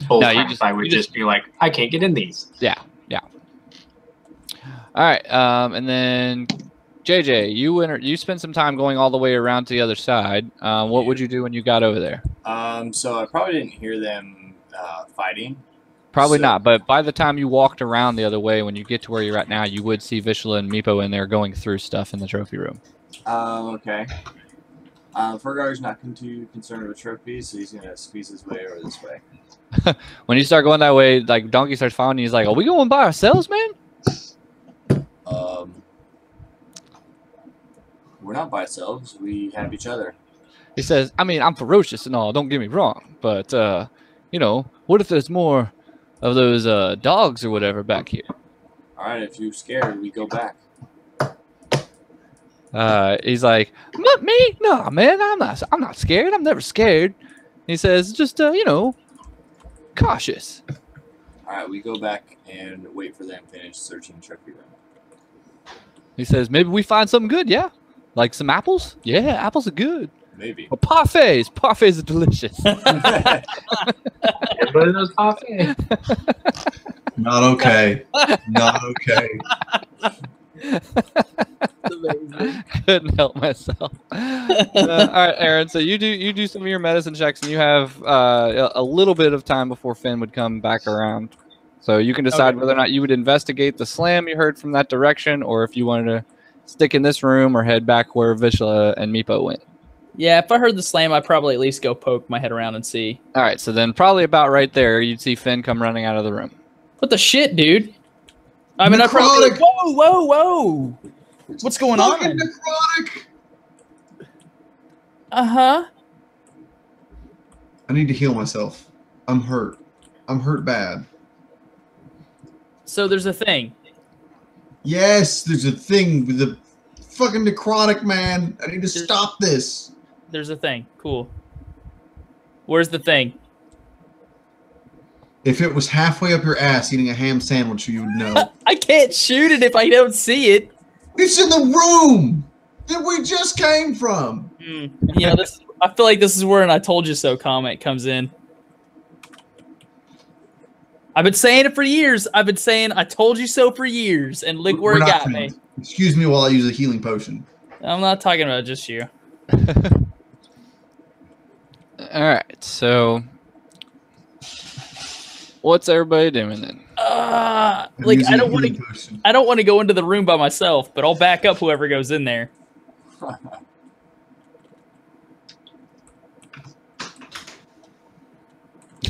bulletproof. I would just be like, I can't get in these. Yeah, yeah. All right, and then JJ, you spent some time going all the way around to the other side. What would you do when you got over there? So I probably didn't hear them fighting. Probably not, but by the time you walked around the other way, when you get to where you're at now, you would see Vishla and Meepo in there going through stuff in the trophy room. Okay. Fergar's not too concerned with trophies, so he's going to squeeze his way over this way. When you start going that way, like Donkey starts following you, he's like, are we going by ourselves, man? We're not by ourselves. We have each other. He says, I mean, I'm ferocious and all, don't get me wrong, but, you know, what if there's more of those dogs or whatever back here? All right, if you're scared, we go back. He's like, me? No, man, I'm not scared. I'm never scared. He says, just, you know, cautious. All right, we go back and wait for them to finish searching the trophy room. He says, maybe we find something good, yeah? Like some apples? Yeah, apples are good. Maybe. Or parfaits. Parfaits are delicious. Everybody knows parfait. Not okay. Not okay. Couldn't help myself. All right, Aaron. So you do some of your medicine checks, and you have a little bit of time before Finn would come back around. So you can decide whether or not you would investigate the slam you heard from that direction, or if you wanted to stick in this room or head back where Vishla and Meepo went. Yeah, if I heard the slam, I'd probably at least go poke my head around and see. All right, so then probably about right there, you'd see Finn come running out of the room. What the shit, dude? I mean, I probably. Whoa! What's going on? Necrotic. Uh-huh. I need to heal myself. I'm hurt. I'm hurt bad. So there's a thing. Yes, there's a thing with the fucking necrotic, man. I need to stop this. There's a thing. Cool. Where's the thing? If it was halfway up your ass eating a ham sandwich, you would know. I can't shoot it if I don't see it. It's in the room that we just came from. Yeah, I feel like this is where an "I told you so" comment comes in. I've been saying it for years. I've been saying "I told you so" for years, and look where We're it not got me. friends. Excuse me while I use a healing potion. I'm not talking about just you. All right, so what's everybody doing then? I'm Like using I a don't want healing to. potion. I don't want to go into the room by myself, but I'll back up whoever goes in there.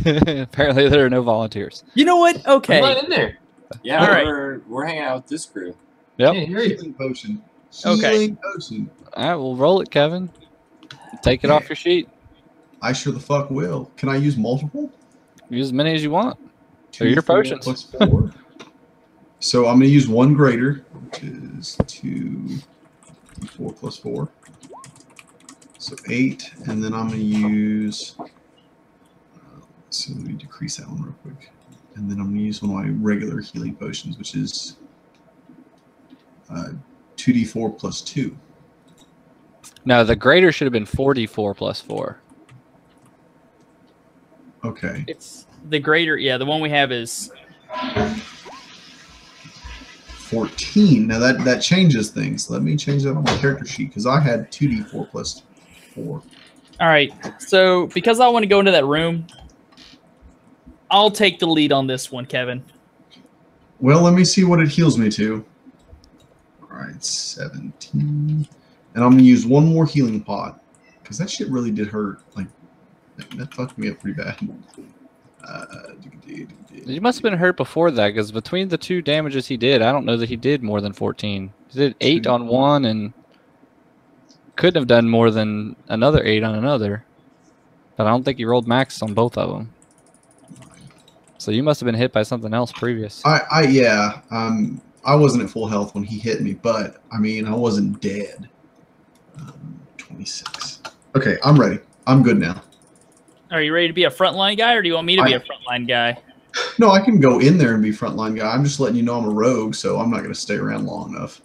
Apparently, there are no volunteers. You know what? Okay. I'm not in there. Yeah, All right. we're hanging out with this crew. Yep. Can't hear you. Healing potion. Okay. Healing potion. All right, we'll roll it, Kevin. Take it off your sheet. I sure the fuck will. Can I use multiple? Use as many as you want. They're 2d4 your potions. plus 4. So I'm going to use one greater, which is 2d4 plus 4. So 8, and then I'm going to use. So let me decrease that one real quick, and then I'm going to use one of my regular healing potions, which is 2d4 plus 2. No, the greater should have been 4d4 plus 4. Okay. It's the greater. Yeah, the one we have is 14. Now that changes things. Let me change that on my character sheet because I had 2d4 plus 4. all right. So because I want to go into that room, I'll take the lead on this one, Kevin. Well, let me see what it heals me to. All right, 17. And I'm going to use one more healing pot because that shit really did hurt. Like, that fucked me up pretty bad. You must have been hurt before that, because between the 2 damages he did, I don't know that he did more than 14. He did 8 on one and couldn't have done more than another 8 on another. But I don't think he rolled max on both of them. So you must have been hit by something else previous. Yeah. I wasn't at full health when he hit me, but I mean, I wasn't dead. 26. Okay, I'm ready. I'm good now. Are you ready to be a frontline guy, or do you want me to be a frontline guy? No, I can go in there and be frontline guy. I'm just letting you know I'm a rogue, so I'm not going to stay around long enough.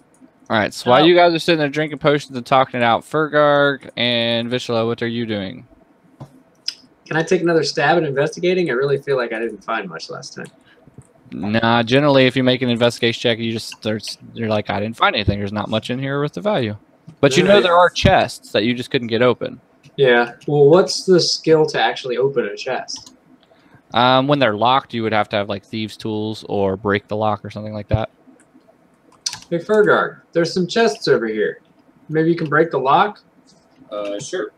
All right, so while you guys are sitting there drinking potions and talking it out, Fergarg and Vishla, what are you doing? Can I take another stab at investigating? I really feel like I didn't find much last time. Nah, generally, if you make an investigation check, you just you're like, I didn't find anything. There's not much in here with the value. But you know there are chests that you just couldn't get open. Yeah. Well, what's the skill to actually open a chest? When they're locked, you would have to have like thieves' tools or break the lock or something like that. Hey, Fergarg, there's some chests over here. Maybe you can break the lock? Sure.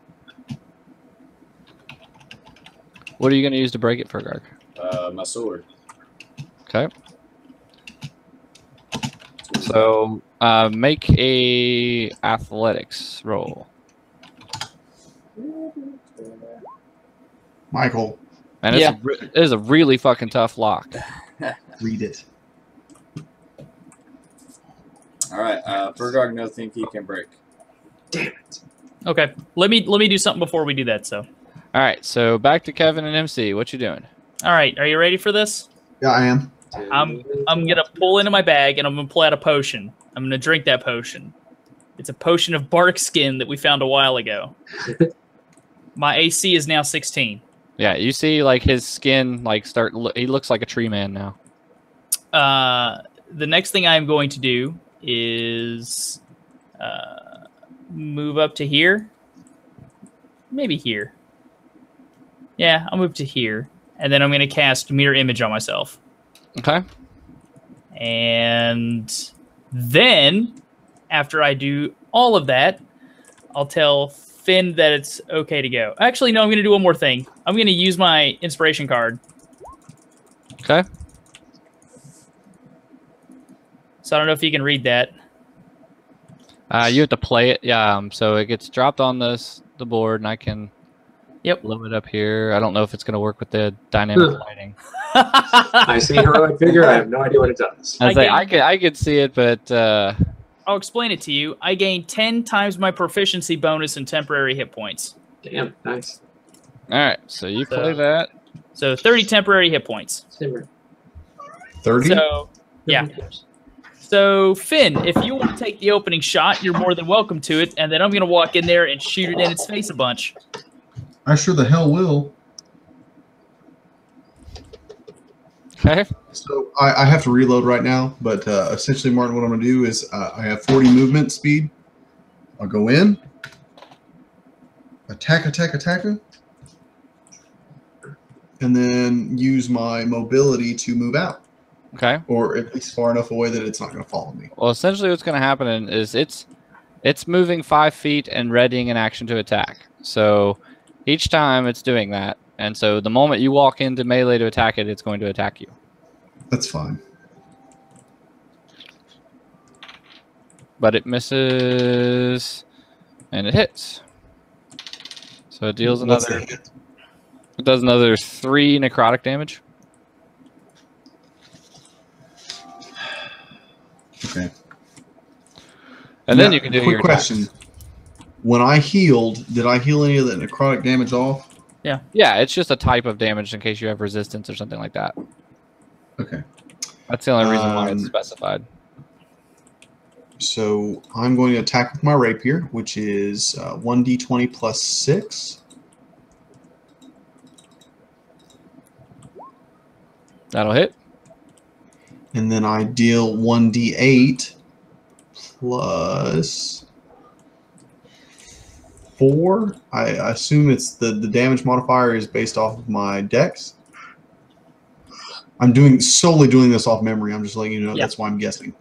What are you going to use to break it, Fergarg? My sword. Okay. So make a athletics roll. Michael, And it is a really fucking tough lock. read it. All right, Fergarg, no think he can break. Damn it. Okay, let me do something before we do that. So, All right, so back to Kevin and MC. What you doing? all right, are you ready for this? Yeah, I am. I'm gonna pull into my bag and I'm gonna pull out a potion. I'm gonna drink that potion. It's a potion of bark skin that we found a while ago. My AC is now 16. Yeah, you see like his skin like he looks like a tree man now. The next thing I'm going to do is move up to here. Maybe here. Yeah, I'll move to here. And then I'm going to cast Mirror Image on myself. Okay. And then, after I do all of that, I'll tell Finn that it's okay to go. Actually, no, I'm going to do one more thing. I'm going to use my inspiration card. Okay. So I don't know if you can read that. You have to play it. Yeah, so it gets dropped on the board, and I can blow it up here. I don't know if it's going to work with the dynamic lighting. I see heroic figure. I have no idea what it does. I could see it, but I'll explain it to you. I gain 10 times my proficiency bonus in temporary hit points. Damn, nice. All right, so you play that. So 30 temporary hit points. 30? So, yeah. So, Finn, if you want to take the opening shot, you're more than welcome to it, and then I'm going to walk in there and shoot it in its face a bunch. I sure the hell will. Okay. So I have to reload right now, but essentially, Martin, what I'm going to do is I have 40 movement speed. I'll go in, attack, and then use my mobility to move out. Okay. Or at least far enough away that it's not going to follow me. Well, essentially what's going to happen is it's moving 5 feet and readying an action to attack. So each time it's doing that. And so the moment you walk into melee to attack it, it's going to attack you. That's fine. But it misses and it hits. So it deals What's another. the hit? It does another 3 necrotic damage. Okay. And then you can do quick your question. attacks. When I healed, did I heal any of that necrotic damage off? Yeah, it's just a type of damage in case you have resistance or something like that. Okay. That's the only reason why it's Um, specified. So I'm going to attack with my rapier, which is 1d20 plus 6. That'll hit. And then I deal 1d8 plus 4. I assume it's the damage modifier is based off of my dex. I'm solely doing this off memory. I'm just letting you know that's why I'm guessing.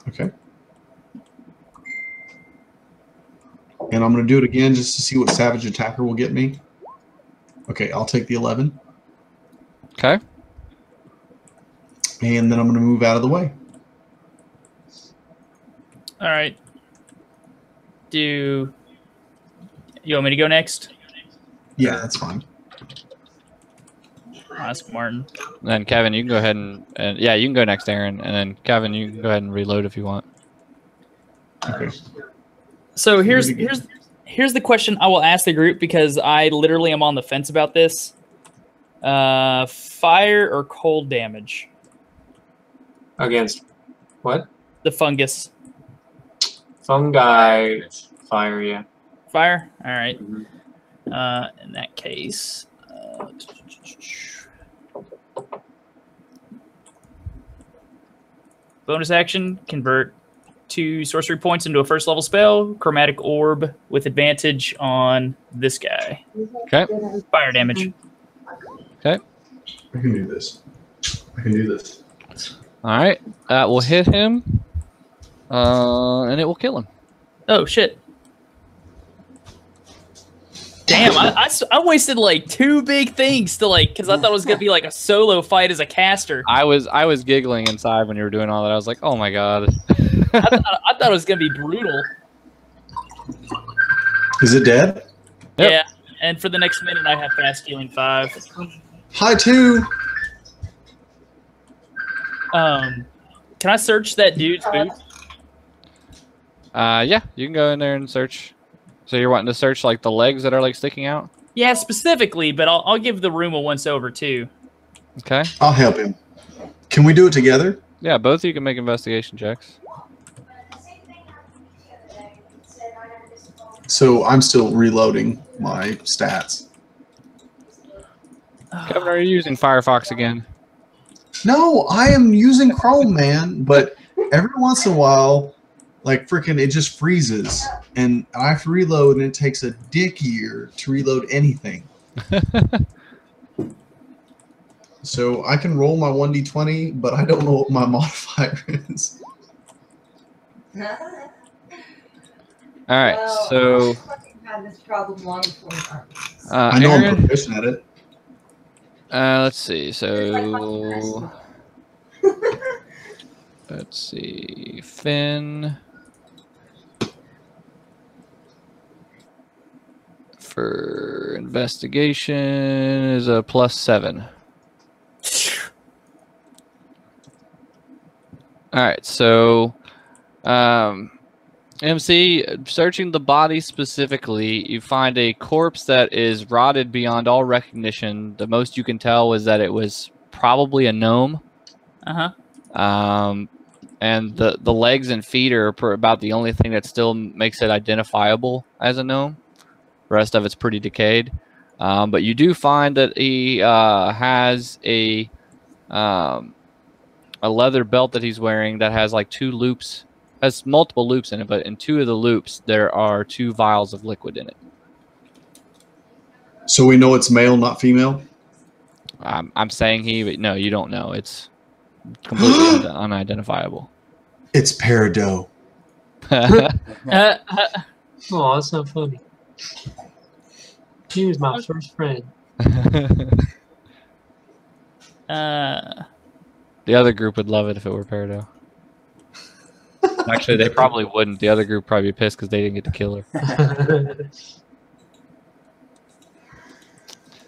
Okay. And I'm going to do it again just to see what Savage Attacker will get me. Okay, I'll take the 11. Okay. And then I'm going to move out of the way. All right. You want me to go next? Yeah, that's fine. I'll ask Martin. And then Kevin, you can go ahead and yeah, you can go next, Aaron. And then Kevin, you can go ahead and reload if you want. Okay. So here's the question I will ask the group because I literally am on the fence about this. Fire or cold damage? Against what? The fungus. Fungi. Fire, yeah. Fire? All right. Mhm. In that case... bonus action, convert 2 sorcery points into a first level spell. Chromatic orb with advantage on this guy. Okay. Fire damage. Okay. I can do this. All right. That will hit him. And it will kill him. Oh, shit. Damn, I wasted like 2 big things to because I thought it was going to be like a solo fight as a caster. I was giggling inside when you were doing all that. I was like, oh my god. I thought it was going to be brutal. Is it dead? Yep. Yeah, and for the next minute I have fast healing 5. Hi, 2. Can I search that dude's boot? Yeah, you can go in there and search. So you're wanting to search like the legs that are like sticking out? Yeah, specifically, but I'll give the room a once over too. Okay. I'll help him. Can we do it together? Yeah, both of you can make investigation checks. So I'm still reloading my stats. Kevin, are you using Firefox again? No, I am using Chrome, man. But every once in a while, like freaking, it just freezes, and I have to reload, and it takes a dick year to reload anything. So I can roll my 1d20, but I don't know what my modifier is. All right, so Had this problem long before. I know Aaron, I'm proficient at it. let's see. So let's see. Finn for investigation is a +7. All right, so MC, searching the body specifically, you find a corpse that is rotted beyond all recognition. The most you can tell is that it was probably a gnome. And the legs and feet are about the only thing that still makes it identifiable as a gnome. The rest of it's pretty decayed. But you do find that he has a leather belt that he's wearing that has like 2 loops. Has multiple loops in it, but in 2 of the loops there are 2 vials of liquid in it. So we know it's male, not female? I'm saying he, but no, you don't know. It's completely unidentifiable. It's Peridot. Oh, that's not funny. He was my first friend. The other group would love it if it were Peridot. Actually, they probably wouldn't. The other group probably be pissed because they didn't get to kill her.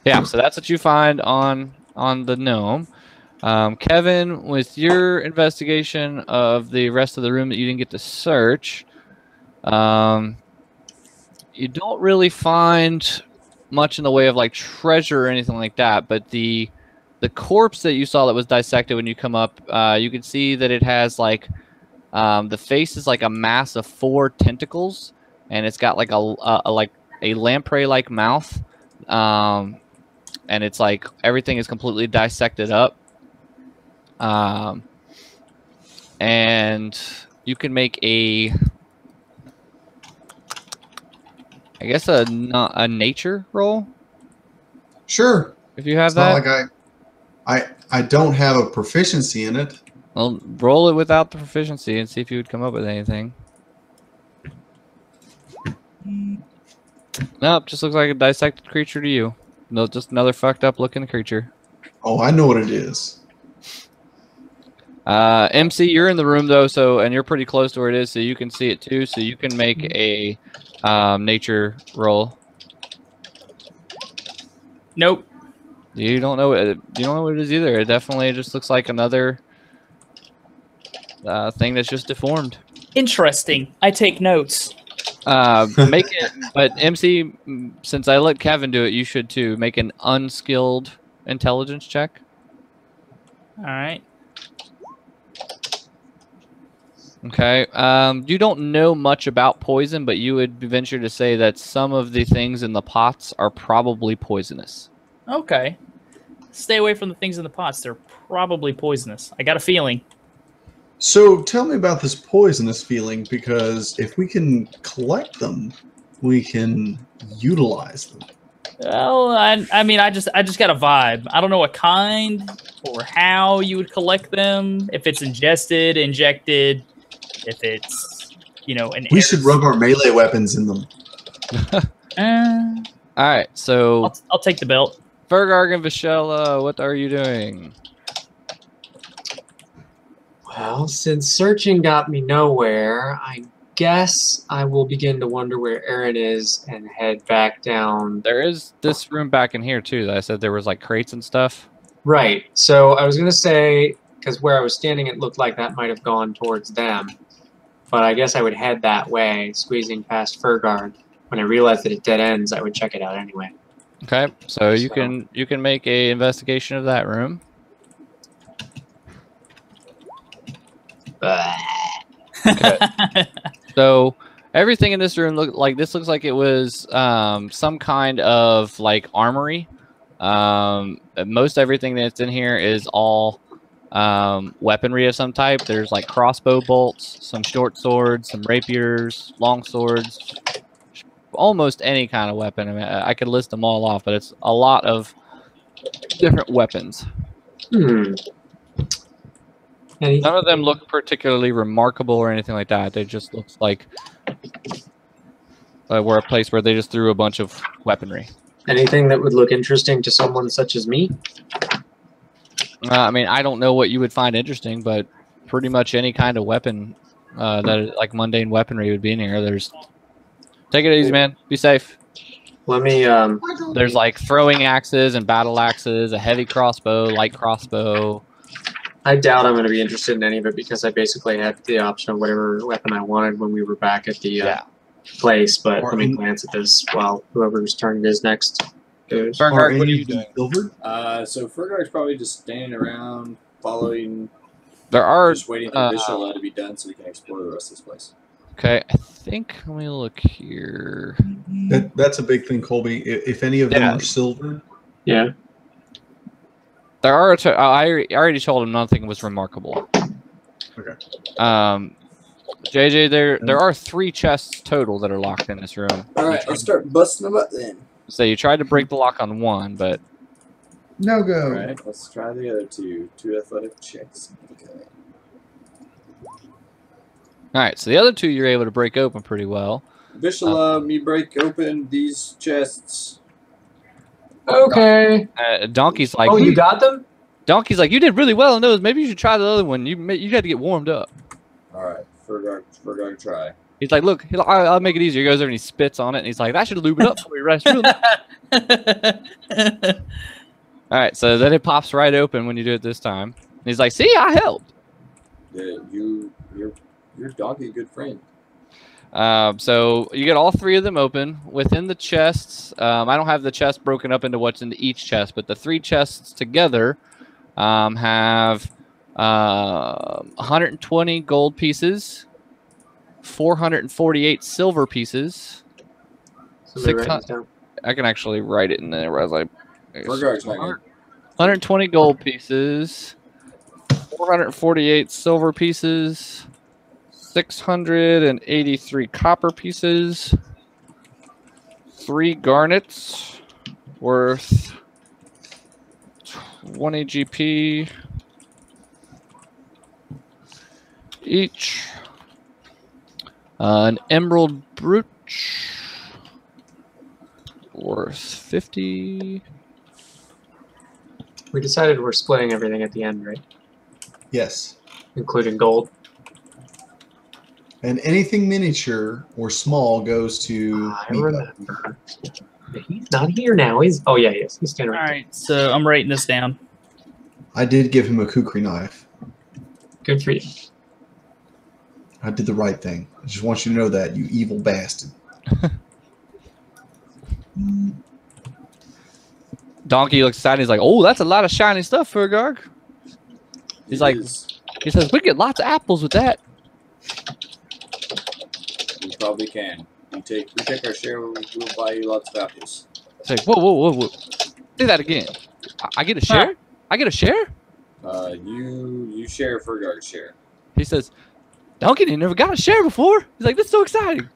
Yeah, so that's what you find on the gnome. Kevin, with your investigation of the rest of the room that you didn't get to search, you don't really find much in the way of like treasure or anything like that. But the corpse that you saw that was dissected when you come up, you can see that it has like the face is like a mass of 4 tentacles, and it's got like a lamprey-like mouth, and it's like everything is completely dissected up. And you can make a nature roll. Sure. If you have it's that. Not like I don't have a proficiency in it. Well, roll it without the proficiency and see if you would come up with anything. Nope, just looks like a dissected creature to you. No, just another fucked up looking creature. Oh, I know what it is. MC, you're in the room though, and you're pretty close to where it is, so you can see it too. So you can make a nature roll. Nope. You don't know what it is either. It definitely just looks like another thing that's just deformed. Interesting. I take notes. Make it, but MC, since I let Kevin do it, you should too. Make an unskilled intelligence check. All right. Okay. You don't know much about poison, but you would venture to say that some of the things in the pots are probably poisonous. Okay. Stay away from the things in the pots. They're probably poisonous. I got a feeling. So tell me about this poisonous feeling, because if we can collect them, we can utilize them. Well, I mean, I just got a vibe. I don't know what kind or how you would collect them. If it's ingested, injected, if it's, we should rub our melee weapons in them. All right, so I'll take the belt. Fergarg and Vishella, what are you doing? Well, since searching got me nowhere, I guess I will begin to wonder where Aaron is and head back down. There is this room back in here too that I said there was like crates and stuff. Right. So I was going to say, because where I was standing, it looked like that might have gone towards them. But I guess I would head that way, squeezing past Fergard. When I realized that it dead ends, I would check it out anyway. Okay, so you can make a investigation of that room. Okay. So everything in this room looks like it was some kind of like armory. Most everything that's in here is all weaponry of some type. There's like crossbow bolts, some short swords, some rapiers, long swords, almost any kind of weapon. I mean, I could list them all off, but it's a lot of different weapons. None None of them look particularly remarkable or anything like that. They just look like we're a place where they just threw a bunch of weaponry. Anything that would look interesting to someone such as me? I mean, I don't know what you would find interesting, but pretty much any kind of weapon that is like mundane weaponry would be in here. Take it easy, man. Be safe. Let me. There's like throwing axes and battle axes, a heavy crossbow, light crossbow, I doubt I'm going to be interested in any of it because I basically had the option of whatever weapon I wanted when we were back at the place. But let me glance at this while whoever's turn it is next goes. Ferngard, what are you doing? Silvered? So Fergard's probably just standing around, following, There are just waiting for Vishal to be done so we can explore the rest of this place. okay. I think let me look here. That's a big thing, Colby. If any of them Yeah. are silvered, Yeah. There are. I already told him nothing was remarkable. Okay. JJ, there are 3 chests total that are locked in this room. All right, let's start busting them up then. So you tried to break the lock on one, but no go. All right, let's try the other two. 2 athletic checks. Okay. all right. So the other 2 you're able to break open pretty well. Vishal, me break open these chests. Okay. Donkey's like, Oh, you got them? Donkey's like, you did really well in those. Maybe you should try the other one. You had to get warmed up. All right, Fergard, try. He's like, look, I'll make it easier. He goes over and he spits on it, and he's like, that should lube it up for you, rest. All right, so then it pops right open when you do it this time. And he's like, see, I helped. Yeah, you're Donkey, a good friend. So you get all 3 of them open within the chests. I don't have the chest broken up into what's into each chest, but the 3 chests together have 120 gold pieces, 448 silver pieces. Somebody write this down. I can actually write it in there. I was like, Fergard's not good. 120 gold pieces, 448 silver pieces, 683 copper pieces, 3 garnets worth 20 GP each, an emerald brooch worth 50. We decided we're splitting everything at the end, right? Yes. Including gold. And anything miniature or small goes to. I Miko. remember. He's not here now. Oh yeah, he is. He's standing All right right, so I'm writing this down. I did give him a kukri knife. there. Good for you. I did the right thing. I just want you to know that, you evil bastard. Donkey looks sad. He's like, "Oh, that's a lot of shiny stuff, Fergarg." He's like, he says, "We get lots of apples with that." We probably can. We take our share. We'll buy you lots of apples. It's like, whoa. Do that again. I get a share? I get a share? You share Fergard's share. He says, Donkey didn't never got a share before. He's like, this is so exciting.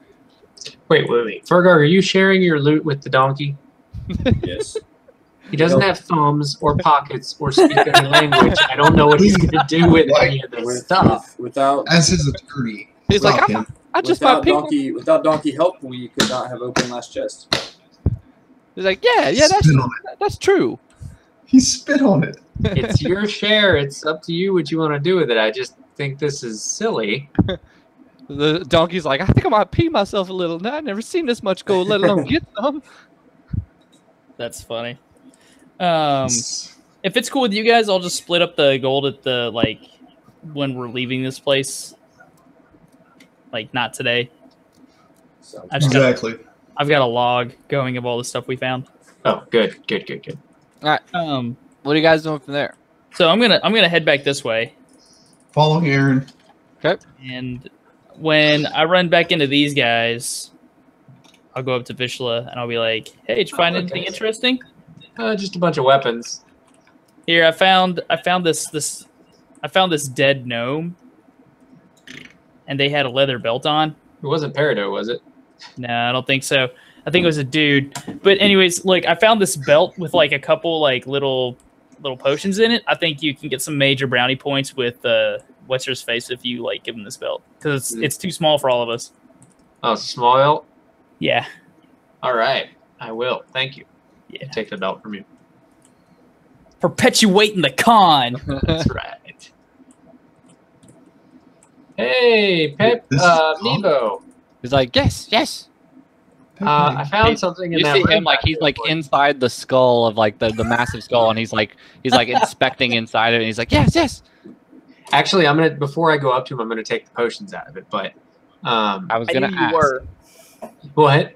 Wait. Fergar, are you sharing your loot with the donkey? Yes. He doesn't have thumbs or pockets or speak any language. I don't know what he's going to do with any of this stuff. Without As his attorney. He's like, Stop him. I just bought people. without donkey help, we could not have opened last chest. He's like, yeah, Spit on that's true. He spit on it. It's your share. It's up to you what you want to do with it. I just think this is silly. The donkey's like, I think I might pee myself a little. I've never seen this much gold, let alone get some. That's funny. If it's cool with you guys, I'll just split up the gold at the when we're leaving this place. Like not today. Exactly. I've got a log going of all the stuff we found. Oh, good. All right. What are you guys doing from there? So I'm gonna head back this way. Following Aaron. Okay. And when I run back into these guys, I'll go up to Vishla and I'll be like, "Hey, did you find anything interesting?" Just a bunch of weapons. Here, I found this dead gnome, and they had a leather belt on. It wasn't Peridot, was it? No, I don't think so. I think it was a dude. But anyways, I found this belt with a couple little potions in it. I think you can get some major brownie points with what's his face if you give him this belt because it's too small for all of us. Oh, small. Yeah. All right, I will. Thank you. Yeah. Take the belt from you. Perpetuating the con. That's right. Hey, Pep, Nebo. He's like, yes. I found something in You that see room him he's inside the skull of the massive skull, and he's like inspecting inside it, and he's like, yes. Actually, I'm gonna before I go up to him, I'm gonna take the potions out of it. But I was I gonna knew ask. you were. what?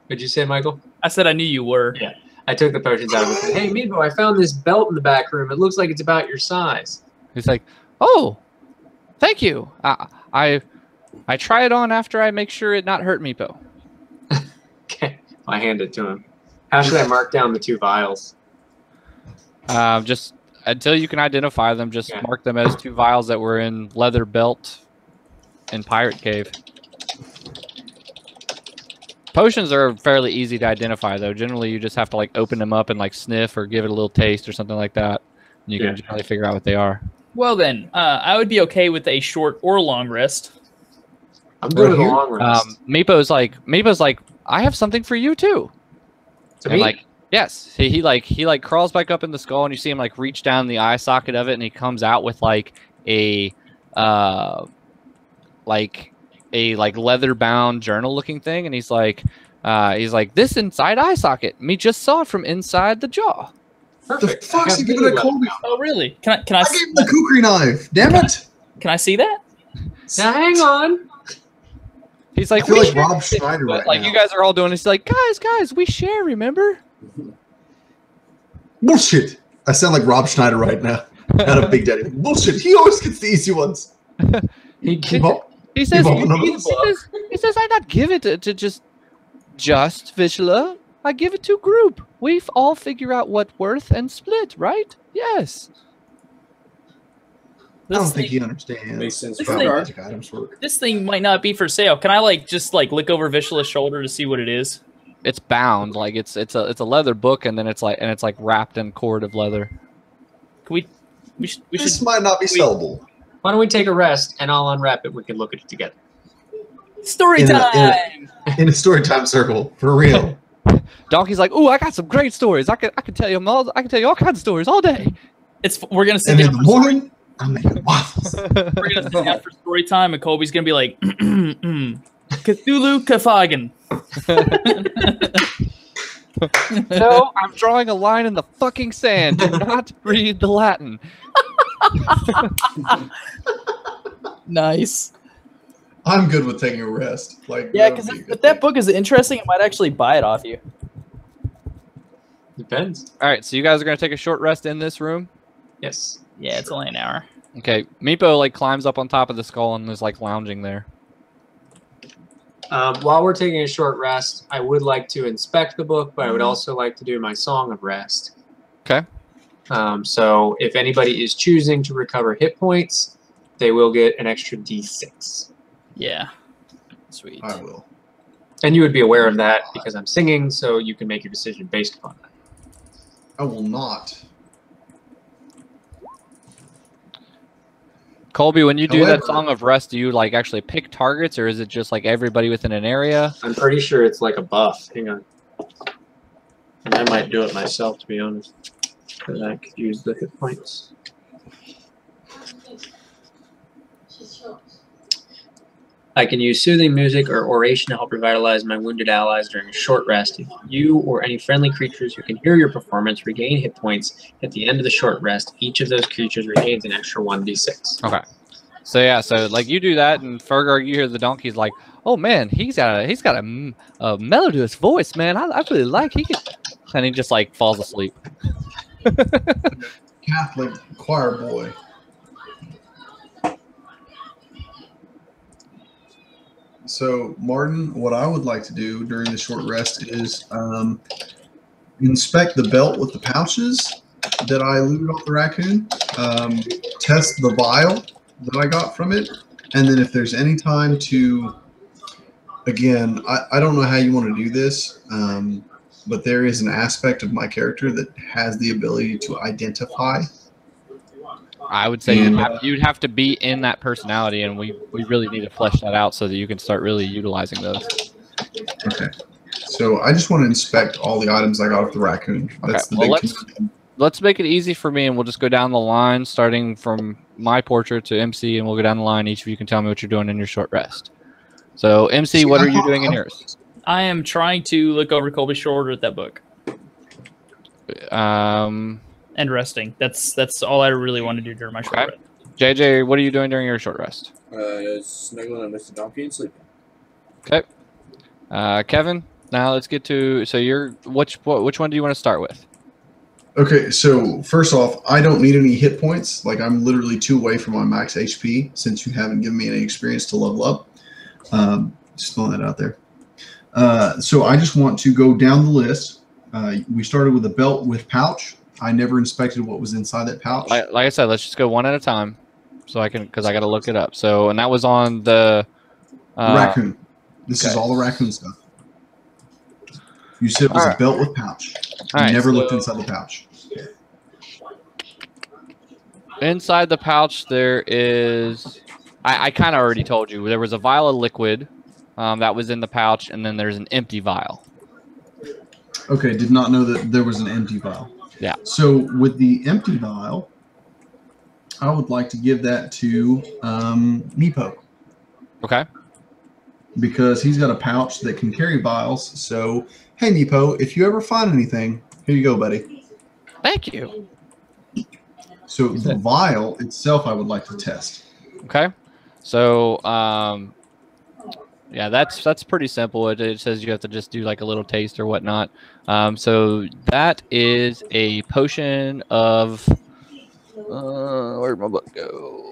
What'd you say, Michael? I said I knew you were. Yeah. I took the potions out of it. Hey, Meepo, I found this belt in the back room. It looks like it's about your size. He's like, "Oh, thank you. I try it on after I make sure it not hurt me, Meepo." Okay, I hand it to him. How should I mark down the 2 vials? Just until you can identify them, just Yeah. mark them as 2 vials that were in leather belt in Pirate Cave. Potions are fairly easy to identify, though. Generally, you just have to like open them up and like sniff or give it a little taste or something like that. And you can generally figure out what they are. Well then, I would be okay with a short or long rest. I'm good Right with a here? long rest. Meepo's like, I have something for you too. To And me? like, yes, he crawls back up in the skull, and you see him like reach down the eye socket of it, and he comes out with like a leather bound journal looking thing, and he's like, this inside eye socket, me just saw it from inside the jaw. The Perfect. I fuck's have he giving a video Colby? Oh really? Can I I gave him the kukri knife. Damn it! can I see that? Now hang on. He's I like, feel "We like share Rob this," Schneider but, right like now. you guys are all doing. He's like, guys, we share. Remember? Bullshit. I sound like Rob Schneider right now. Not a big daddy. Bullshit. He always gets the easy ones. He Keep up. He says, Keep up on those. he says, I not give it to just Vishla. I give it to group. We all figure out what worth and split, right? Yes. I don't This think thing, he understands Makes sense. This how thing- magic items work. this thing might not be for sale. Can I just look over Vishla's shoulder to see what it is? It's bound, like it's a leather book, and then it's like wrapped in cord of leather. Can we should This might not be sellable. Why don't we take a rest and I'll unwrap it? We can look at it together. story In a- time. In a story time circle, for real. Donkey's like, ooh, I got some great stories. I can tell you all kinds of stories all day. We're gonna sit And in down. the morning, I'm making waffles. We're gonna sit down for story time, and Colby's gonna be like, Cthulhu Kafagan. No, I'm drawing a line in the fucking sand. Do not read the Latin. Nice. I'm good with taking a rest. Like, Yeah, that would because be a if good that thing. book is interesting, I might actually buy it off you. Depends. All right, so you guys are gonna take a short rest in this room. Yes. Yeah, it's only an hour. Okay, Meepo like climbs up on top of the skull and is like lounging there. While we're taking a short rest, I would like to inspect the book, but I would also like to do my song of rest. Okay. So if anybody is choosing to recover hit points, they will get an extra D6. Yeah. Sweet. I will. And you would be aware of that because I'm singing, so you can make your decision based upon that. I will not. Colby, when you do that However- song of rest, do you like actually pick targets, or is it just like everybody within an area? I'm pretty sure it's like a buff. Hang on. And I might do it myself, to be honest. Because I could use the hit points. I can use soothing music or oration to help revitalize my wounded allies during a short rest. If you or any friendly creatures who can hear your performance regain hit points at the end of the short rest, each of those creatures regains an extra 1d6. Okay. So yeah, so like you do that, and Fergar, you hear the donkey's like, "Oh man, he's got a melodious voice, man. I really like he can," and he just like falls asleep. Catholic choir boy. So, Martin, what I would like to do during the short rest is inspect the belt with the pouches that I looted off the raccoon, test the vial that I got from it, and then if there's any time to, again, I don't know how you want to do this, but there is an aspect of my character that has the ability to identify. I would say And, you'd have to be in that personality, and we really need to flesh that out so that you can start really utilizing those. Okay. So I just want to inspect all the items I got off the raccoon. That's the well, big let's make it easy for me, and we'll just go down the line, starting from my portrait to MC, and we'll go down the line. Each of you can tell me what you're doing in your short rest. So, MC, what are you doing in yours? I am trying to look over Colby's shoulder at that book Um, and resting. That's all I really want to do during my short Okay. rest. JJ, what are you doing during your short rest? Snuggling up with the donkey and sleeping. Okay. Kevin, now let's get to which one do you want to start with? Okay, so first off, I don't need any hit points. Like, I'm literally 2 away from my max HP since you haven't given me any experience to level up. Just throwing that out there. So I just want to go down the list. We started with a belt with pouch. I never inspected what was inside that pouch. Like I said, let's just go one at a time, so because I got to look it up. So, and that was on the raccoon. This is all the raccoon stuff. You said it was a belt with pouch. I never looked inside the pouch. Inside the pouch, there is. I kind of already told you there was a vial of liquid that was in the pouch, and then there's an empty vial. Okay, did not know that there was an empty vial. Yeah. So with the empty vial, I would like to give that to Nepo. Okay. Because he's got a pouch that can carry vials. So, hey, Nepo, if you ever find anything, here you go, buddy. Thank you. So the vial itself, I would like to test. Okay. So, yeah, that's pretty simple. It says you have to just do like a little taste or whatnot. So that is a potion of. Where'd my book go?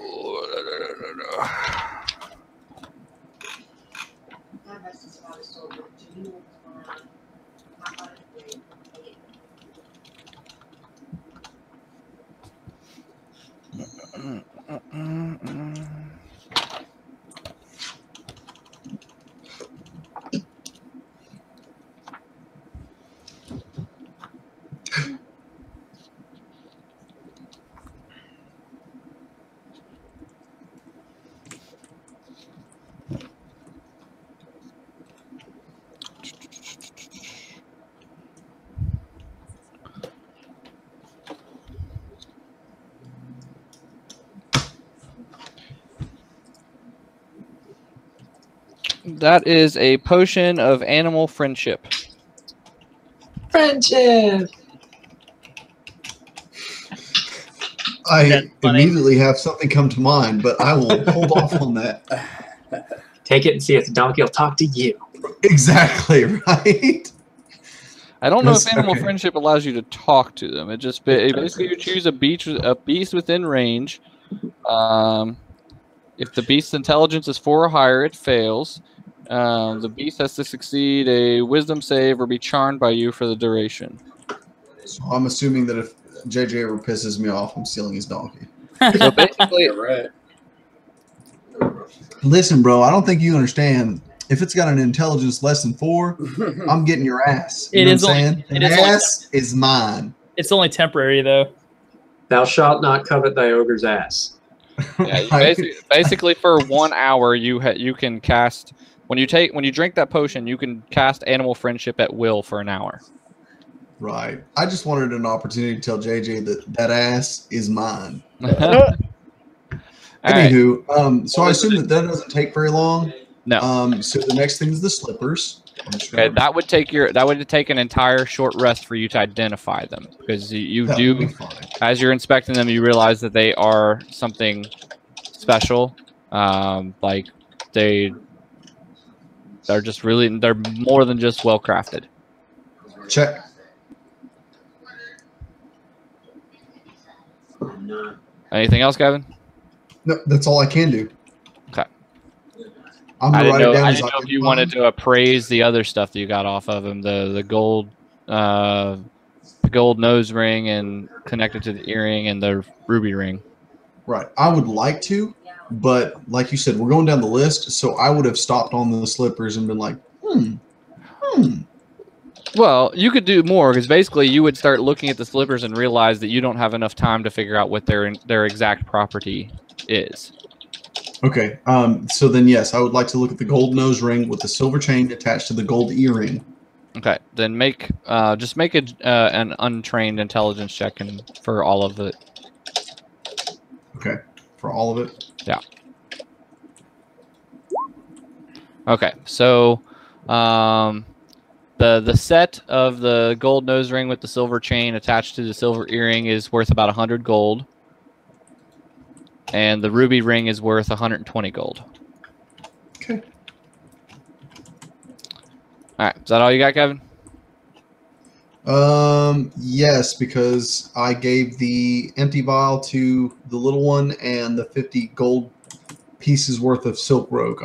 That is a potion of animal friendship. Friendship. I immediately have something come to mind, but I will hold off on that. Take it and see if the donkey will talk to you. Exactly, right? I don't know if animal friendship allows you to talk to them. It just basically you choose a beast within range. If the beast's intelligence is 4 or higher, it fails. The beast has to succeed a wisdom save or be charmed by you for the duration. So I'm assuming that if JJ ever pisses me off, I'm stealing his donkey. So basically, right. Listen, bro, I don't think you understand. If it's got an intelligence less than 4, I'm getting your ass. You know what I'm saying? The ass is mine. It's only temporary, though. Thou shalt not covet thy ogre's ass. Yeah, basically for 1 hour you can cast when you drink that potion, you can cast animal friendship at will for an hour. Right. I just wanted an opportunity to tell JJ that ass is mine. Anywho, so I assume that doesn't take very long. No. So the next thing is the slippers. Okay, that would take an entire short rest for you to identify them, because you do, as you're inspecting them, you realize that they are something special. Like they're more than just well crafted. Check. Anything else, Gavin? No, that's all I can do. Okay. I didn't know if you wanted to appraise the other stuff that you got off of him, the gold nose ring and connected to the earring and the ruby ring. Right. I would like to, but like you said, we're going down the list, so I would have stopped on the slippers and been like, Well, you could do more, because basically you would start looking at the slippers and realize that you don't have enough time to figure out what their exact property is. Okay. So then, yes, I would like to look at the gold nose ring with the silver chain attached to the gold earring. Okay. Then just make an untrained intelligence check for all of it. Okay. For all of it? Yeah. Okay. So, the set of the gold nose ring with the silver chain attached to the silver earring is worth about 100 gold. and the ruby ring is worth 120 gold. Okay. All right, is that all you got, Kevin? Yes, because I gave the empty vial to the little one and the 50 gold pieces worth of silk rope.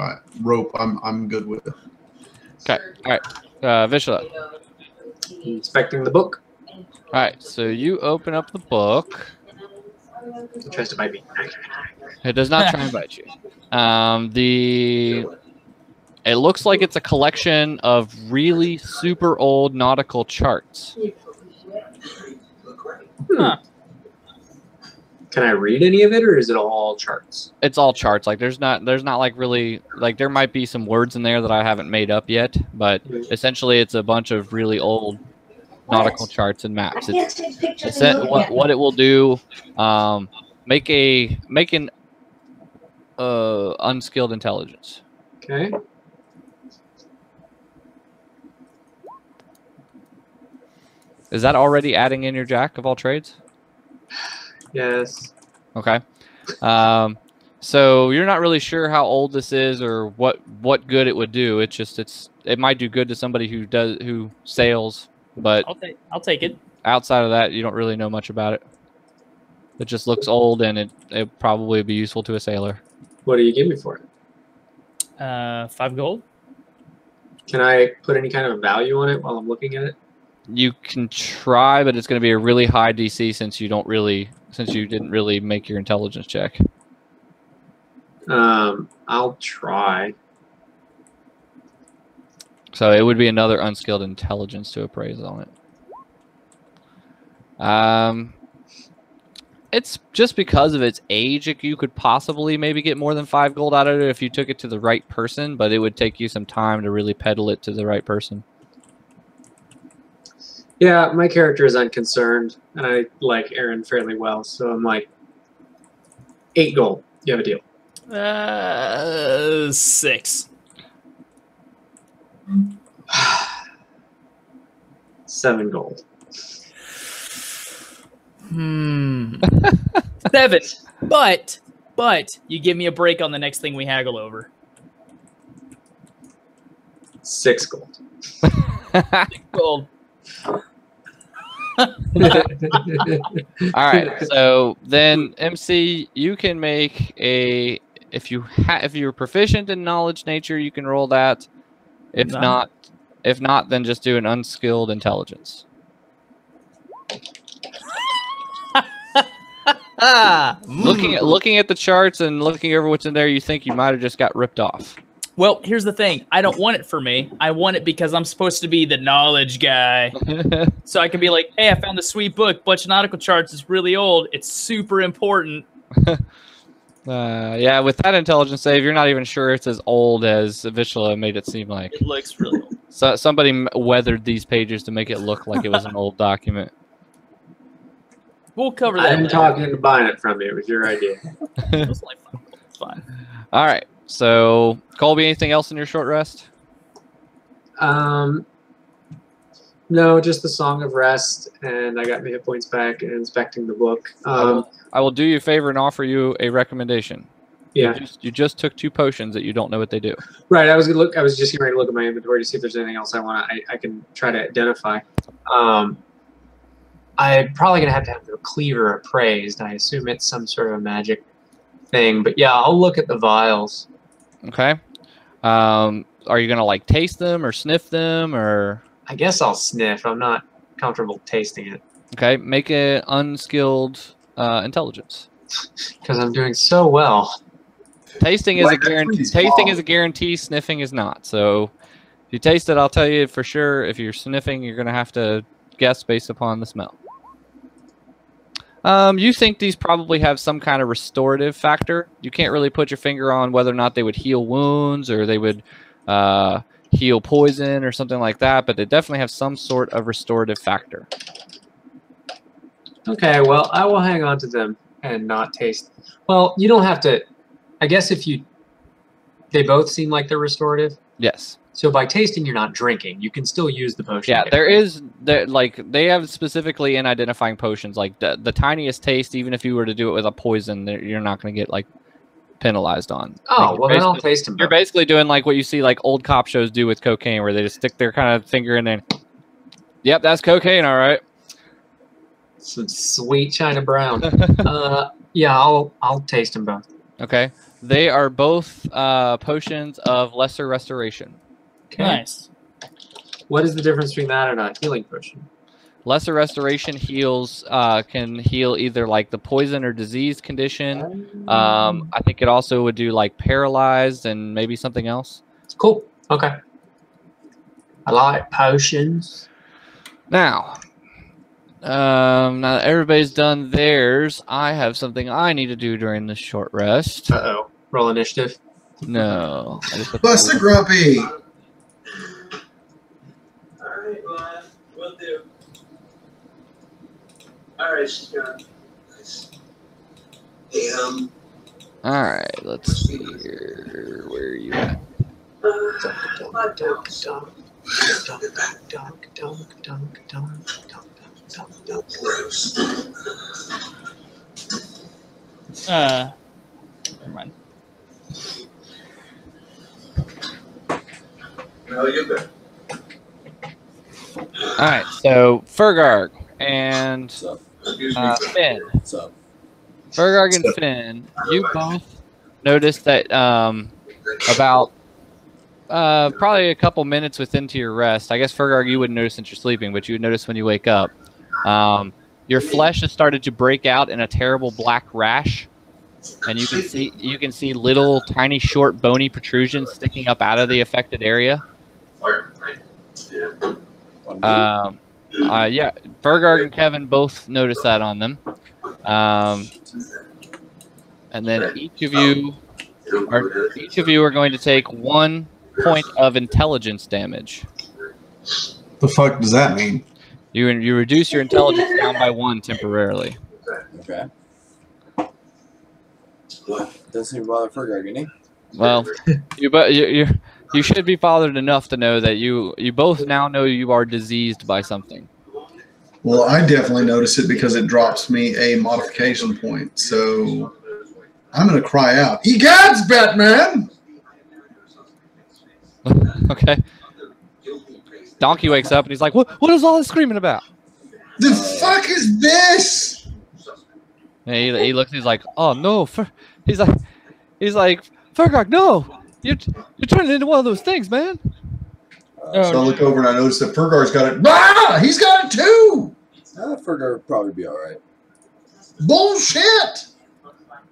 I'm good with it. Okay. All right. Vishla. Inspecting the book. All right. So you open up the book. It tries to bite me. It does not try and bite you. It looks like it's a collection of really super old nautical charts. Huh. Can I read any of it, or is it all charts? It's all charts. Like there's not like really like there might be some words in there that I haven't made up yet, but essentially it's a bunch of really old nautical charts and maps. What it will do, make an unskilled intelligence. Okay. Is that already adding in your jack of all trades? Yes. Okay. So you're not really sure how old this is or what good it would do. It's just it might do good to somebody who sails, but I'll take it. Outside of that, you don't really know much about it. It just looks old, and it probably would be useful to a sailor. What do you give me for it? 5 gold. Can I put any kind of value on it while I'm looking at it? You can try, but it's going to be a really high DC since you didn't really make your intelligence check. I'll try. So it would be another unskilled intelligence to appraise on it. It's just because of its age, you could possibly maybe get more than 5 gold out of it if you took it to the right person, but it would take you some time to really peddle it to the right person. Yeah, my character is unconcerned, and I like Aaron fairly well, so I'm like, 8 gold. You have a deal. 6. 7 gold. 7. But you give me a break on the next thing we haggle over. 6 gold. 6 gold. All right, so then MC, you can make a if you're proficient in knowledge nature, you can roll that. If not, then just do an unskilled intelligence. Looking at the charts and looking over what's in there, you think you might have just got ripped off. Well, here's the thing. I don't want it for me. I want it because I'm supposed to be the knowledge guy. So I can be like, hey, I found the sweet book. Bunch of nautical charts. It's really old. It's super important. Yeah, with that intelligence save, you're not even sure it's as old as Vishla made it seem like. It looks really old. So somebody weathered these pages to make it look like it was an old document. We'll cover that. I didn't talk into buying it from you. It was your idea. It was like fun. It's fine. All right. So, Colby, anything else in your short rest? No, just the Song of Rest, and I got my hit points back and inspecting the book. I will do you a favor and offer you a recommendation. Yeah. You just took 2 potions that you don't know what they do. Right. I was just getting ready to look at my inventory to see if there's anything else I can try to identify. I'm probably gonna have to have the cleaver appraised. I assume it's some sort of a magic thing, but yeah, I'll look at the vials. Okay. Are you gonna like taste them or sniff them or? I guess I'll sniff. I'm not comfortable tasting it. Okay, make an unskilled intelligence. Because I'm doing so well. Tasting is a guarantee. Tasting is a guarantee. Sniffing is not. So, if you taste it, I'll tell you for sure. If you're sniffing, you're gonna have to guess based upon the smell. You think these probably have some kind of restorative factor. You can't really put your finger on whether or not they would heal wounds or they would heal poison or something like that, but they definitely have some sort of restorative factor. Okay, well, I will hang on to them and not taste. Well, you don't have to. I guess if you... They both seem like they're restorative? Yes. So by tasting, you're not drinking. You can still use the potion. Yeah, like they have specifically in identifying potions, like the tiniest taste, even if you were to do it with a poison, you're not going to get like penalized on. Oh, like, well then I'll taste them. You're basically doing like what you see like old cop shows do with cocaine, where they just stick their kind of finger in there. Yep, that's cocaine, all right. Some sweet China brown. Yeah, I'll taste them both. Okay, they are both potions of lesser restoration. Okay. Nice. What is the difference between that and a healing potion? Lesser restoration heals can heal either like the poison or disease condition. I think it also would do like paralyzed and maybe something else. Cool. Okay. I like potions. Now that everybody's done theirs, I have something I need to do during this short rest. Uh-oh. Roll initiative. No. Buster Grumpy! Alright, well, we'll do. Alright, she's gone. Nice. Hey, Alright, let's see here. Where are you at? Never mind. No, you're good. Alright, so Fergarg and Excuse me. Finn. What's up? Fergarg and Finn, you both noticed that about probably a couple minutes within to your rest. I guess Fergarg you wouldn't notice since you're sleeping, but you would notice when you wake up. Your flesh has started to break out in a terrible black rash, and you can see little tiny short bony protrusions sticking up out of the affected area. Yeah, Fergarg and Kevin both noticed that on them. And then each of you are going to take 1 point of intelligence damage. The fuck does that mean? You reduce your intelligence down by 1 temporarily. Okay. Doesn't seem to bother Fergarg, any? Well, you should be bothered enough to know that you both now know you are diseased by something. Well, I definitely notice it because it drops me a modification point. So I'm going to cry out, "Egads, Batman!" Okay. Donkey wakes up and he's like, "What is all this screaming about?" The fuck is this? And he looks. He's like, "Oh no!" He's like, "Fergarg, no! You're turning into one of those things, man." So I look over and I notice that Fergar's got it. Ah, he's got it too. Fergar would probably be all right. Bullshit.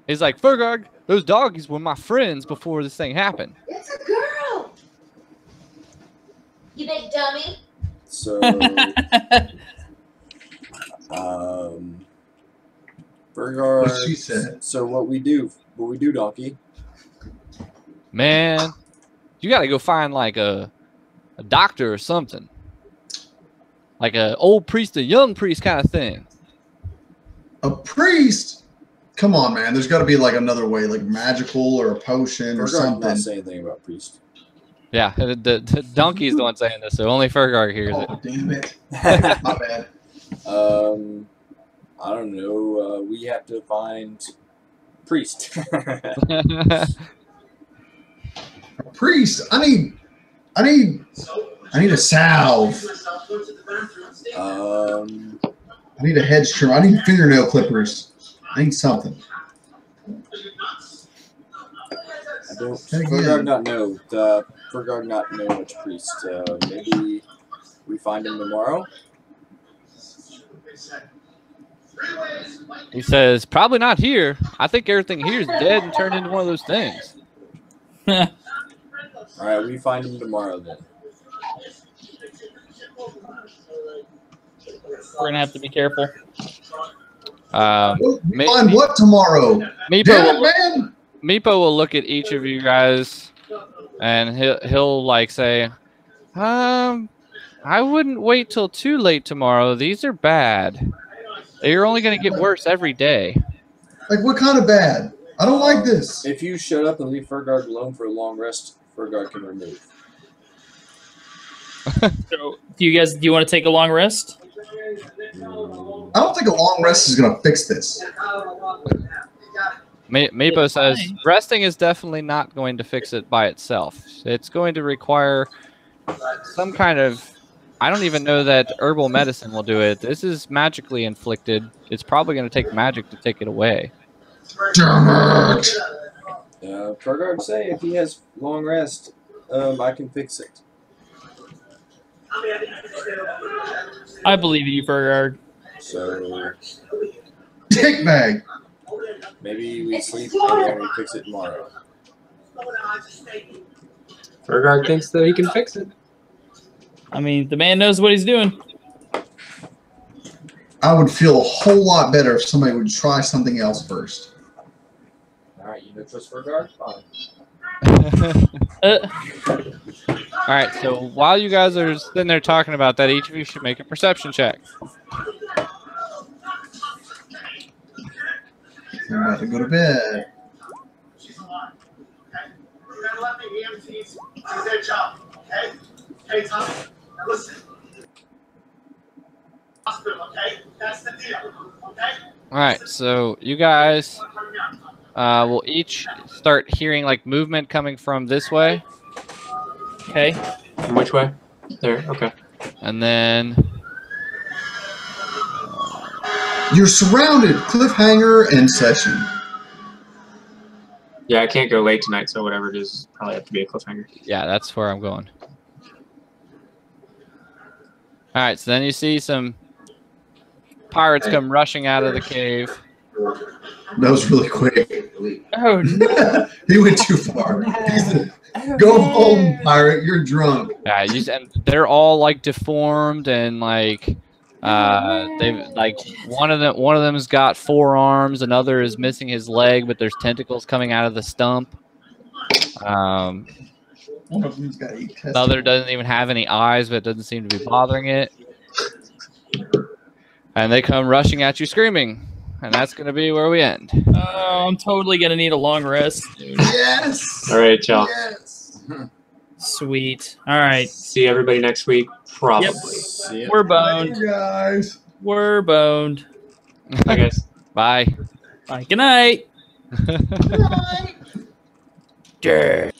He's like, "Fergarg, those doggies were my friends before this thing happened." It's a girl. You big dummy. So, Fergar. What she said. So what we do, Donkey? Man, you got to go find like a doctor or something, like a old priest, a young priest kind of thing. A priest? Come on, man. There's got to be like another way, like magical or a potion or Fergar something. not say anything about priest. Yeah, the donkey's the one saying this, so only Fergar hears it. Oh, damn it. My bad. I don't know. We have to find priest. A priest? I need a salve. I need a hedge trimmer. I need fingernail clippers. I need something. I don't. Fergar not know. Fergar not know which priest. Maybe we find him tomorrow. He says, "Probably not here. I think everything here is dead and turned into one of those things." All right, we find him tomorrow then. We're gonna have to be careful. Find what tomorrow? Meepo will look at each of you guys, and he'll like say, I wouldn't wait till too late tomorrow. These are bad. You're only going to get worse every day." Like, what kind of bad? I don't like this. If you shut up and leave Fergar alone for a long rest, Fergar can remove. So, do you want to take a long rest? I don't think a long rest is going to fix this. Meepo says resting is definitely not going to fix it by itself. It's going to require some kind of, I don't even know that herbal medicine will do it. This is magically inflicted. It's probably going to take magic to take it away. Fergard say if he has long rest, I can fix it. I believe you, Fergard. So Dick bag. maybe we sleep and then we fix it tomorrow. Fergard thinks that he can fix it. I mean, the man knows what he's doing. I would feel a whole lot better if somebody would try something else first. Alright, you know trust Fergard? Fine. All right, so while you guys are sitting there talking about that, each of you should make a perception check. I'm about to go to bed. She's alive. Okay? You gotta let the EMTs do their job. Okay? Hey, Tommy, listen. Hospital, okay? That's the deal. Okay? All right, so you guys will each start hearing like movement coming from this way. Okay. From which way? There. Okay. And then You're surrounded. Cliffhanger and session. Yeah, I can't go late tonight, so whatever it is, probably have to be a cliffhanger. yeah, that's where I'm going. All right, so then you see some pirates come rushing out of the cave. That was really quick. Oh no! He went too far. Go home, pirate. You're drunk. Yeah, and they're all like deformed and like they've like one of them's got 4 arms, another is missing his leg, but there's tentacles coming out of the stump. One of them's got 8 testicles. The other doesn't even have any eyes, but it doesn't seem to be bothering it. And they come rushing at you screaming. And that's going to be where we end. Oh, I'm totally gonna need a long rest. Yes. All right, y'all. Yes. Sweet. All right. See everybody next week, probably. See ya. We're boned. Hey, guys. We're boned. Bye, guys. Bye. Bye. Good night. Good night. Yeah.